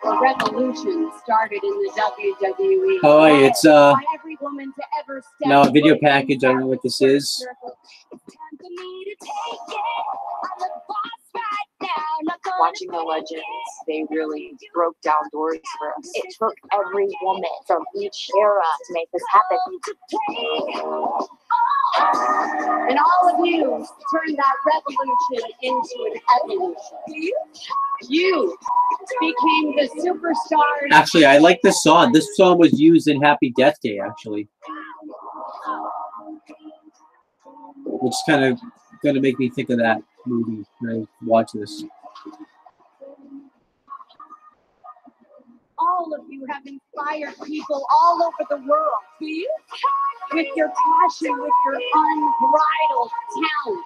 S6: A revolution started in the WWE.
S1: Oh, hey, it's
S6: by every woman to ever step
S1: now a video
S6: foot
S1: package. I don't know what this is.
S6: It's time for me to take it. I'm the boss right now. Not gonna
S7: Watching the legends, they really broke down doors for us. It took every woman from each era to make this happen.
S6: And all of you turned that revolution into an evolution. You became the superstar.
S1: Actually, I like this song. This song was used in Happy Death Day, actually. Which is kind of going to make me think of that movie when I watch this.
S6: All of you have inspired people all over the world. With your passion, with your unbridled talent.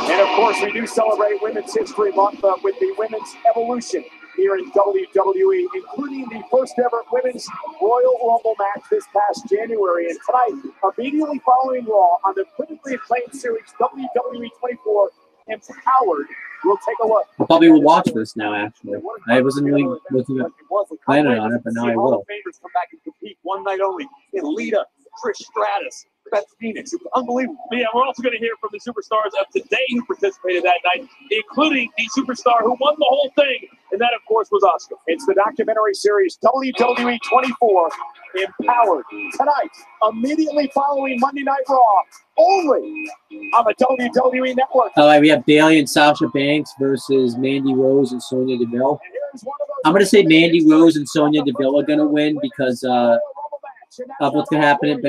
S4: And of course, we do celebrate Women's History Month with the Women's Evolution here in WWE, including the first ever Women's Royal Rumble match this past January. And tonight, immediately following Raw on the critically acclaimed series WWE 24 Empowered, we'll take a look.
S1: I probably will watch this now, actually. I wasn't planning on it, but now I will.
S4: Hall of Famers come back and compete one night only. And Lita, Trish Stratus, Beth Phoenix. It was unbelievable.
S5: Yeah, we're also going to hear from the superstars of today who participated that night, including the superstar who won the whole thing, and that, of course, was Asuka.
S4: It's the documentary series WWE 24 Empowered tonight, immediately following Monday Night Raw, only on the WWE Network.
S1: All right, we have Bayley and Sasha Banks versus Mandy Rose and Sonya Deville. I'm going to say Mandy Rose and Sonya Deville are going to win because of what's been happening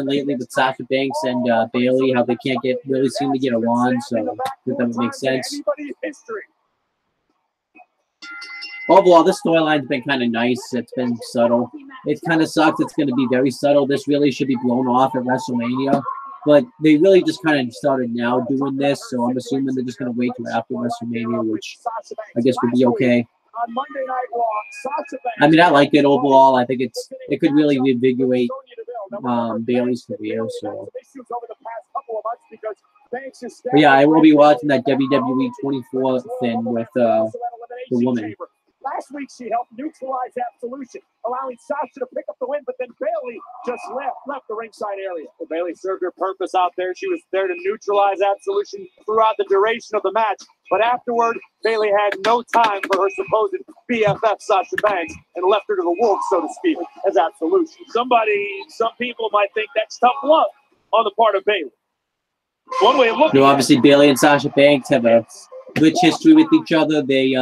S1: lately with Sasha Banks and Bayley, how they can't really seem to get along, so I think that would make sense. Overall, this storyline's been kind of nice. It's been subtle. It kind of sucks. It's going to be very subtle. This really should be blown off at WrestleMania. But they really just kind of started now doing this, so I'm assuming they're just going to wait till after WrestleMania, which I guess would be okay. I mean, I like it overall. I think it could really reinvigorate Bayley's career. So, but yeah, I will be watching that WWE 24 thing with the woman.
S4: Last week, she helped neutralize Absolution, allowing Sasha to pick up the win, but then Bayley just left the ringside area. Well, Bayley served her purpose out there. She was there to neutralize Absolution throughout the duration of the match. But afterward, Bayley had no time for her supposed BFF Sasha Banks and left her to the wolves, so to speak, as Absolution.
S5: Some people might think that's tough love on the part of Bayley. One way of looking.
S1: Obviously, Bayley and Sasha Banks have a rich history with each other. They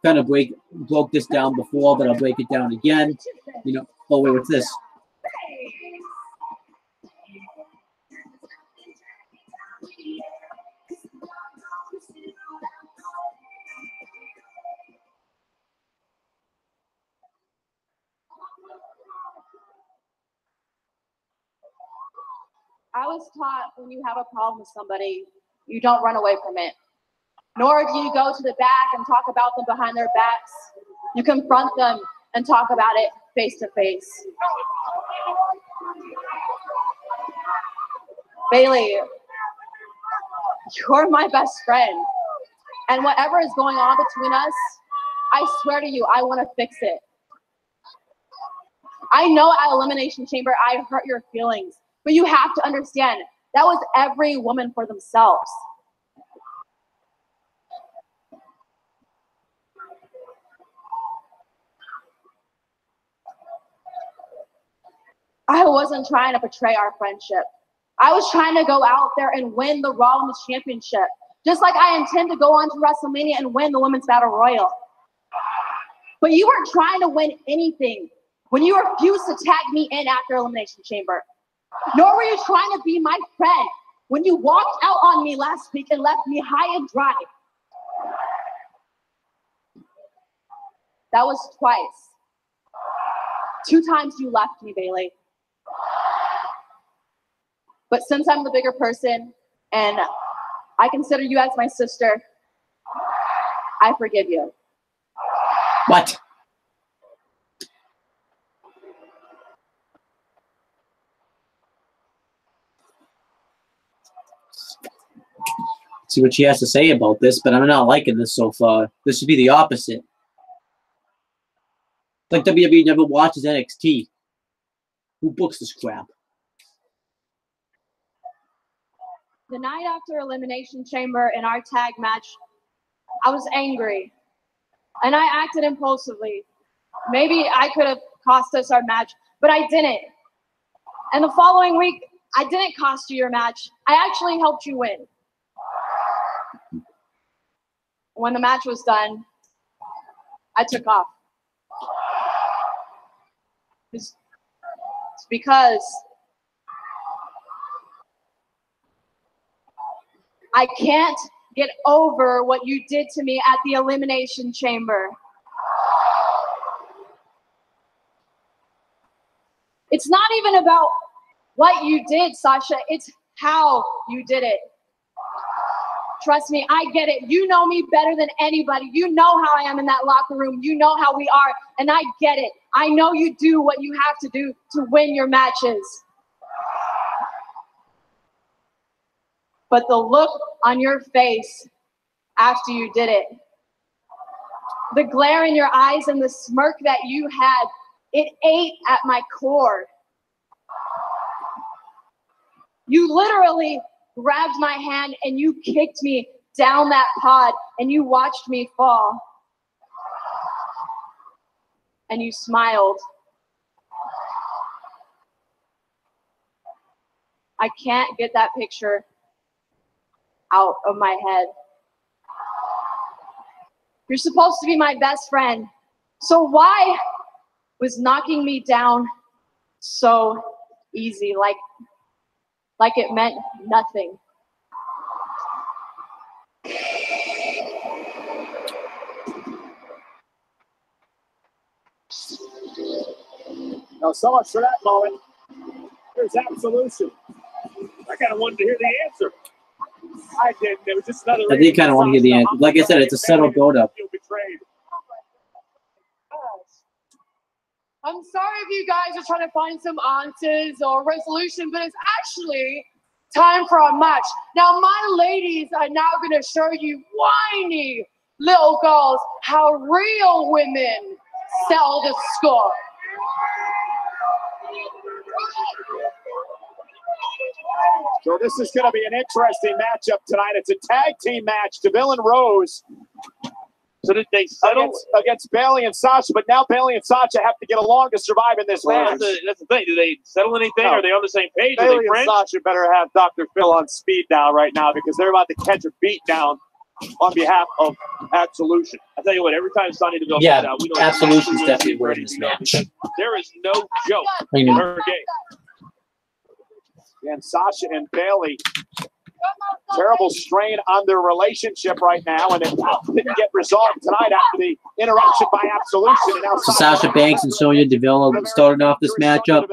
S1: kind of broke this down before, but I'll break it down again. Oh wait, what's this?
S7: I was taught when you have a problem with somebody, you don't run away from it. Nor do you go to the back and talk about them behind their backs. You confront them and talk about it face to face. Bayley, you're my best friend. And whatever is going on between us, I swear to you, I want to fix it. I know at Elimination Chamber, I hurt your feelings, but you have to understand, that was every woman for themselves. I wasn't trying to betray our friendship. I was trying to go out there and win the Raw Women's Championship, just like I intend to go on to WrestleMania and win the Women's Battle Royal. But you weren't trying to win anything when you refused to tag me in after Elimination Chamber. Nor were you trying to be my friend when you walked out on me last week and left me high and dry. That was twice. 2 times you left me, Bayley. But since I'm the bigger person and I consider you as my sister, I forgive you.
S1: What? See what she has to say about this, but I'm not liking this so far. This should be the opposite. Like WWE never watches NXT. Who books this crap?
S7: The night after Elimination Chamber in our tag match, I was angry. And I acted impulsively. Maybe I could have cost us our match, but I didn't. And the following week, I didn't cost you your match. I actually helped you win. When the match was done, I took off. It's because I can't get over what you did to me at the Elimination Chamber. It's not even about what you did, Sasha. It's how you did it. Trust me, I get it. You know me better than anybody. You know how I am in that locker room. You know how we are, and I get it. I know you do what you have to do to win your matches. But the look on your face after you did it, the glare in your eyes and the smirk that you had, it ate at my core. You literally grabbed my hand and you kicked me down that pod and you watched me fall. And you smiled. I can't get that picture out of my head. You're supposed to be my best friend. So why was knocking me down so easy, like it meant nothing?
S5: Now, so much for that moment. There's absolution. I kind of wanted to hear the answer. I didn't. It was just another.
S1: I did kind of want to hear the answer. Like I said, it's a subtle build-up.
S7: I'm sorry if you guys are trying to find some answers or resolution, but it's actually time for a match. Now, my ladies are now going to show you whiny little girls how real women sell the score.
S4: So this is going to be an interesting matchup tonight. It's a tag team match. DeVille and Rose.
S5: So did they settle
S4: against Bailey and Sasha? But now Bailey and Sasha have to get along to survive in this match.
S5: That's the thing. Do they settle anything?
S4: No.
S5: Are they on the same page?
S4: Bailey
S5: Are they friends?
S4: and Sasha better have Dr. Phil on speed dial right now because they're about to catch a beat down on behalf of Absolution.
S5: I tell you what, every time Sonny DeVille
S1: Yeah,
S5: comes out, we know
S1: Absolution's definitely winning this match.
S5: There is no joke
S1: I
S5: in
S1: know.
S5: her game.
S4: And Sasha and Bailey, terrible strain on their relationship right now, and it didn't get resolved tonight after the interruption by Absolution. And now
S1: So Sasha Banks and Sonya Deville starting off this matchup.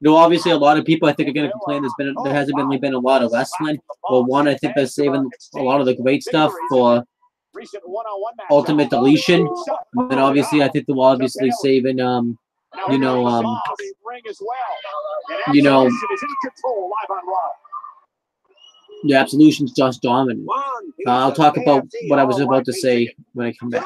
S1: You know, obviously, a lot of people I think are going to complain there hasn't really been a lot of wrestling. Well, one, I think they're saving a lot of the great stuff for Ultimate Deletion. And then obviously, I think they're obviously saving, the Absolution's just dominant. I'll talk about what I was about to say when I come back.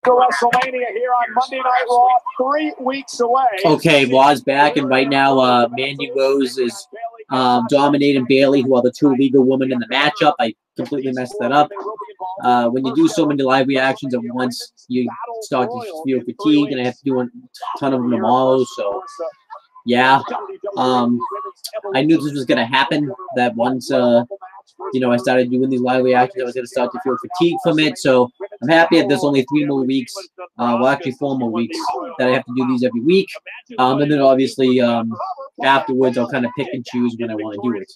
S4: to WrestleMania here on Monday Night Raw, 3 weeks away.
S1: Okay, Raw's back, and right now Mandy Rose is dominating Bailey, who are the two legal women in the matchup. I completely messed that up. When you do so many live reactions at once, you start to feel fatigued, and I have to do a ton of them tomorrow, so yeah. I knew this was going to happen, that once, you know, I started doing these live reactions, I was going to start to feel fatigued from it, so I'm happy that there's only 3 more weeks, well, actually 4 more weeks that I have to do these every week, and then obviously afterwards I'll kind of pick and choose when I want to do it.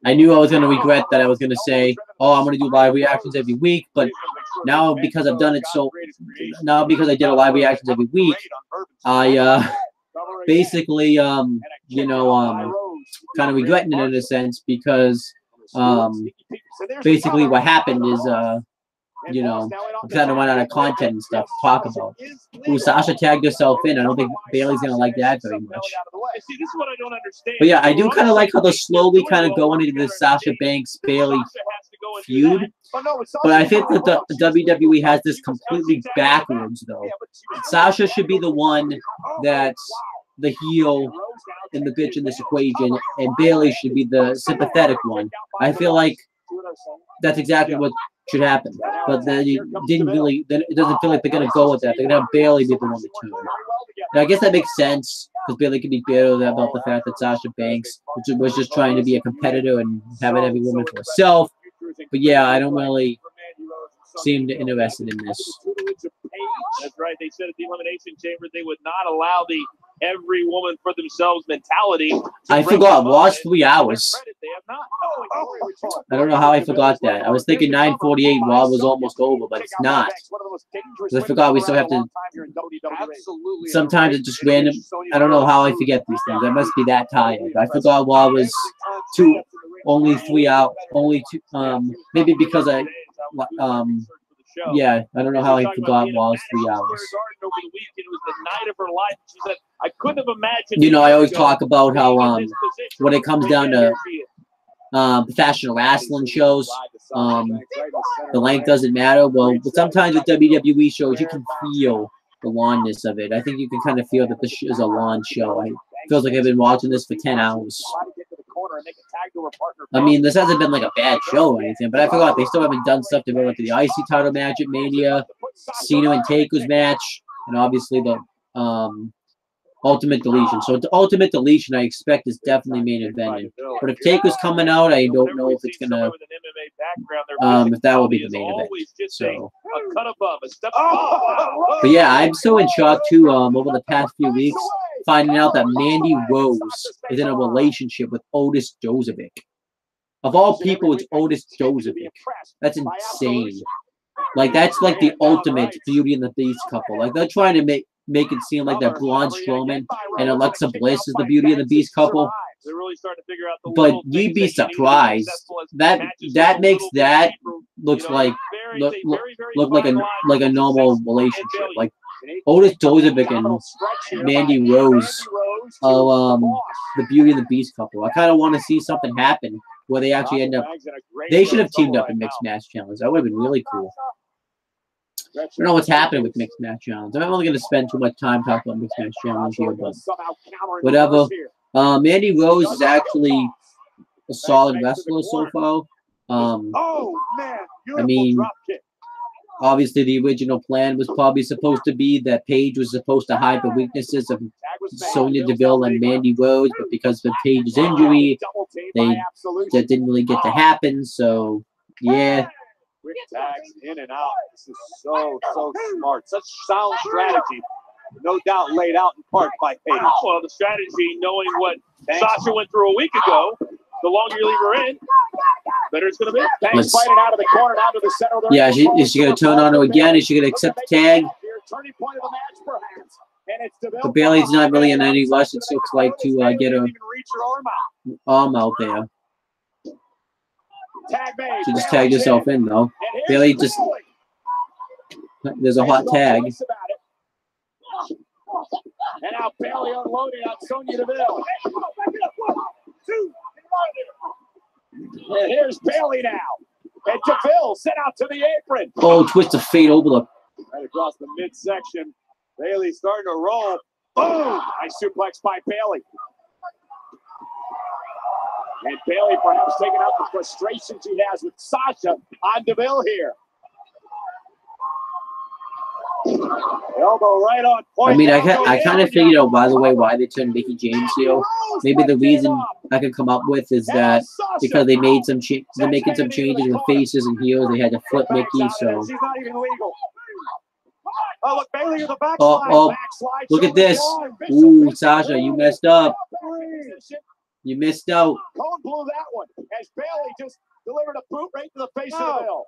S1: I knew I was going to regret that I was going to say, oh, I'm going to do live reactions every week, but now because I've done it now because I did a live reactions every week, I basically, you know, kind of regretting it in a sense, because basically what happened is, you know, I'm kind of run out of content and stuff to talk about. Ooh, Sasha tagged herself in. I don't think Bailey's going to like that very much. But yeah, I do kind of like how they're slowly kind of going into the Sasha Banks-Bailey feud. But I think that the WWE has this completely backwards, though. Sasha should be the one that's the heel and the bitch in this equation, and Bailey should be the sympathetic one. I feel like that's exactly what should happen, but then it doesn't feel like they're gonna go with that. They're gonna have Bailey be the one to turn. Now, I guess that makes sense, because Bailey can be bitter about the fact that Sasha Banks was just trying to be a competitor and having every woman for herself. But yeah, I don't really seem interested in this.
S5: That's right. They said at the Elimination Chamber they would not allow the every woman for themselves mentality.
S1: I forgot. Lost 3 hours. I don't know how I forgot that. I was thinking 9:48 while it was almost over, but it's not. Because I forgot we still have to. Sometimes it's just random. I don't know how I forget these things. I must be that tired. I forgot while it was only 3 hours. Only 2. Maybe because I. Yeah, I don't know how I forgot while it's 3 hours. You know, I always talk about how when it comes down to professional wrestling shows, the length doesn't matter. Well, sometimes with WWE shows, you can feel the longness of it. I think you can kind of feel that this is a long show. It feels like I've been watching this for 10 hours. I mean, this hasn't been like a bad show or anything, but I forgot they still haven't done stuff to go into the IC title match at Mania, Cena and Taker's match, and obviously the Ultimate Deletion. So the Ultimate Deletion, I expect, is definitely main evented. But if Taker's coming out, I don't know if it's gonna, if that will be the main event. So, but yeah, I'm still in shock too. Over the past few weeks, finding out that Mandy Rose is in a relationship with Otis Dozovic. Of all people, it's Otis Dozovic. That's insane. Like, that's like the ultimate Beauty and the Beast couple. Like, they're trying to make it seem like that Braun Strowman and Alexa Bliss is the Beauty and the Beast couple. But you'd be surprised. That makes that look like a normal relationship. Like, Otis Dozovic and Mandy Rose are the Beauty and the Beast couple. I kind of want to see something happen where they actually end up. They should have teamed up in Mixed Match Challenge. That would have been really cool. I don't know what's happening with Mixed Match Challenge. I'm only going to spend too much time talking about Mixed Match Challenge here, but whatever. Mandy Rose is actually a solid wrestler so far. I mean, obviously the original plan was probably supposed to be that Paige was supposed to hide the weaknesses of Sonya Deville and Mandy Rose, but because of Paige's injury, that didn't really get to happen. So, yeah.
S4: Quick tags in and out. This is so smart. Such sound strategy. No doubt laid out in part by Paige.
S5: Well, the strategy, knowing what Sasha went through a week ago, the longer you leave her in, better it's going to be.
S4: Banks fighting out of the corner, down to the center.
S1: Yeah, is she going to turn on her again? Is she going to accept the tag? But Bailey's not really in any rush, it looks like, to get her arm out there. She just tagged herself in, though. Bailey just... There's a hot tag.
S4: And now Bailey unloading on Sonya Deville. And here's Bailey now. And DeVille sent out to the apron.
S1: Oh, twist of fate over the.
S4: Right across the midsection. Bailey starting to roll. Boom! Nice suplex by Bailey. And Bailey perhaps taking out the frustration she has with Sasha on DeVille here. Elbow right on point.
S1: I mean, I kind of figured out, by the way, why they turned Mickey James heel. Maybe the reason I could come up with is that because they made some they're making some changes with faces and heels. They had to flip Mickey, so.
S4: She's not even legal. Oh, look, Bailey with the backslide.
S1: Oh, look at this. Ooh, Sasha, you messed up. You missed out.
S4: Cone blew that one as Bailey just delivered a boot right to the face of DeVille.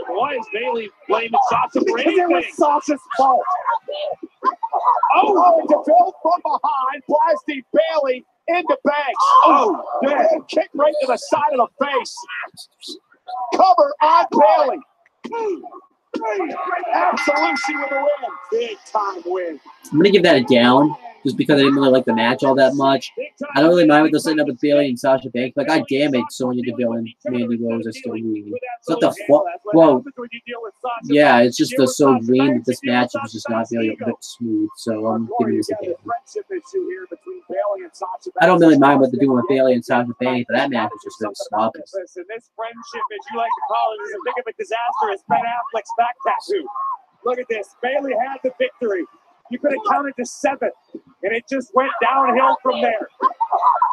S5: Why is Bailey blaming Sasha for anything?
S4: It was Sasha's fault. Oh, DeVille from behind, blasting Bailey into Banks. Oh, the kick right to the side of the face. Cover on Bailey. Absolution with a win. Big time win.
S1: I'm going to give that a down, just because I didn't really like the match all that much. I don't really mind with the setting up with Bailey and Sasha Banks, but god damn it, Sonya Deville and Mandy Rose are still green. What the fuck? Whoa. Yeah, it's just so green that this match was just not really a bit smooth, so I'm giving this a down. I don't really mind what they're doing with Bailey and Sasha Banks, but that match was just really sloppy.
S4: Listen, this friendship, as you like to call it, is a big of a disaster as Ben Affleck's back tattoo. Look at this. Bailey had the victory. You could have counted to 7, and it just went downhill from there.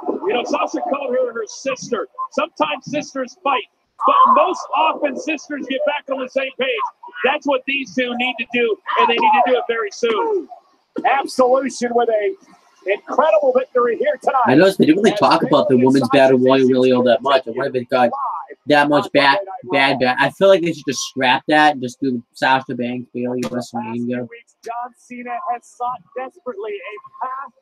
S5: You know, Sasha called her sister. Sometimes sisters fight, but most often sisters get back on the same page. That's what these two need to do, and they need to do it very soon.
S4: Absolution with a incredible victory here tonight.
S1: I noticed they didn't really talk about the women's battle royal really all that much. I wonder if it got that much bad. I feel like they should just scrap that and just do Sasha Banks, Bailey, WrestleMania.
S4: John Cena has sought desperately a path.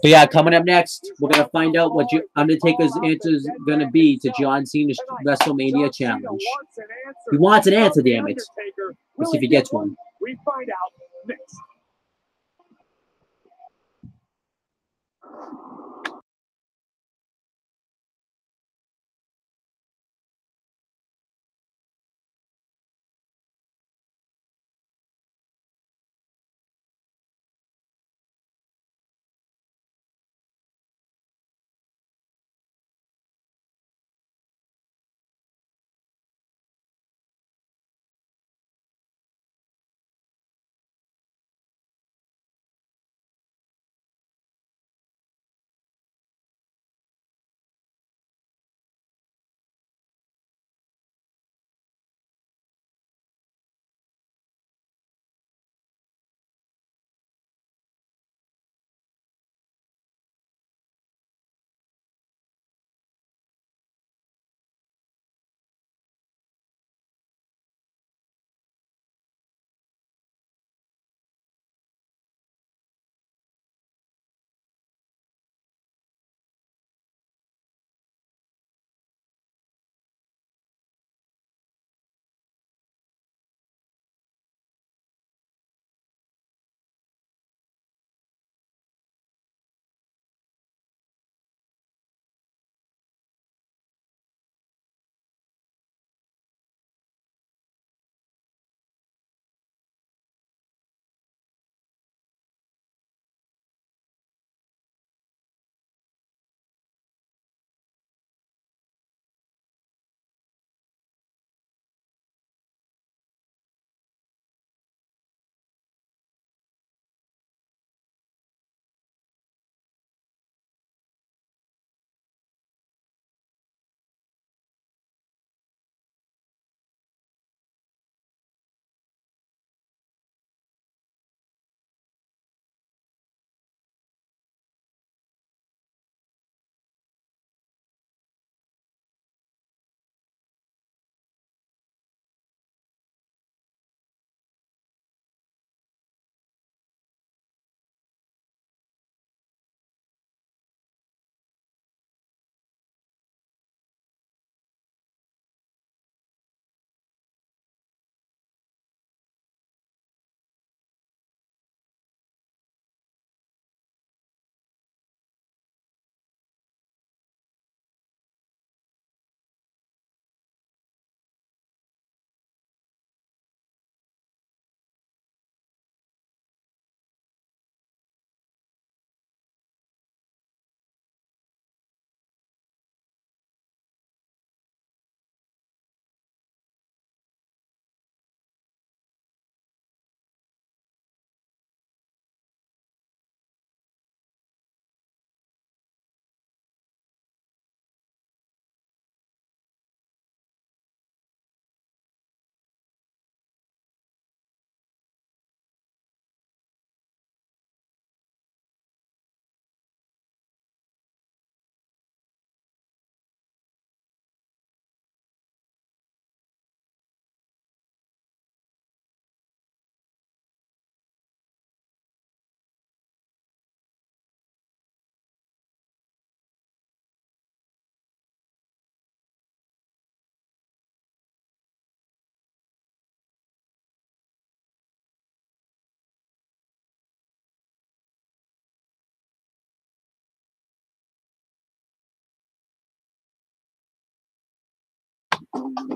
S1: But yeah, coming up next, we're gonna find out what Undertaker's answer is gonna be to John Cena's WrestleMania challenge. He wants an answer, damn it. Let's see if he gets one.
S4: We find out next.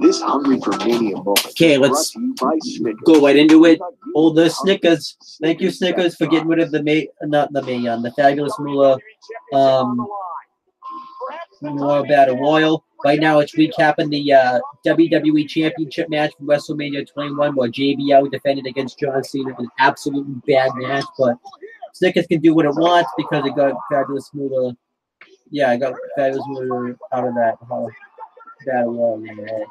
S8: This hungry for mania moment.
S1: Okay, let's go right into it. Oh, the Snickers. Thank you, Snickers, for getting rid of the Fabulous Moolah Memorial Battle Royal. Right now, it's recapping the WWE Championship match from WrestleMania 21, where JBL defended against John Cena. An absolutely bad match, but Snickers can do what it wants because it got Fabulous Moolah. Yeah, I got Fabulous Moolah out of that Battle Royal.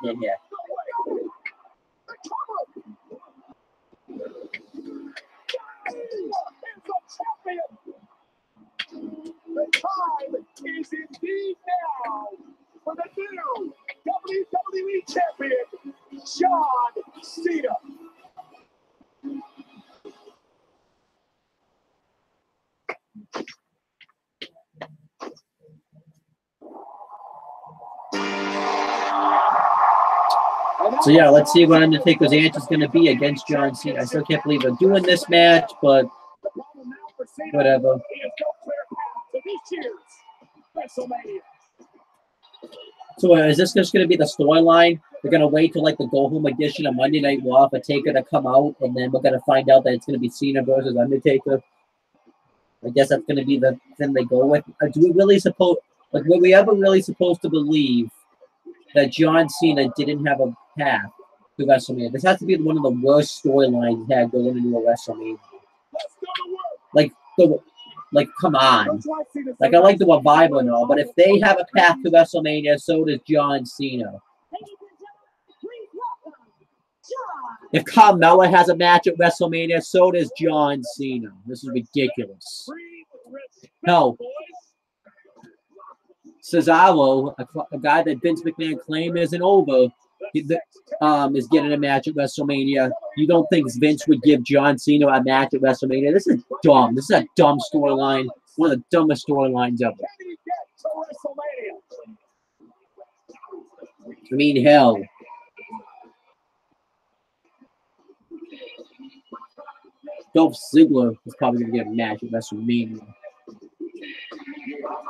S1: Yeah.
S5: The time is indeed now for the new WWE Champion, John Cena.
S1: So yeah, let's see what Undertaker's answer is going to be against John Cena. I still can't believe they're doing this match, but whatever. So is this just going to be the storyline? We're going to wait till like the go home edition of Monday Night Raw for Taker to come out, and then we're going to find out that it's going to be Cena versus Undertaker. I guess that's going to be the thing they go with. Do we really suppose, like, were we ever really supposed to believe that John Cena didn't have a path to WrestleMania? This has to be one of the worst storylines he had going into a WrestleMania. Like, come on. Like, I like the revival and all, but if they have a path to WrestleMania, so does John Cena. If Carmella has a match at WrestleMania, so does John Cena. This is ridiculous. Hell, Cesaro, a guy that Vince McMahon claimed isn't over, is getting a match at WrestleMania. You don't think Vince would give John Cena a match at WrestleMania? This is dumb. This is a dumb storyline. One of the dumbest storylines ever. I mean, hell. Dolph Ziggler is probably going to get a match at WrestleMania.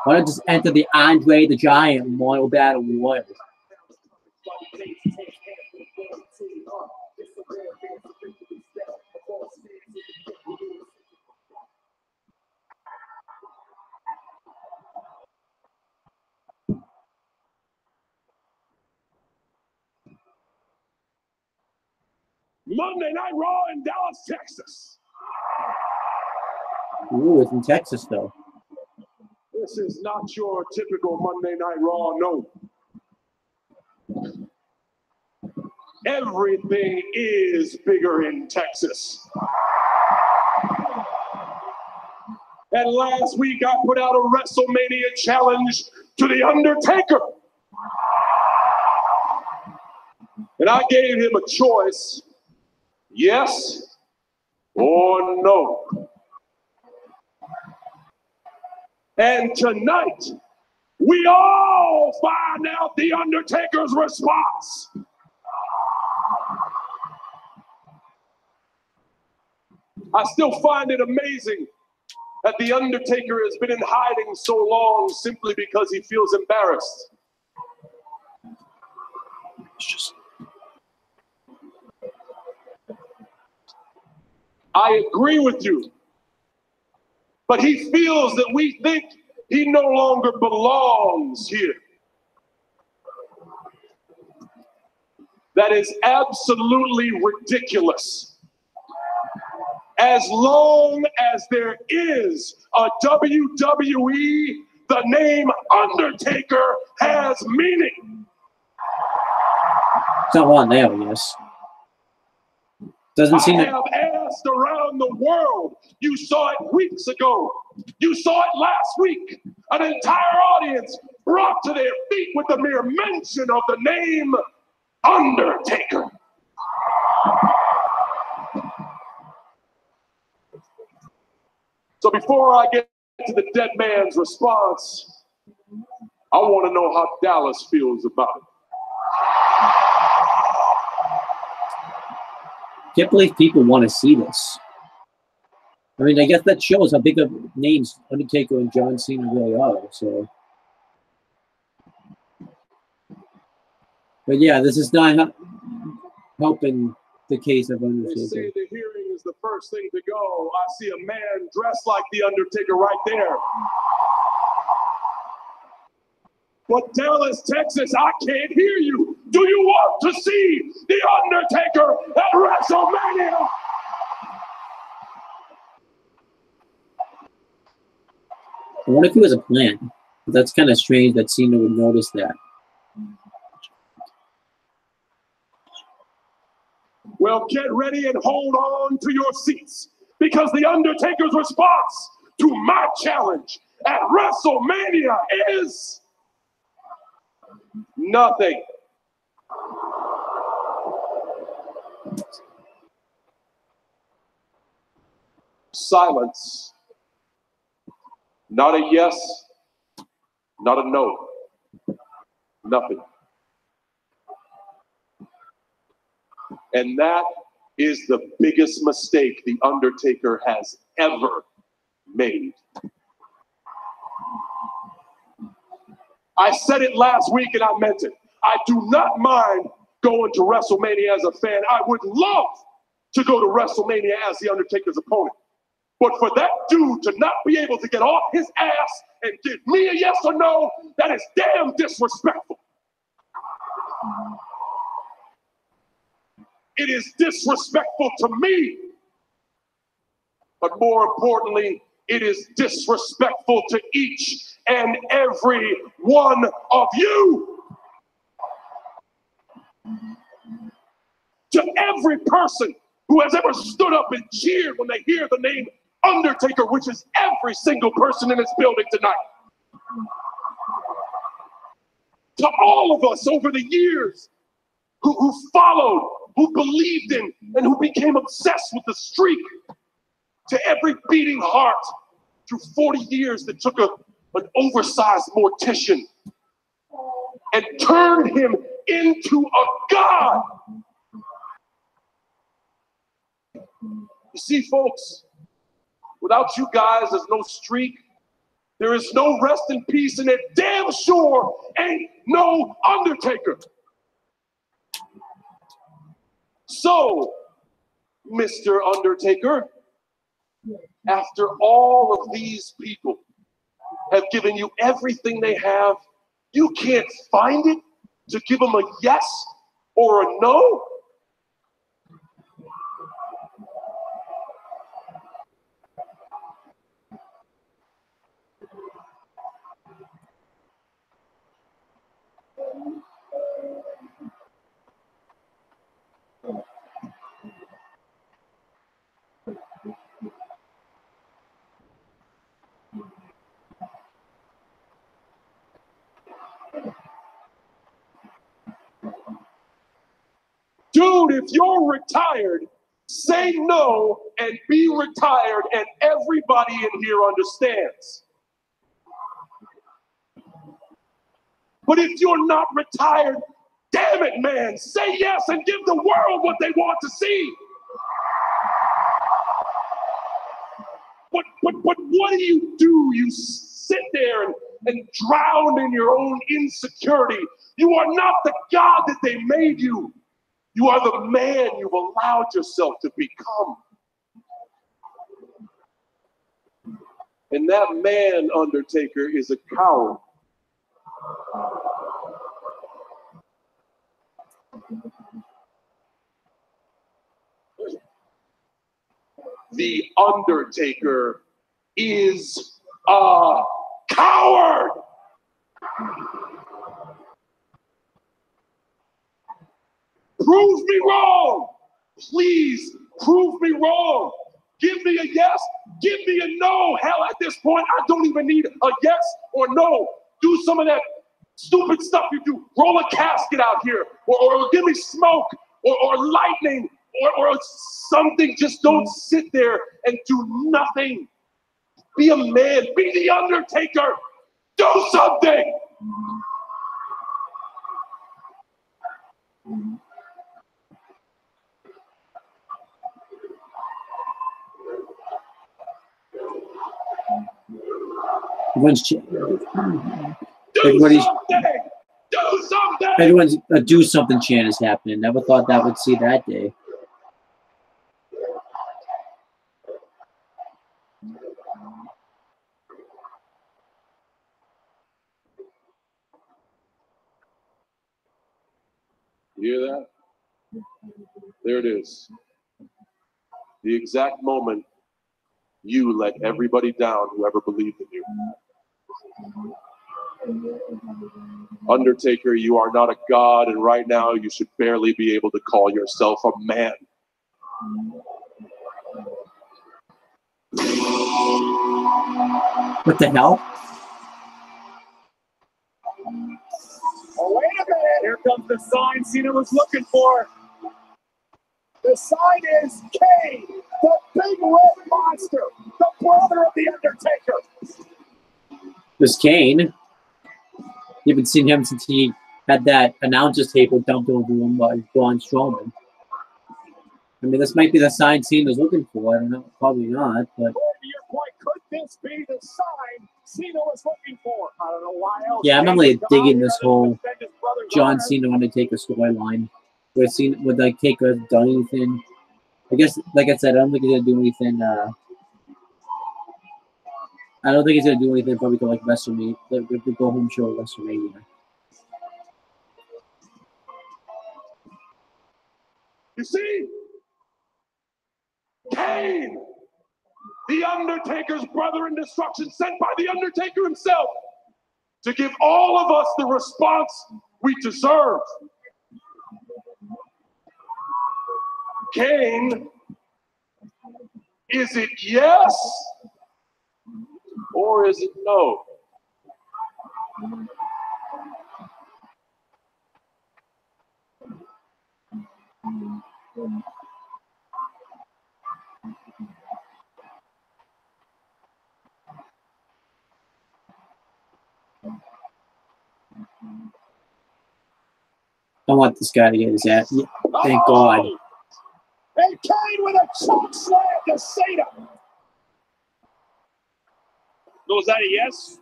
S1: Why not just enter the Andre the Giant Memorial Battle Royal?
S5: Monday Night Raw in Dallas, Texas.
S1: Ooh, it's in Texas, though.
S5: This is not your typical Monday Night Raw, no. Everything is bigger in Texas. And last week, I put out a WrestleMania challenge to The Undertaker. And I gave him a choice, yes or no. And tonight, we all find out The Undertaker's response. I still find it amazing that The Undertaker has been in hiding so long simply because he feels embarrassed. I agree with you. But he feels that we think he no longer belongs here. That is absolutely ridiculous. As long as there is a WWE, the name Undertaker has meaning.
S1: It's not one there, yes. Doesn't seem
S5: I have asked around the world. You saw it weeks ago. You saw it last week. An entire audience brought to their feet with the mere mention of the name Undertaker. So before I get to the dead man's response, I want to know how Dallas feels about it.
S1: Can't believe people want to see this. I mean, I guess that shows how big of names Undertaker and John Cena really are. So But yeah, this is not helping the case of Undertaker.
S16: They say the hearing is the first thing to go. I see a man dressed like the Undertaker right there. But Dallas, Texas, I can't hear you. Do you want to see the Undertaker at WrestleMania?
S1: I wonder if it was a plan. That's kind of strange that Cena would notice that.
S16: Well, get ready and hold on to your seats, because the Undertaker's response to my challenge at WrestleMania is nothing. Silence. Not a yes, not a no. Nothing. And that is the biggest mistake the Undertaker has ever made. I said it last week and I meant it. I do not mind going to WrestleMania as a fan. I would love to go to WrestleMania as the Undertaker's opponent. But for that dude to not be able to get off his ass and give me a yes or no, that is damn disrespectful. It is disrespectful to me. But more importantly, it is disrespectful to each and every one of you. To every person who has ever stood up and cheered when they hear the name Undertaker, which is every single person in this building tonight. To all of us over the years who followed, who believed in, and who became obsessed with the streak. To every beating heart through 40 years that took an oversized mortician and turned him into a god. You see, folks, without you guys, there's no streak. There is no rest in peace, and it damn sure ain't no Undertaker. So, Mr. Undertaker, after all of these people have given you everything they have, you can't find it to give them a yes or a no? Dude, if you're retired, say no and be retired, and everybody in here understands. But if you're not retired, damn it, man, say yes and give the world what they want to see. But what do? You sit there and drown in your own insecurity. You are not the God that they made you. You are the man you've allowed yourself to become. And that man, Undertaker, is a coward. The Undertaker is a coward. Prove me wrong. Please prove me wrong. Give me a yes. Give me a no. Hell, at this point, I don't even need a yes or no. Do some of that stupid stuff you do. Roll a casket out here, or give me smoke, or lightning, or something. Just don't sit there and do nothing. Be a man. Be the Undertaker. Do something.
S1: Everybody's
S16: Do something!
S1: Everyone's a do something chant is happening. Never thought that would see that day.
S16: You hear that? There it is. The exact moment you let everybody down who ever believed in you. Undertaker, you are not a god, and right now you should barely be able to call yourself a man.
S1: What the hell?
S5: Oh, wait a minute. Here comes the sign Cena was looking for. The sign is Kane, the big red monster, the brother of The Undertaker.
S1: This Kane. You haven't seen him since he had that announcer's table dumped over him by Braun Strowman. I mean, this might be the sign Cena's looking for. I don't know. Probably not, but...
S5: To your point, could this be the sign Cena was looking for? I don't know why else.
S1: Yeah, I'm not really digging this whole John Cena Undertaker storyline. Where Cena would like Taker done anything. I guess, like I said, I don't think he's gonna do anything. I don't think he's gonna do anything probably to like WrestleMania, the go home show of WrestleMania.
S16: You see? Kane! The Undertaker's brother in destruction, sent by The Undertaker himself to give all of us the response we deserve. Kane, is it yes or is it no?
S1: I want this guy to get his ass. Yeah, thank God.
S5: And Kane with a choke slam to Cena. Was that a yes?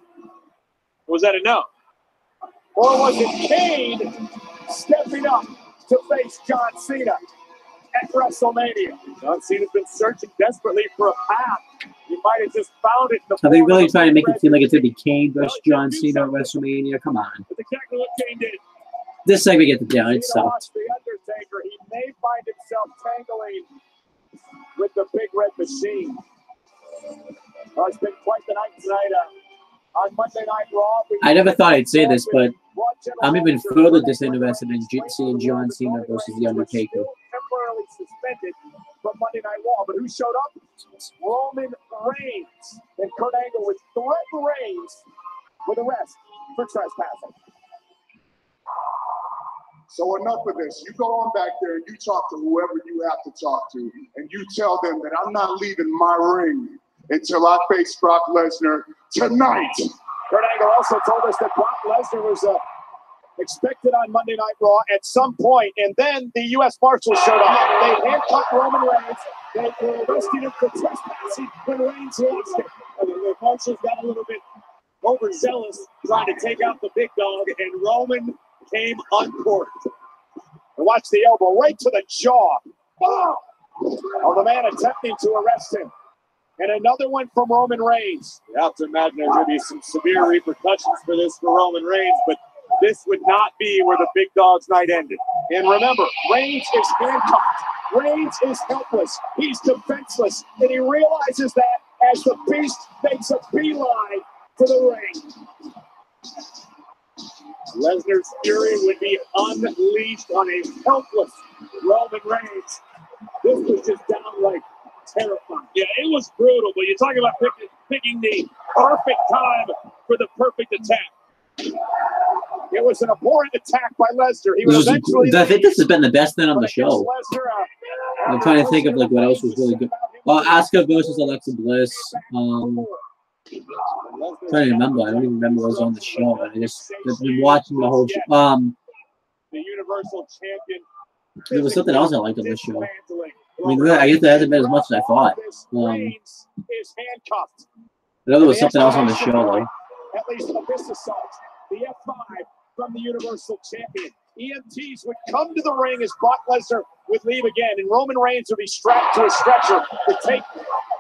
S5: Or was that a no? Or was it Kane stepping up to face John Cena at WrestleMania? John Cena's been searching desperately for a path. He might have just found it.
S1: Are they really trying to make it feel like it's going to be Kane versus John Cena at WrestleMania? Come on.
S5: That's exactly what Kane did.
S1: This segment get the down. It sucked.
S5: The Undertaker, he may find himself tangling with the big red machine. Well, it's been quite the night tonight on Monday Night Raw.
S1: I never thought I'd say this, but I'm even further disinterested in seeing John Cena versus The Undertaker.
S5: Temporarily suspended from Monday Night Raw, but who showed up? Roman Reigns and Kurt Angle would threaten Reigns with arrest for trespassing.
S11: So enough of this. You go on back there and you talk to whoever you have to talk to, and you tell them that I'm not leaving my ring until I face Brock Lesnar tonight.
S5: Kurt Angle also told us that Brock Lesnar was expected on Monday Night Raw at some point, and then the U.S. Marshals showed up. They handcuffed Roman Reigns. They were arresting him for trespassing when Reigns lost it. And the Marshals got a little bit overzealous trying to take out the big dog, and Roman came uncorked. And watch the elbow right to the jaw. Oh, the man attempting to arrest him. And another one from Roman Reigns. You have to imagine there's going to be some severe repercussions for this for Roman Reigns, but this would not be where the big dog's night ended. And remember, Reigns is handcuffed. Reigns is helpless. He's defenseless. And he realizes that as the Beast makes a beeline to the ring. Lesnar's fury would be unleashed on a helpless Roman Reigns. This was just downright terrifying. Yeah, it was brutal, but you're talking about picking the perfect time for the perfect attack. It was an abhorrent attack by Lesnar.
S1: I think this has been the best thing on the show. I'm trying to think of like what else was really good. Well, Asuka versus Alexa Bliss. I'm trying to remember. I don't even remember what was on the show. I've been watching the whole show.
S5: The Universal Champion.
S1: There was something else I liked on this show. I mean, I guess there hasn't been as much as I thought.
S5: Is handcuffed.
S1: I know there was something else on the show, though.
S5: At least this assault. The F5 from the Universal Champion.
S4: EMTs would come to the ring as Brock Lesnar would leave again, and Roman Reigns would be strapped to a stretcher to take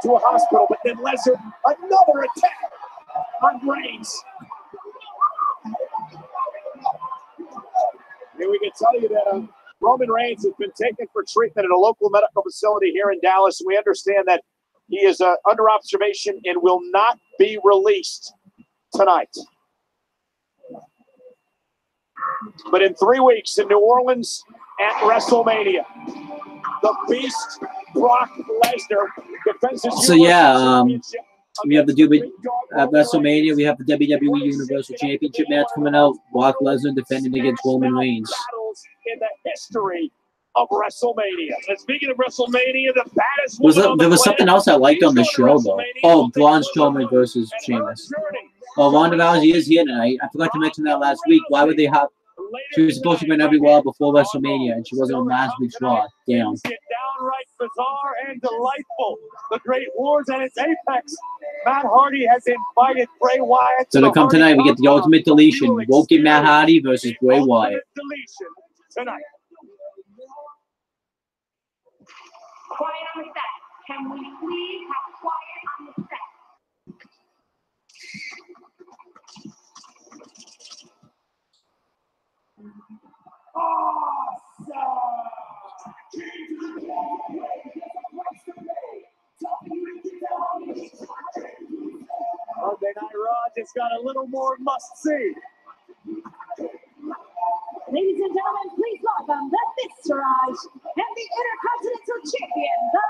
S4: to a hospital. But then Lesnar, another attack on Reigns. And we can tell you that Roman Reigns has been taken for treatment at a local medical facility here in Dallas. We understand that he is under observation and will not be released tonight. But in 3 weeks in New Orleans at WrestleMania, the Beast Brock Lesnar defends his championship.
S1: We have at WrestleMania. We have the WWE Universal Championship match coming out. Brock Lesnar defending against Roman Reigns.
S4: Battles in the history of WrestleMania. And speaking of WrestleMania, the baddest
S1: There was something else I liked on the show, though. Oh, Braun Strowman versus Sheamus. Well, Ronda Rousey is here tonight. I forgot to mention that last week. Why would they have... She was supposed to be on every Raw before WrestleMania, and she wasn't on last week's Raw. Damn.
S4: Downright bizarre and delightful. The Great Wars at its apex. Matt Hardy has invited Bray Wyatt.
S1: So to come tonight, we get the Ultimate Deletion. We won't get Matt Hardy versus Bray Wyatt.
S4: Deletion tonight.
S6: Quiet on the set. Can we please have quiet on the set?
S4: Monday Night Raw just got a little more must-see.
S6: Ladies and gentlemen, please welcome the Viscerage and the Intercontinental Champion, the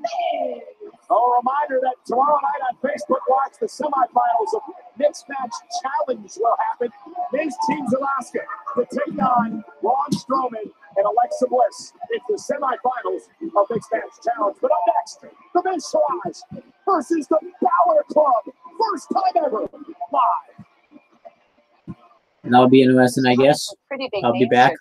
S6: Miz.
S4: A reminder that tomorrow night on Facebook Watch, the semifinals of Mixed Match Challenge will happen. Miz teams Alaska to take on Braun Strowman and Alexa Bliss. It's the semifinals of Mixed Match Challenge. But up next, the Viscerage versus the Balor Club. First time ever live.
S1: And that'll be interesting, I guess. I'll be back.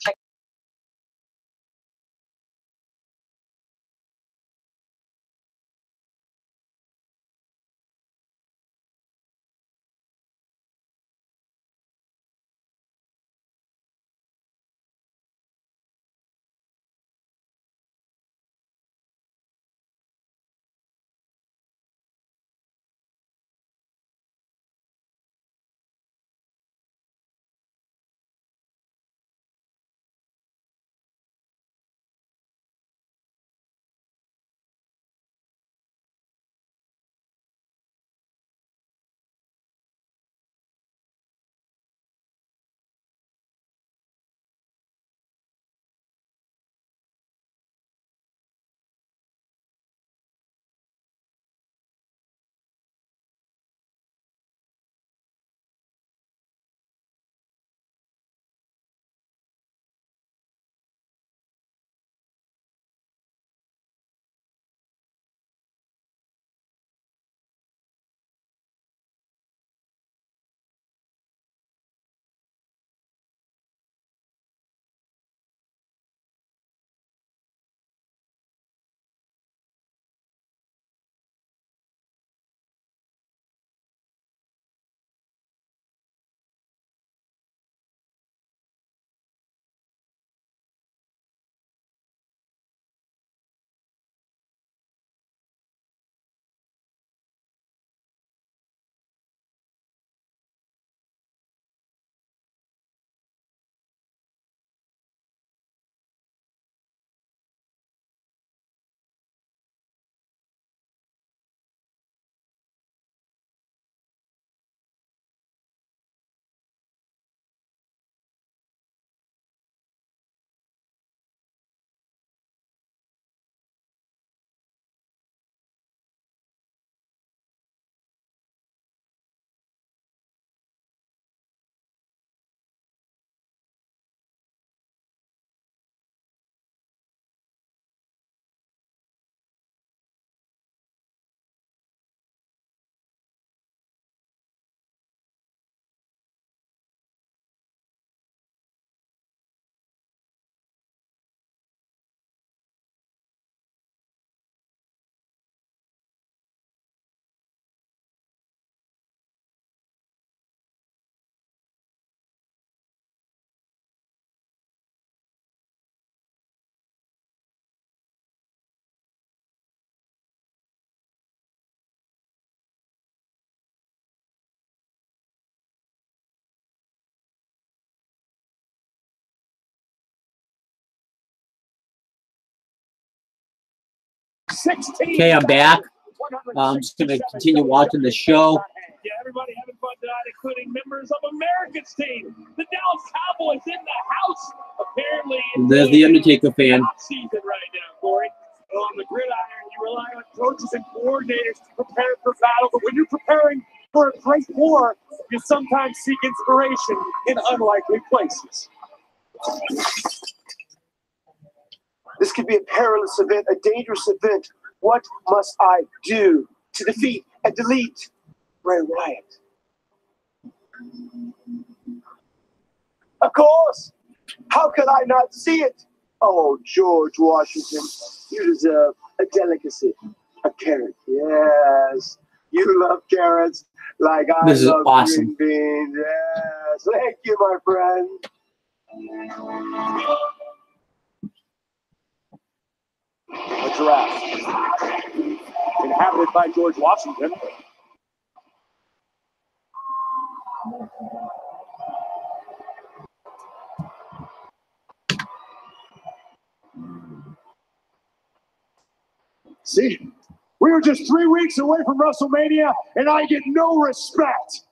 S5: 16.
S1: Okay, I'm back. I'm just going to continue watching the show.
S5: Yeah, everybody having fun tonight, including members of America's team. The Dallas Cowboys in the house, apparently.
S1: There's the Undertaker fan.
S5: Season right now, Corey. On the gridiron, you rely on coaches and coordinators to prepare for battle, but when you're preparing for a great war, you sometimes seek inspiration in unlikely places.
S2: This could be a perilous event, a dangerous event. What must I do to defeat and delete Bray Wyatt? Of course. How could I not see it? Oh, George Washington, you deserve a delicacy, a carrot. Yes, you love carrots like I
S1: This is
S2: love
S1: awesome.
S2: green beans. Yes, thank you, my friend.
S5: A giraffe, inhabited by George Washington.
S10: See, we were just 3 weeks away from WrestleMania, and I get no respect.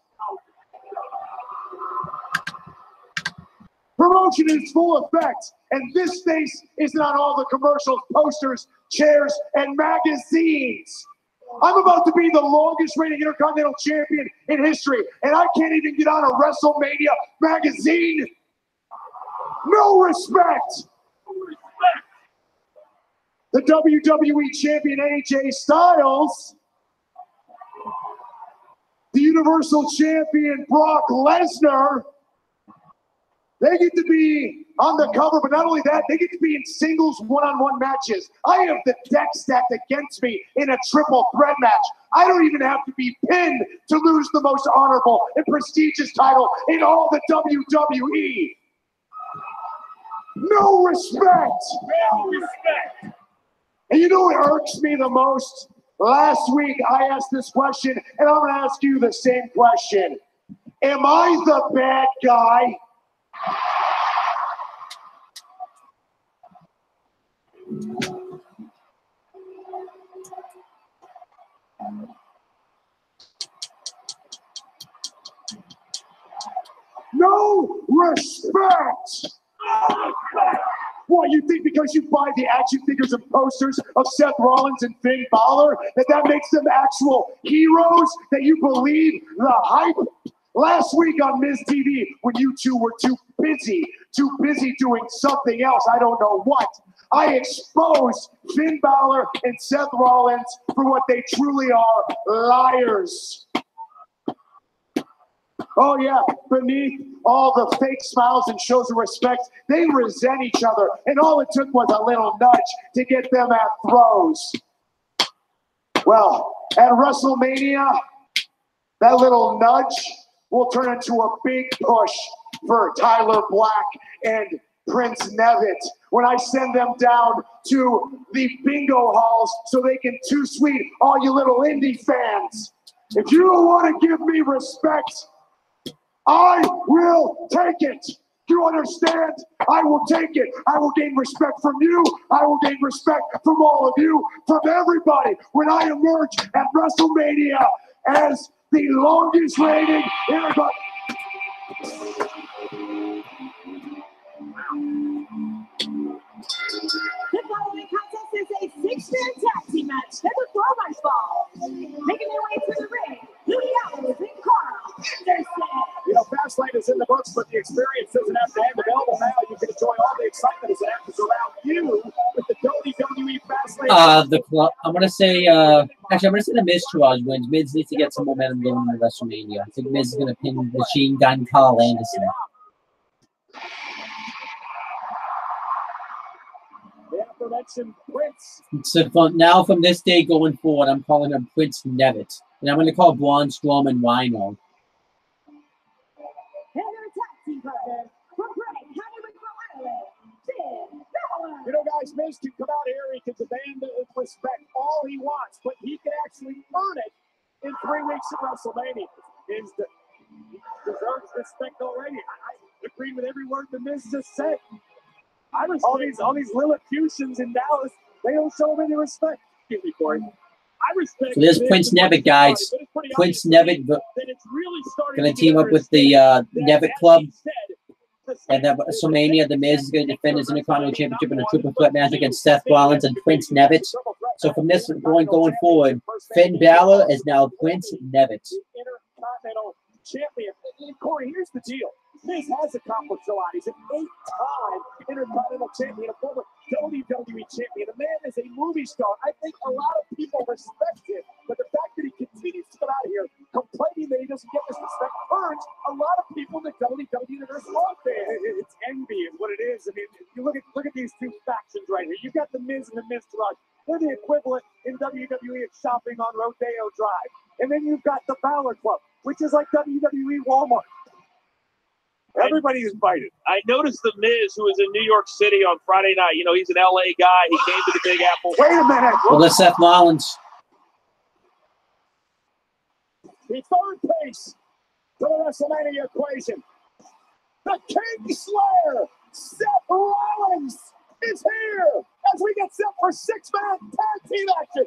S10: Promotion is full effect, and this space isn't on all the commercials, posters, chairs, and magazines. I'm about to be the longest reigning Intercontinental Champion in history, and I can't even get on a WrestleMania magazine. No respect. The WWE Champion AJ Styles, the Universal Champion Brock Lesnar, they get to be on the cover, but not only that, they get to be in singles one-on-one matches. I have the deck stacked against me in a triple threat match. I don't even have to be pinned to lose the most honorable and prestigious title in all the WWE. No respect.
S5: No respect.
S10: And you know what irks me the most? Last week, I asked this question, and I'm going to ask you the same question. Am I the bad guy? No respect! What, you think because you buy the action figures and posters of Seth Rollins and Finn Balor that makes them actual heroes, that you believe the hype? Last week on Miz TV, when you two were too busy doing something else, I don't know what, I exposed Finn Balor and Seth Rollins for what they truly are, liars. Oh yeah, beneath all the fake smiles and shows of respect, they resent each other, and all it took was a little nudge to get them at throws. Well, at WrestleMania, that little nudge will turn into a big push for Tyler Black and Prince Nevitt when I send them down to the bingo halls so they can too sweet all you little indie fans. If you don't want to give me respect, I will take it. Do you understand? I will take it. I will gain respect from you. I will gain respect from all of you, from everybody, when I emerge at WrestleMania as the longest reigning Intercontinental.
S17: The following contest is a six-man tag team match scheduled for one fall. Making their way to the ring, Louis Allen and Carl Anderson.
S5: You know, Fastlane is in the books, but the experience doesn't have to end. Available now, you can enjoy all the excitement as it happens around you with the WWE Fastlane.
S1: I'm gonna say the Miz Taraj wins. Miz needs to get some momentum going in WrestleMania. I think Miz is gonna pin Machine Gun Carl Anderson. So from this day going forward, I'm calling him Prince Nevitt. And I'm going to call Braun Strowman Rhino.
S5: You know, guys, Miz can come out here, he can demand respect all he wants, but he can actually earn it in 3 weeks at WrestleMania. He deserves respect already. I agree with every word the Miz just said. All these Lilliputians in Dallas, they don't show him any respect. excuse me, Corey. I respect.
S1: So there's Prince Nevitt, guys. Prince Nevitt going to team up with the Nevitt Club. And then WrestleMania, The Miz is going to defend his Intercontinental Championship in a triple threat match against Seth Rollins and Prince Nevitt. So from this going forward, Finn Balor is now Prince Nevitt.
S5: Intercontinental Champion. And Corey, here's the deal. Miz has accomplished a lot. He's an 8-time Intercontinental Champion, a former WWE Champion. The man is a movie star. I think a lot of people respect him, but the fact that he continues to come out here complaining that he doesn't get this respect earns a lot of people in the WWE Universe love him. It's envy is what it is. I mean, you look at these two factions right here. You've got the Miz and the Miz Taraj. They're the equivalent in WWE of shopping on Rodeo Drive. And then you've got the Balor Club, which is like WWE Walmart. Everybody's invited. I noticed the Miz, who was in New York City on Friday night. You know, he's an LA guy. He came to the Big Apple.
S10: Wait a minute.
S1: Well, that's Seth Rollins.
S5: The third piece to the WrestleMania equation. The King Slayer, Seth Rollins, is here as we get set for 6-man tag team action.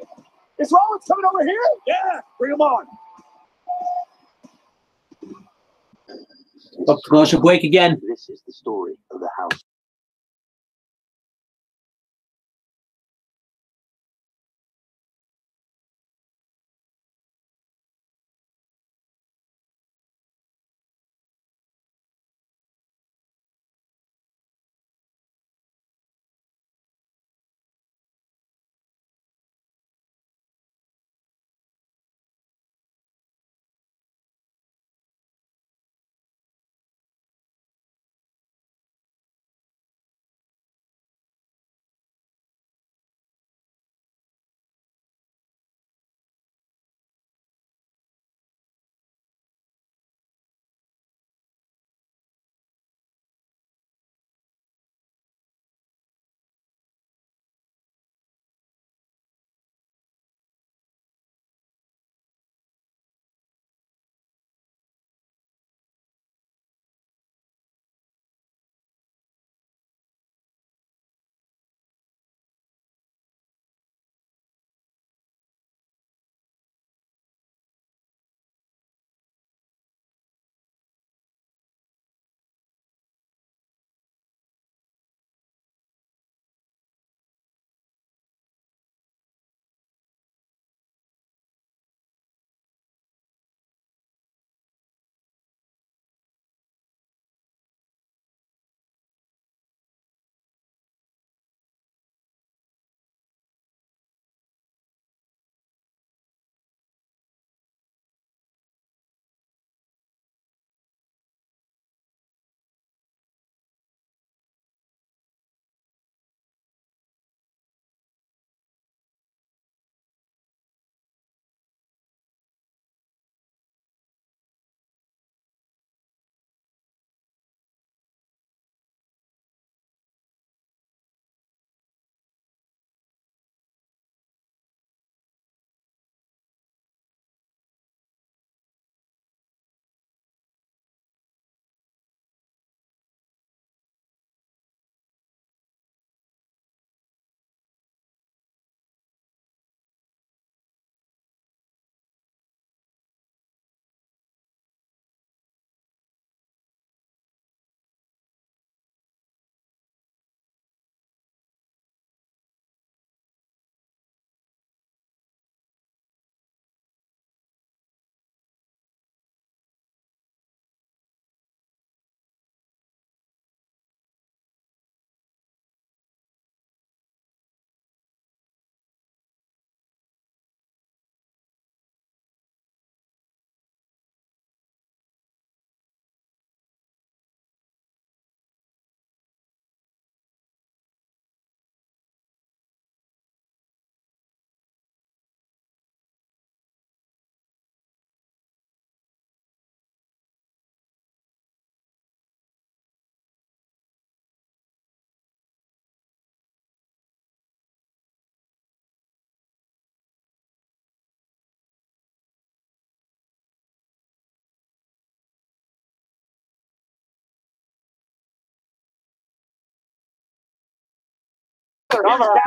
S5: Is Rollins coming over here? Yeah, bring him on.
S1: Oh, commercial break again.
S8: This is the story of the house.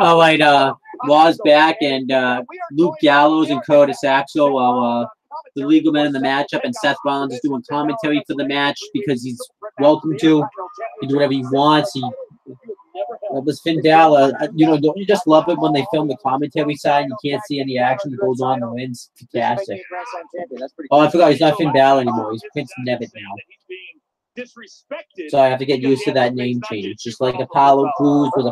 S1: All right, Raw's back, and Luke Gallows and Curtis Axel are the legal men in the matchup, and Seth Rollins is doing commentary for the match because he's welcome to. He can do whatever he wants. It was Finn Balor. You know, don't you just love it when they film the commentary side and you can't see any action that goes on and wins? Fantastic. Oh, I forgot. He's not Finn Balor anymore. He's Prince Nevitt now. So I have to get used to that name change. Just like Apollo Crews was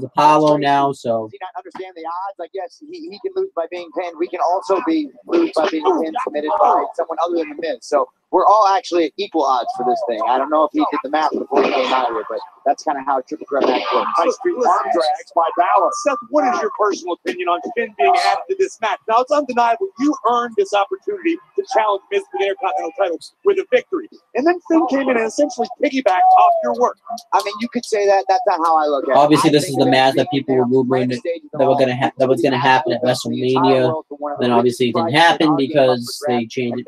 S1: Apollo now. So.
S18: Does he not understand the odds? Like, yes, he can lose by being pinned. We can also be lose by being pinned, submitted by someone other than the Miz. So we're all actually at equal odds for this thing. I don't know if he did the math before he came out here, but that's kind of how a triple threat match works.
S4: High street arm drags by Balor. Seth, what is your personal opinion on Finn being added to this match? Now, it's undeniable you earned this opportunity to challenge Miz for the Intercontinental title with a victory. And then Finn came in and essentially piggybacked off your work.
S18: I mean, you could say that. That's not how I look at it.
S1: Obviously, this is the match that people were rumoring that was going to happen at WrestleMania. Then obviously it didn't happen because they changed it.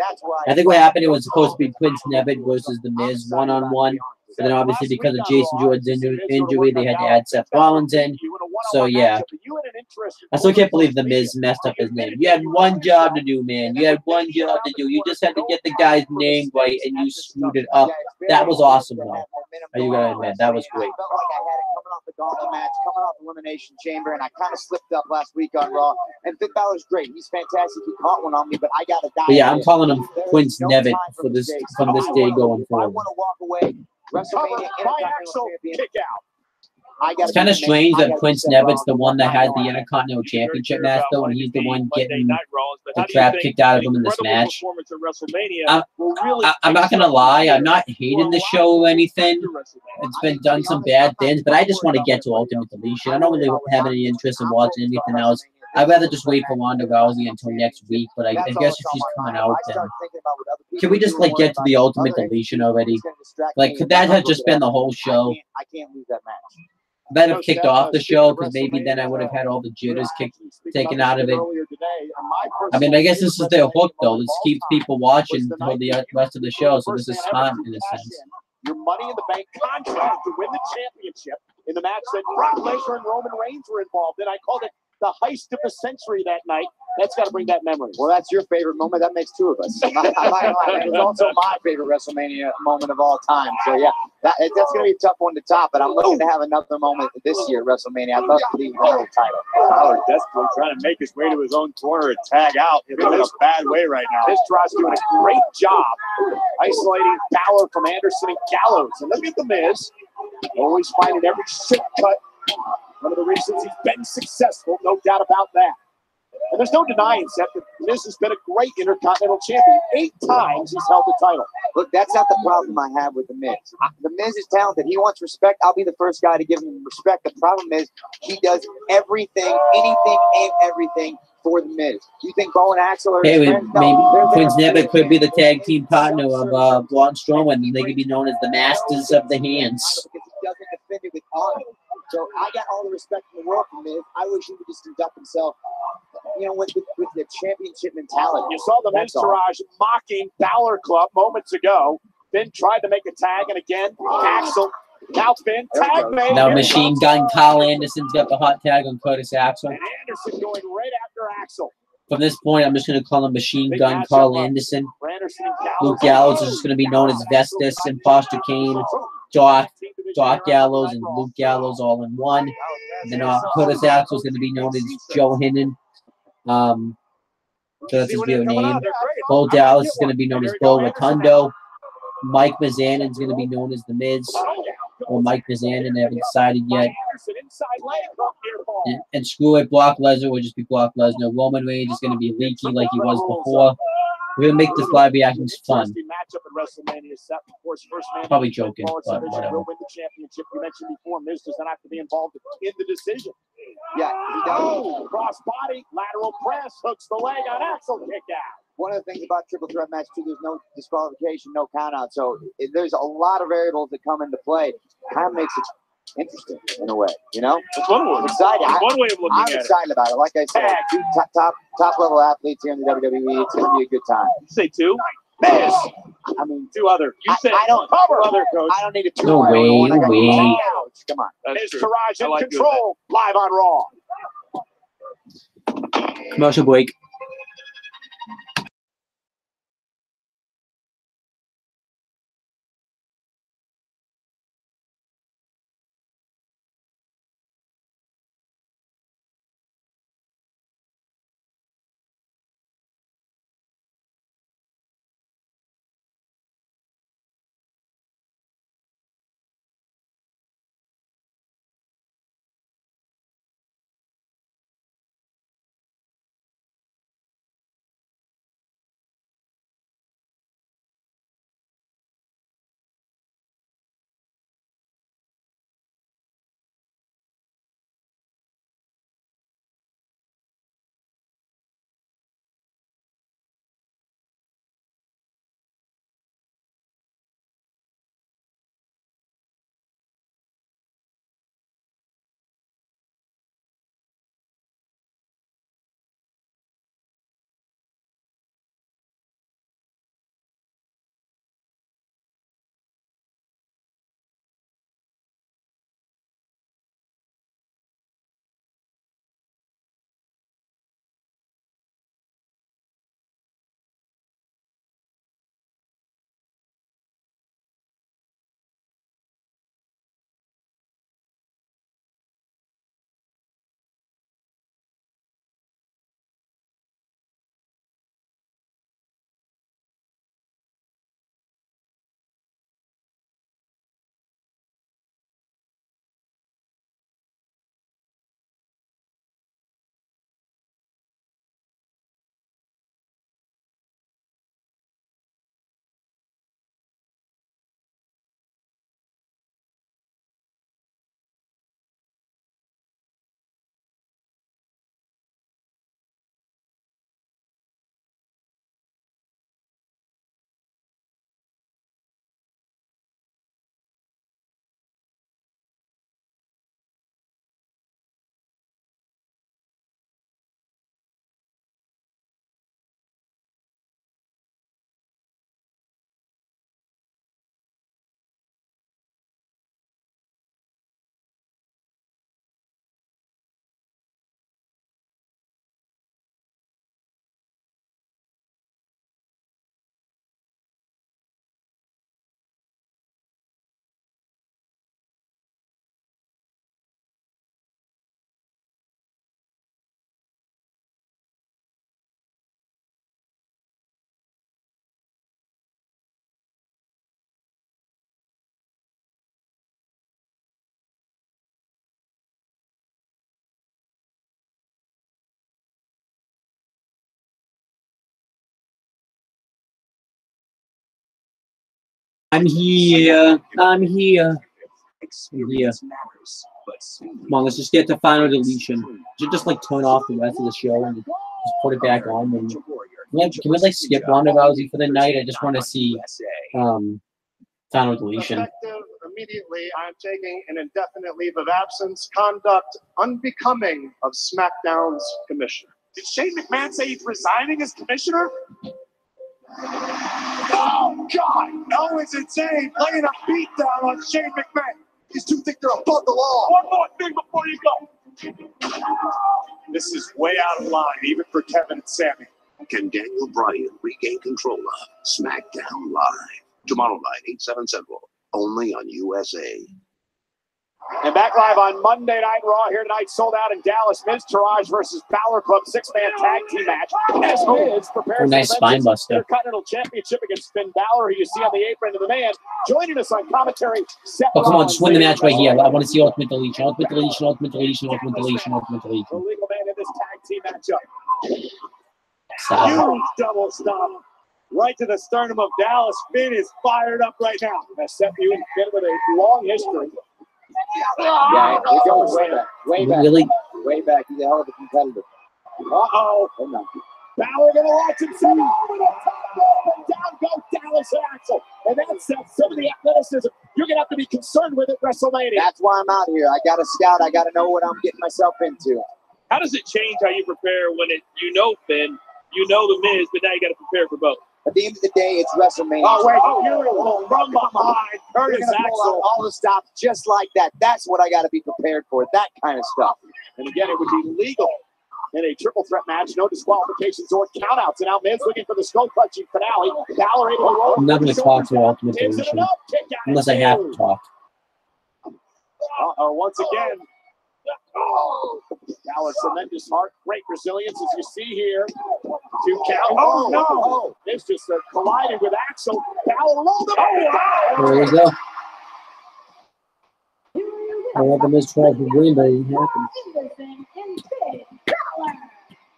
S1: I think what happened, it was supposed to be Prince Nevitt versus The Miz one-on-one. But then obviously because of Jason Jordan's injury, they had to add Seth Rollins in. So yeah. I still can't believe The Miz messed up his name. You had one job to do, man. You had one job to do. You just had to get the guy's name right, and you screwed it up. That was awesome, though. You gotta admit, that was great.
S18: I felt like I had it coming off the gauntlet match, coming off Elimination Chamber, and I kind of slipped up last week on Raw. And Finn Balor's great. He's fantastic. He caught one on me, but I got to die.
S1: But yeah, I'm calling him Prince Nevitt for this from this day going forward.
S18: I want to walk away. WrestleMania Intercontinental Champion.
S1: It's kind of strange that Prince Nevitt's the one that has the Intercontinental Championship match, though, and he's the one getting the crap kicked out of him in this match. I'm not going to lie. I'm not hating the show or anything. It's been done some bad things, but I just want to get to Ultimate Deletion. I don't really have any interest in watching anything else. I'd rather just wait for Ronda Rousey until next week, but I guess if she's coming out, then can we just, like, get to the Ultimate Deletion already? Like, could that have just been the whole show?
S18: I can't lose that match.
S1: That have kicked off the show, because maybe then I would have had all the jitters taken out of it. I mean, I guess this is their hook, though. This keeps people watching for the rest of the show, so this is smart in a sense.
S4: Your Money in the Bank contract to win the championship in the match that Brock Lesnar and Roman Reigns were involved in. I called it the heist of the century that night. That's got to bring that memory.
S18: Well, that's your favorite moment. That makes two of us. It was also my favorite WrestleMania moment of all time. So, yeah, that's going to be a tough one to top, but I'm looking to have another moment this year at WrestleMania. I'd love to leave the title.
S4: Balor desperately trying to make his way to his own corner and tag out. He's in a bad way right now. This Miz doing a great job isolating Balor from Anderson and Gallows. And look at The Miz, always finding every shortcut. One of the reasons he's been successful, no doubt about that. And there's no denying, Seth, that Miz has been a great Intercontinental Champion. 8 times he's held the title.
S18: Look, that's not the problem I have with The Miz. The Miz is talented. He wants respect. I'll be the first guy to give him respect. The problem is he does everything, anything, and everything for The Miz. Do you think Bo and Axel are
S1: maybe
S18: no,
S1: Prince Nevitt could be the tag team partner of Braun Strowman, and they could be known as the Masters of the Hands.
S18: Because he doesn't defend it with honor. So I got all the respect in the world for Miz. I wish he would just conduct himself, you know, with the championship mentality.
S4: You saw the Miz Taraj mocking Balor Club moments ago. Finn tried to make a tag, and again, Axel. Now Finn, tag made.
S1: Now Machine Gun Carl Anderson's got the hot tag on Curtis Axel.
S4: And Anderson going right after Axel.
S1: From this point, I'm just going to call him Machine Gun Carl Anderson. Luke Gallows is just going to be known as Vestus, Imposter Kane, Doc Gallows, and Luke Gallows all in one. And then Curtis Axel is going to be known as Joe Hinnon. So that's his real name. Bo Dallas is going to be known as Bo Rotundo. Mike Mizanin is going to be known as The Miz. Or Mike Mizanin, they haven't decided yet. And screw it, Brock Lesnar will just be Brock Lesnar. Roman Reigns is going to be leaky like he was before. We're going to make this live reactions fun. Probably joking, but whatever.
S4: Win the championship. You mentioned before, Miz does not have to be involved in the decision.
S18: Yeah, he does.
S4: Cross body, lateral press, hooks the leg on Axel, kick out.
S18: One of the things about triple threat match too, there's no disqualification, no count out. So there's a lot of variables that come into play. Kind of makes it interesting in a way, you know?
S4: That's one way.
S18: Excited.
S4: One way of looking at it.
S18: I'm excited about it. Like I said, two top level athletes here in the WWE. It's going to be a good time.
S4: You say two? Miz.
S18: I mean,
S4: 2 other. You said
S18: I don't
S4: cover other, coach.
S18: I don't need a 2.
S1: No way.
S18: Come on.
S4: Miz Taraj in control, live on Raw.
S1: Commercial break. I'm here. I'm here. I'm here. Come on, let's just get to final deletion. Should just like turn off the rest of the show and just put it back on. And, can we like skip Ronda Rousey for the night? I just want to see final deletion.
S10: Effective immediately, I'm taking an indefinite leave of absence. Conduct unbecoming of SmackDown's commissioner.
S4: Did Shane McMahon say he's resigning as commissioner? Oh, God! Owen's insane, laying a beat down on Shane McMahon. These two think they're above the law. One more thing before you go.
S10: This is way out of line, even for Kevin and Sammy.
S8: Can Daniel Bryan regain control of SmackDown Live? Tomorrow night, 8/7 Central, only on USA.
S4: And back live on Monday Night Raw here tonight, sold out in Dallas. Miz Taraj versus Balor Club 6-man tag team match. As Miz prepares
S1: nice spine buster.
S4: Intercontinental Championship against Finn Balor, who you see on the apron of the man. Joining us on commentary, Seth
S1: Oh, come on, just win the match right here. I
S4: Rollins.
S1: want to see Ultimate Deletion, Ultimate Deletion, Ultimate Deletion, Ultimate Deletion, Ultimate
S4: The
S1: Deletion.
S4: legal man in this tag team matchup.
S1: Stop.
S4: Huge double stop. Right to the sternum of Dallas. Finn is fired up right now. That's Seth, you and Finn with a long history.
S18: Yeah, it goes way back. Way back.
S1: Really?
S18: Way back. He's a hell of a competitor.
S4: Uh-oh.
S18: Oh, no.
S4: Balor gonna watch himself over the top rope, and down go Dallas and Axel. And that's some of the athleticism you're gonna have to be concerned with at WrestleMania.
S18: That's why I'm out here. I got to scout. I got to know what I'm getting myself into.
S5: How does it change how you prepare when you know Finn, you know the Miz, but now you got to prepare for both?
S18: At the end of the day, it's WrestleMania.
S4: Oh, wait. Beautiful from behind.
S18: Curtis
S4: Curtis Axel.
S18: all the stops just like that. That's what I got to be prepared for. That kind of stuff.
S4: And again, it would be legal in a triple threat match. No disqualifications or countouts. And now Miz looking for the skull clutching finale. Balor able to roll.
S1: I'm not going to talk to Ultimate Deletion unless I have to talk.
S4: Once again. Oh, Balor, tremendous heart, great resilience as you see here. 2 count. Oh, no. It's just collided with Axel. Balor rolled him. Oh,
S1: there you go. I love the Miz tried to win, but it didn't happen.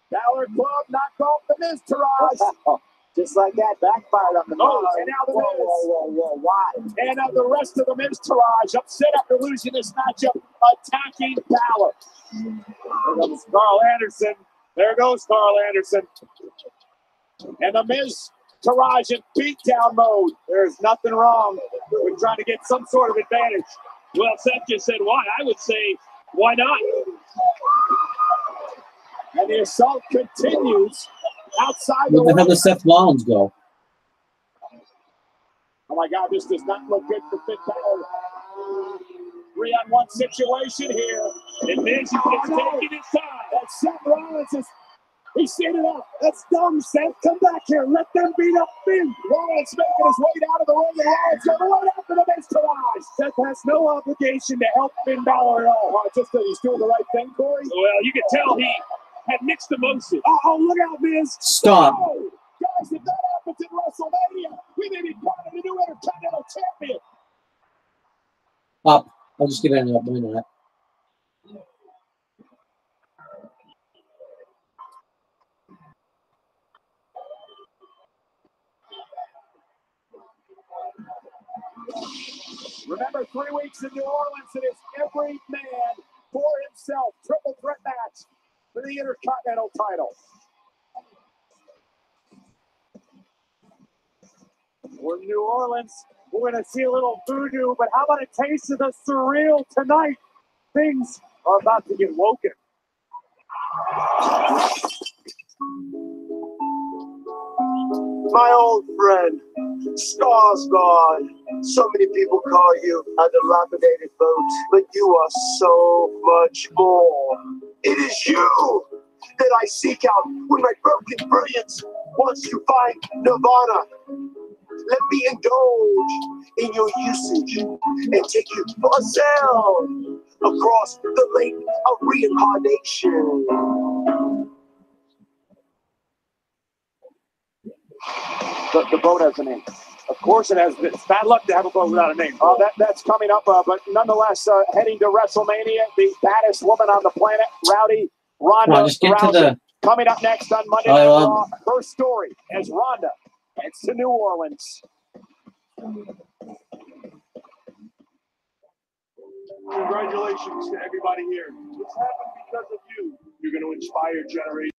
S4: Balor Club knocked off the Miz Taraj.
S18: Just like that, backfired on the Miz.
S4: Oh, and now the Miz.
S18: Whoa, why?
S4: And the rest of the Miz Taraj upset after losing this matchup, attacking Balor. There goes Carl Anderson. There goes Carl Anderson. And the Miz Taraj in beatdown mode. There's nothing wrong with trying to get some sort of advantage.
S5: Well, Seth just said why. I would say, why not?
S4: And the assault continues outside
S1: Where the hell does Seth Rollins go?
S4: Oh my God, this does not look good for Finn Balor. 3-on-1 situation here.
S5: And Miz is taking his time.
S4: And Seth Rollins is, he's standing up. That's dumb, Seth. Come back here. Let them beat up Finn. Rollins making his way down to the ring. And Rollins going right after the Miz Taraj. Seth has no obligation to help Finn Balor at all. Just that he's doing the right thing, Corey.
S5: Well, you can tell he had mixed emotions.
S4: Oh, look out, Miz.
S1: Stop.
S4: Oh, guys, if that happens in WrestleMania, we may be crowning a new Intercontinental Champion.
S1: Up. I'll just give it an up. Why not?
S4: Remember, 3 weeks in New Orleans, it is every man for himself. Triple threat match for the Intercontinental title. We're in New Orleans. We're going to see a little voodoo, but how about a taste of the surreal tonight? Things are about to get woken.
S2: My old friend, Skarsgård. So many people call you a dilapidated boat, but you are so much more. It is you that I seek out when my broken brilliance wants to find nirvana. Let me indulge in your usage and take you for a sail across the lake of reincarnation.
S4: The boat has a name. Of course it has. It's bad luck to have a boat without a name. That's coming up, but nonetheless, heading to WrestleMania, the baddest woman on the planet, Rowdy Ronda Rousey. Coming up next on Monday Night Raw, her story as Ronda heads to New Orleans.
S16: Congratulations to everybody here. This happened because of you. You're going to inspire generations.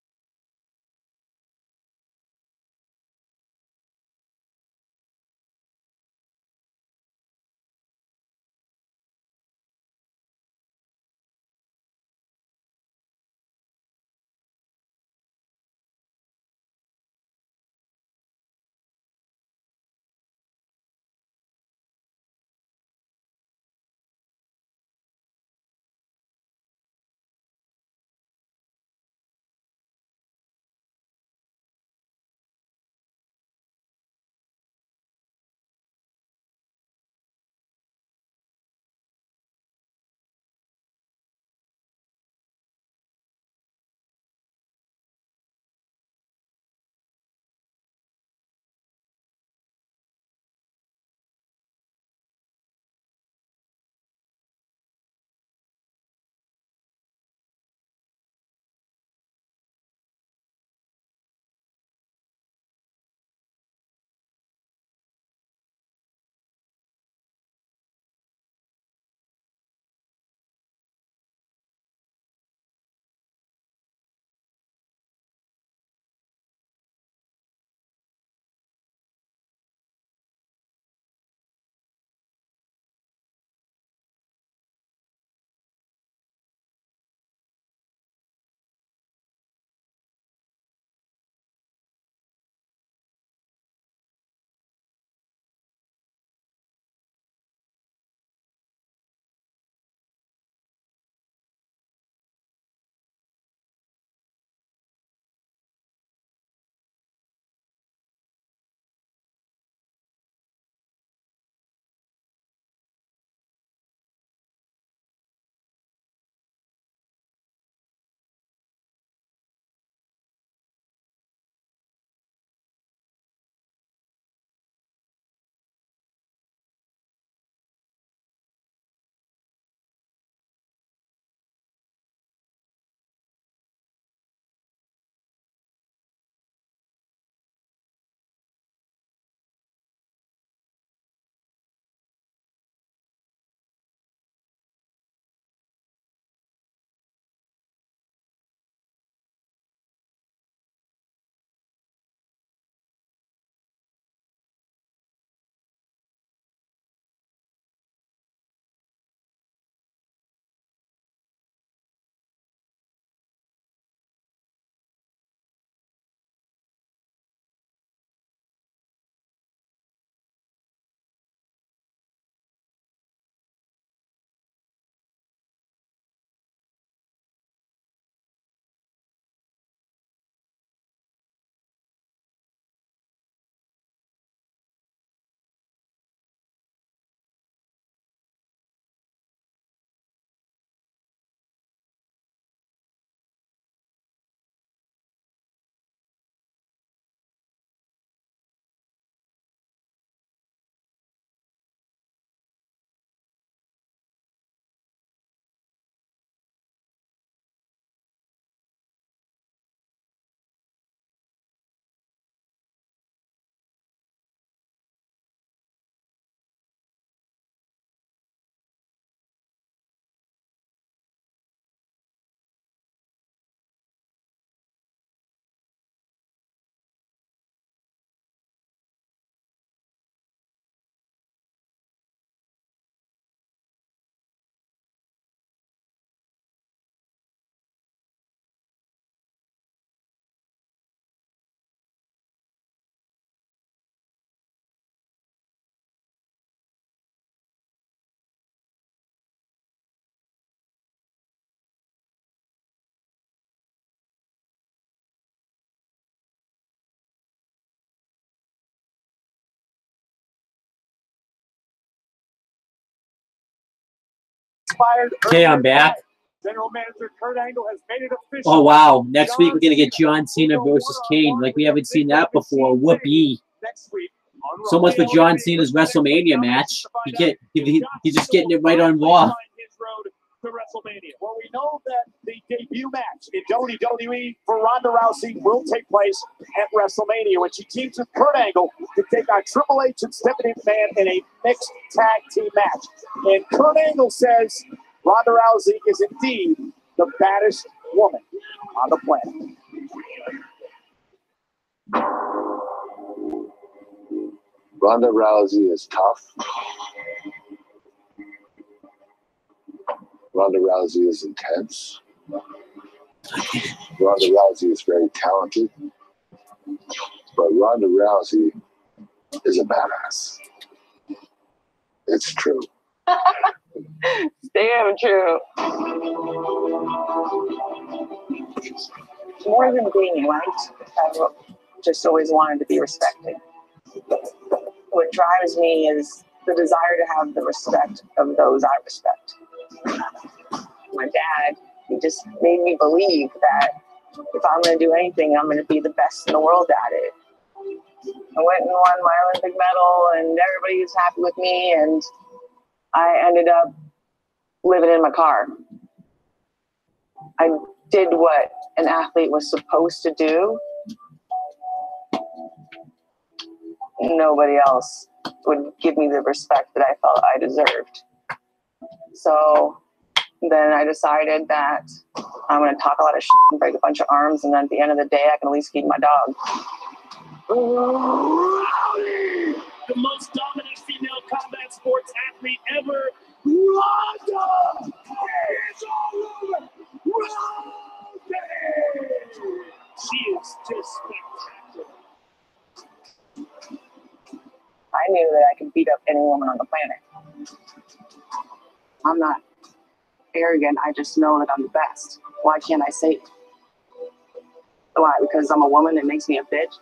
S4: transpired.
S1: Okay, I'm back.
S4: General Manager Kurt Angle has made it official.
S1: Oh, wow. Next week, we're going to get John Cena versus Kane. Like, we haven't seen that before. Whoopee.
S4: Next week,
S1: So much for John Cena's WrestleMania match. He's just getting it right on Raw.
S4: To WrestleMania. Well, we know that the debut match in WWE for Ronda Rousey will take place at WrestleMania when she teams with Kurt Angle to take on Triple H and Stephanie McMahon in a mixed tag team match. And Kurt Angle says Ronda Rousey is indeed the baddest woman on the planet.
S11: Ronda Rousey is tough. Ronda Rousey is intense. Ronda Rousey is very talented. But Ronda Rousey is a badass. It's true.
S19: Damn true. More than being liked, I've just always wanted to be respected. What drives me is the desire to have the respect of those I respect. My dad, he just made me believe that if I'm going to do anything, I'm going to be the best in the world at it. I went and won my Olympic medal, and everybody was happy with me, and I ended up living in my car. I did what an athlete was supposed to do. Nobody else would give me the respect that I felt I deserved. So then I decided that I'm going to talk a lot of shit and break a bunch of arms, and then at the end of the day, I can at least feed my dog.
S5: Rowdy! The most dominant female combat sports athlete ever, Ronda! It's all over! Rowdy! She is just spectacular.
S19: I knew that I could beat up any woman on the planet. I'm not arrogant, I just know that I'm the best. Why can't I say it? Why? Because I'm a woman, it makes me a bitch?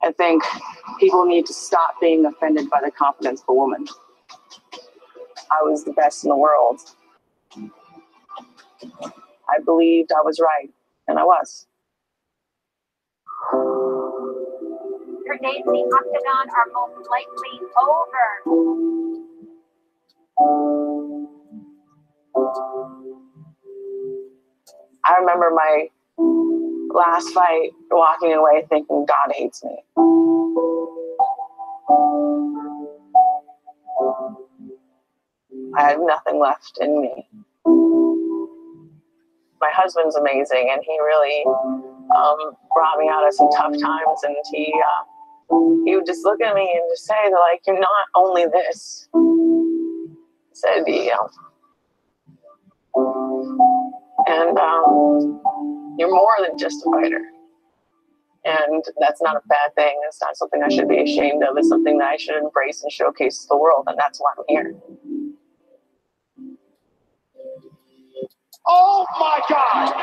S19: I think people need to stop being offended by the confidence of a woman. I was the best in the world. I believed I was right, and I was.
S17: Your days in the octagon are most likely over.
S19: I remember my last fight walking away thinking God hates me. I had nothing left in me. My husband's amazing, and he really brought me out of some tough times, and he would just look at me and just say that, like, you're not only this. He said, and you're more than just a fighter. And that's not a bad thing. It's not something I should be ashamed of. It's something that I should embrace and showcase to the world, and that's why I'm here.
S4: Oh my God!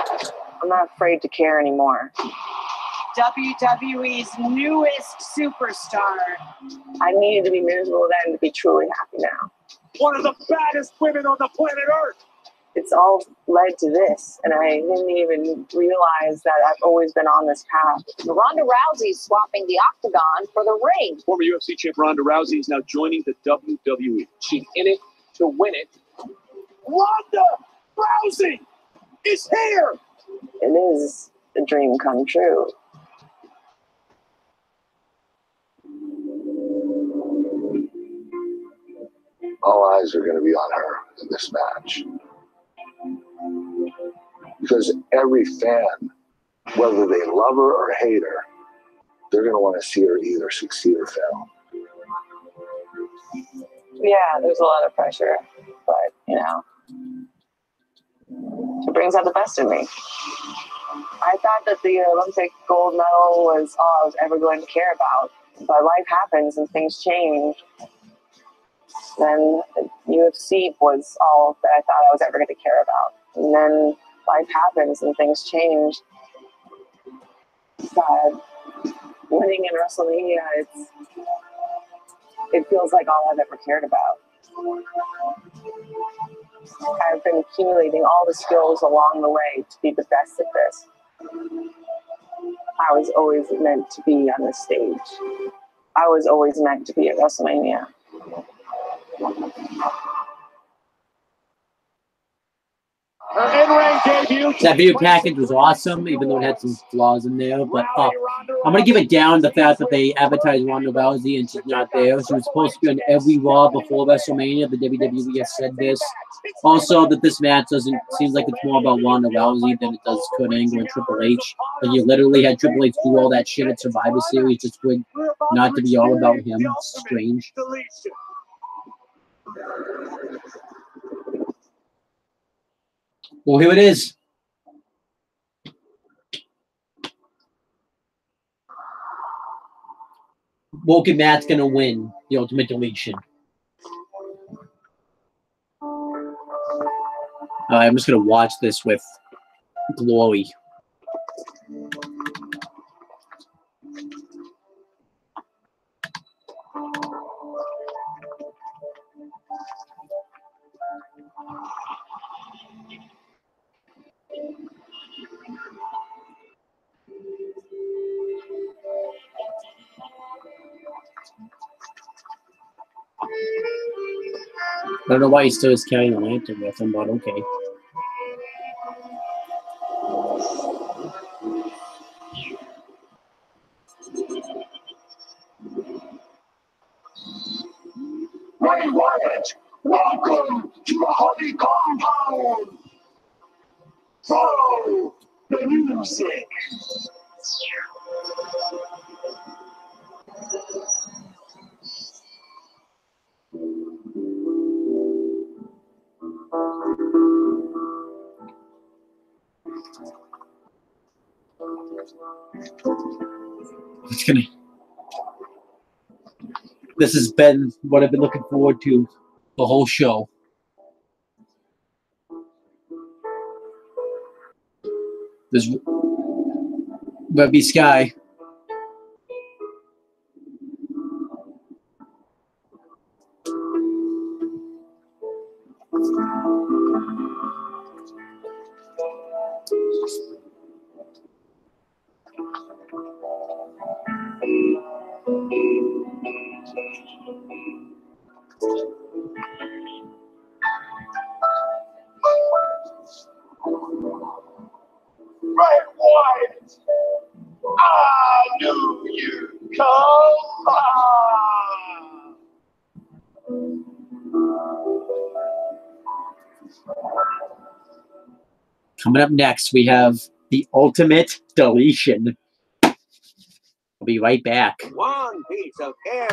S19: I'm not afraid to care anymore.
S20: WWE's newest superstar.
S19: I needed to be miserable then to be truly happy now.
S4: One of the baddest women on the planet Earth.
S19: It's all led to this, and I didn't even realize that I've always been on this path.
S6: Ronda Rousey's swapping the octagon for the ring.
S5: Former UFC champ Ronda Rousey is now joining the WWE. She's in it to win it.
S4: Ronda Rousey is here!
S19: It is a dream come true.
S11: All eyes are going to be on her in this match. Because every fan, whether they love her or hate her, they're going to want to see her either succeed or fail.
S19: Yeah, there's a lot of pressure, but, it brings out the best in me. I thought that the Olympic gold medal was all I was ever going to care about, but life happens and things change. Then UFC was all that I thought I was ever going to care about. And then life happens and things change. God, winning in WrestleMania, it feels like all I've ever cared about. I've been accumulating all the skills along the way to be the best at this. I was always meant to be on the stage. I was always meant to be at WrestleMania.
S1: That video package was awesome, even though it had some flaws in there. But I'm going to give it down the fact that they advertised Ronda Rousey and she's not there. She was supposed to be on every Raw before WrestleMania. The WWE has said this. Also, that this match seems like it's more about Ronda Rousey than it does Kurt Angle and Triple H. Like you literally had Triple H do all that shit at Survivor Series just for not to be all about him. It's strange. Well, here it is. Woken Matt's going to win the Ultimate Deletion. I'm just going to watch this with glory. I don't know why he still is carrying a lantern with him, but okay.
S16: Ray Wyatt, welcome to the Holly Compound. Follow the music.
S1: This has been what I've been looking forward to the whole show. There's Webby Sky.
S16: Ray Wyatt, I knew you'd come by.
S1: Coming up next, we have the Ultimate Deletion. I'll be right back.
S21: One piece of air.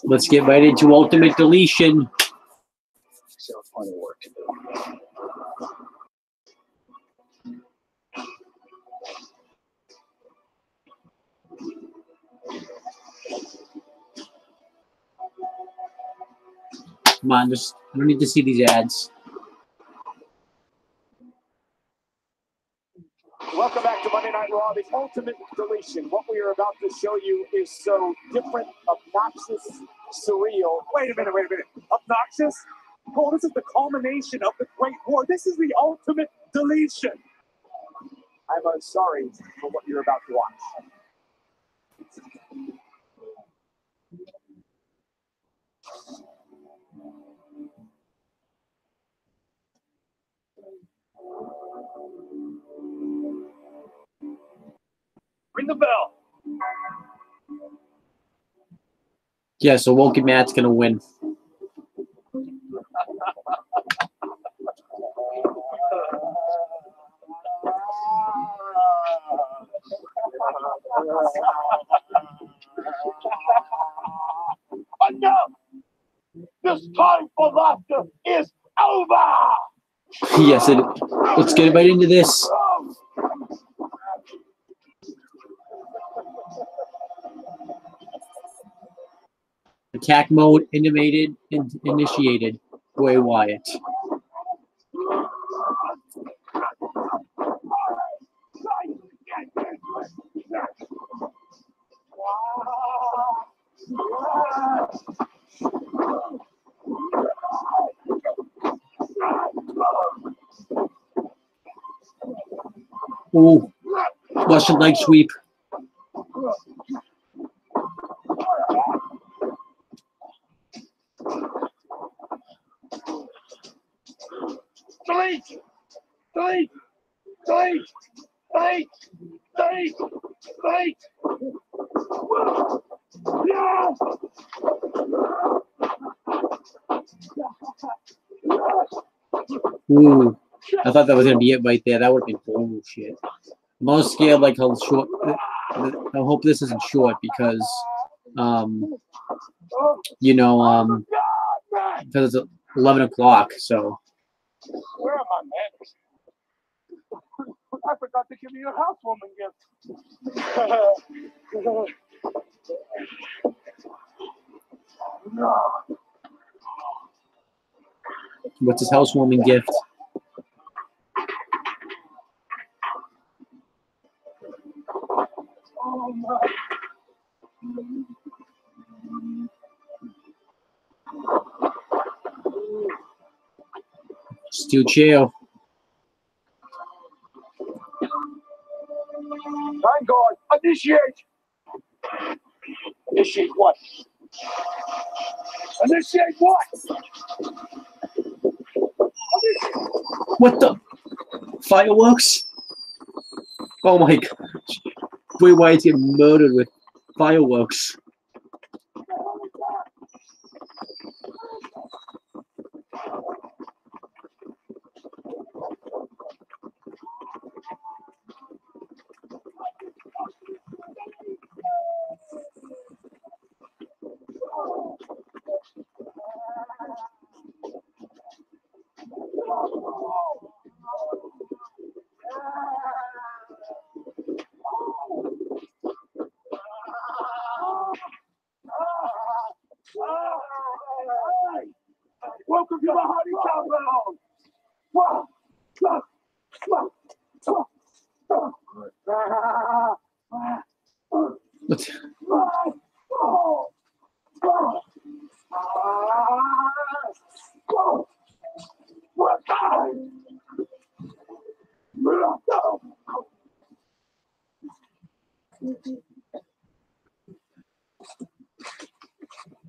S1: Let's get right into Ultimate Deletion.
S13: Still plenty of work to do.
S1: Come on, just I don't need to see these ads.
S4: Welcome back to Monday Night Raw, the Ultimate Deletion. What we are about to show you is so different, obnoxious, surreal. Wait a minute. Obnoxious? Oh, this is the culmination of the Great War. This is the Ultimate Deletion. I'm sorry for what you're about to watch. Ring the bell.
S1: Yeah, so Wonky Matt's gonna win.
S16: Enough! This time for laughter is over!
S1: Yes, let's get right into this. Attack mode initiated. Bray Wyatt. Ooh, Russian leg sweep.
S16: Delete! Yeah!
S1: Ooh, I thought that was gonna be it right there. That would have been bullshit. I'm also scared like how short. I hope this isn't short because, you know, because it's 11 o'clock. So.
S16: Where are my manners? I forgot to give you a housewarming gift.
S1: What's his housewarming gift?
S16: Oh my.
S1: Steel chair.
S16: Thank God. Initiate. Initiate what? Initiate what?
S1: What the? Fireworks? Oh my gosh. Bray Wyatt's getting murdered with fireworks.
S16: Welcome to the Hardy Compound.
S1: What?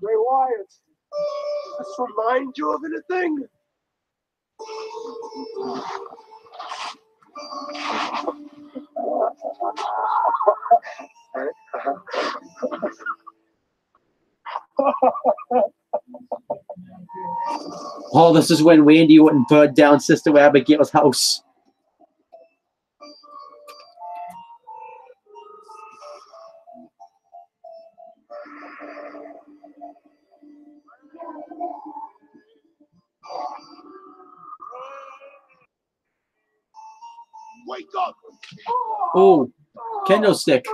S16: Bray Wyatt, does this remind you of anything?
S1: Oh, this is when Randy Orton burned down Sister Abigail's house.
S16: Wake up!
S1: Oh, kendo stick.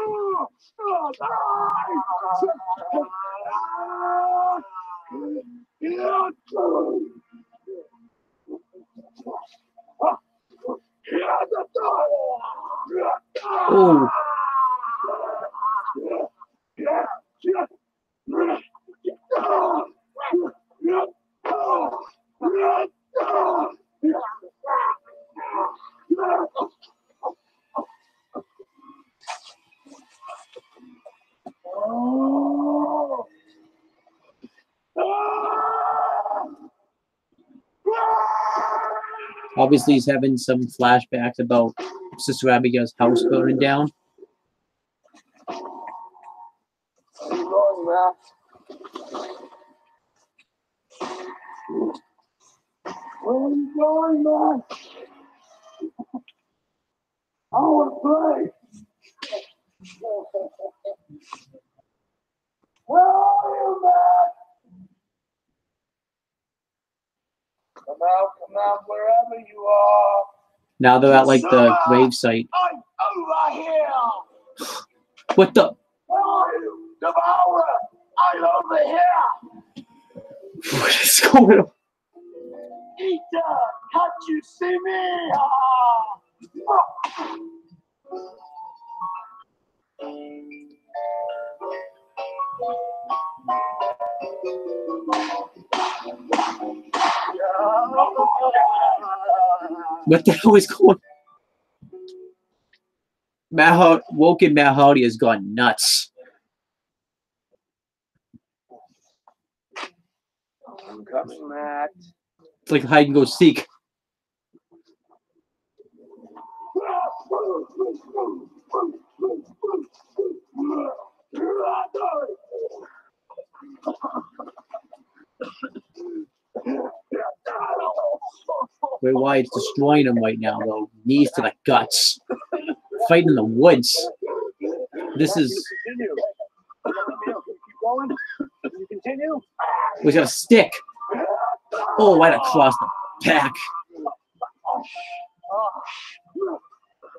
S1: Oh. Obviously, he's having some flashbacks about Sister Abigail's house burning down.
S16: Where are you going, man? I want to play. Where are you, man? Come out, wherever you are.
S1: Now they're at like the grave site.
S16: I'm over here.
S1: What the?
S16: Where are you? Devourer, I'm over here.
S1: What is going on?
S16: Eater, can't you see me?
S1: What the hell is going on? Woken Matt Hardy has gone nuts.
S16: I'm coming, Matt.
S1: It's like hide and go seek. Bray Wyatt's destroying him right now, though. Knees to the guts. Fighting in the woods. This is.
S16: Keep going. You continue.
S1: He's got a stick. Oh, right across the back.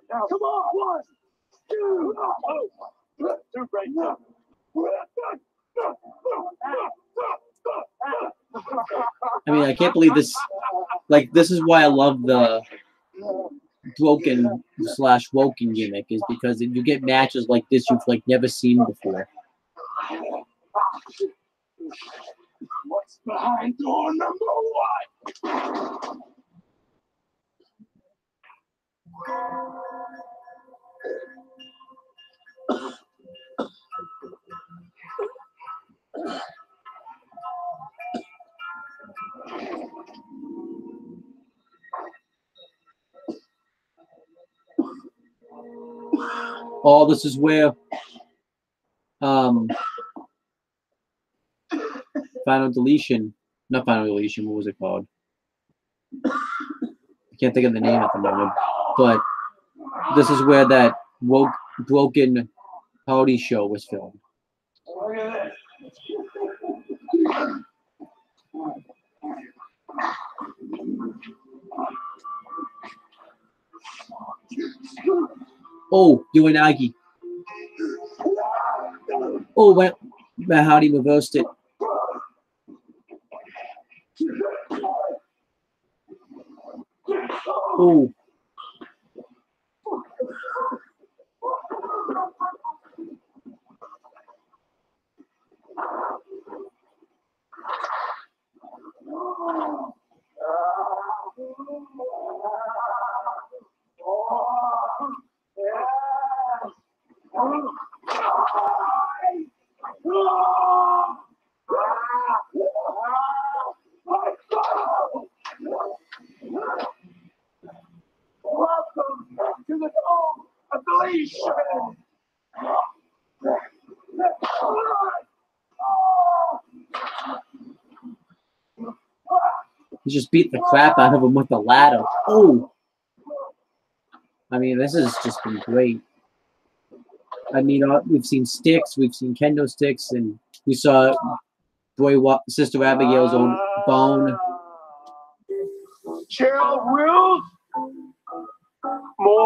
S16: Now, come on, 1, 2, two right now.
S1: I mean, I can't believe this. Like, this is why I love the broken/woken gimmick, is because you get matches like this you've like never seen before.
S16: What's behind door number 1?
S1: Oh, this is where Final Deletion, not Final Deletion, what was it called? I can't think of the name at the moment, but this is where that broken Hardy show was filmed.
S16: Look at
S1: Oh, Uenagi. Oh, Matt Hardy reversed it. Oh.
S16: welcome to the home of deletion.
S1: He just beat the crap out of him with the ladder. Oh. I mean, this has just been great. I mean, we've seen sticks, we've seen kendo sticks, and we saw Sister Abigail's own bone.
S16: Cheryl Wills, more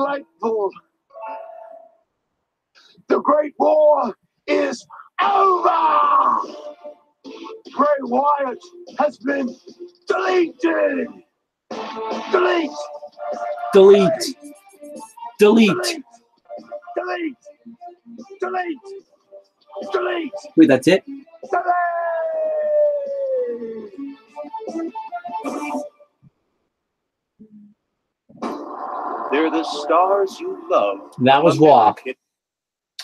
S10: delightful. The Great War is over. Bray Wyatt has been deleted. Delete.
S1: Delete. Delete.
S10: Delete. Delete. Delete.
S1: Wait, that's it?
S3: They're the stars you love.
S1: That was Raw.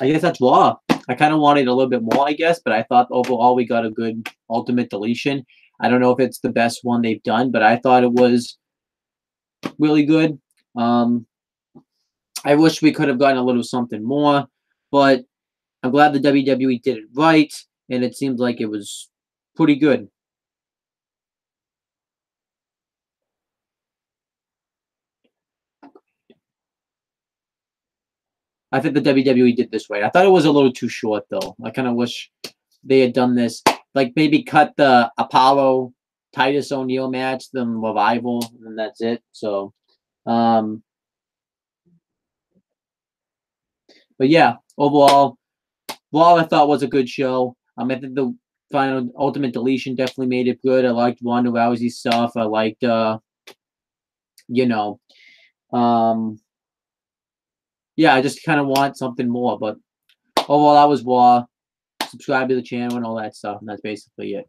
S1: I guess that's Raw. I kind of wanted a little bit more, I guess, but I thought overall we got a good Ultimate Deletion. I don't know if it's the best one they've done, but I thought it was really good. I wish we could have gotten a little something more, but I'm glad the WWE did it right, and it seemed like it was pretty good. I think the WWE did this right. I thought it was a little too short, though. I kind of wish they had done this. Like, maybe cut the Apollo Titus O'Neil match, then Revival, and that's it. So, but yeah, overall, Raw I thought was a good show. I think the final Ultimate Deletion definitely made it good. I liked Ronda Rousey's stuff. I liked, yeah, I just kind of want something more. But overall, that was Raw. Subscribe to the channel and all that stuff, and that's basically it.